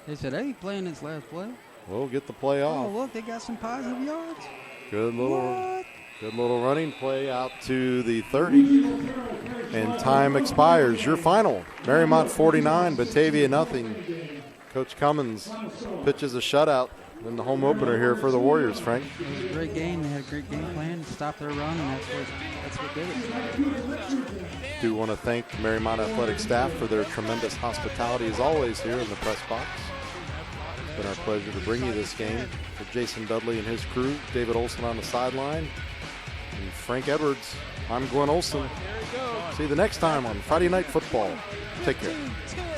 They said, hey, playing this last play. We'll get the play off. Oh, look, they got some positive yards. Good little running play out to the 30. And time expires. Your final. Mariemont 49, Batavia nothing. Coach Cummins pitches a shutout in the home opener here for the Warriors, Frank. It was a great game. They had a great game plan to stop their run, and that's what did it. do want to thank the Mariemont athletic staff for their tremendous hospitality as always here in the press box. It's been our pleasure to bring you this game. For Jason Dudley and his crew, David Olson on the sideline, and Frank Edwards, I'm Glenn Olson. See you the next time on Friday Night Football. Take care.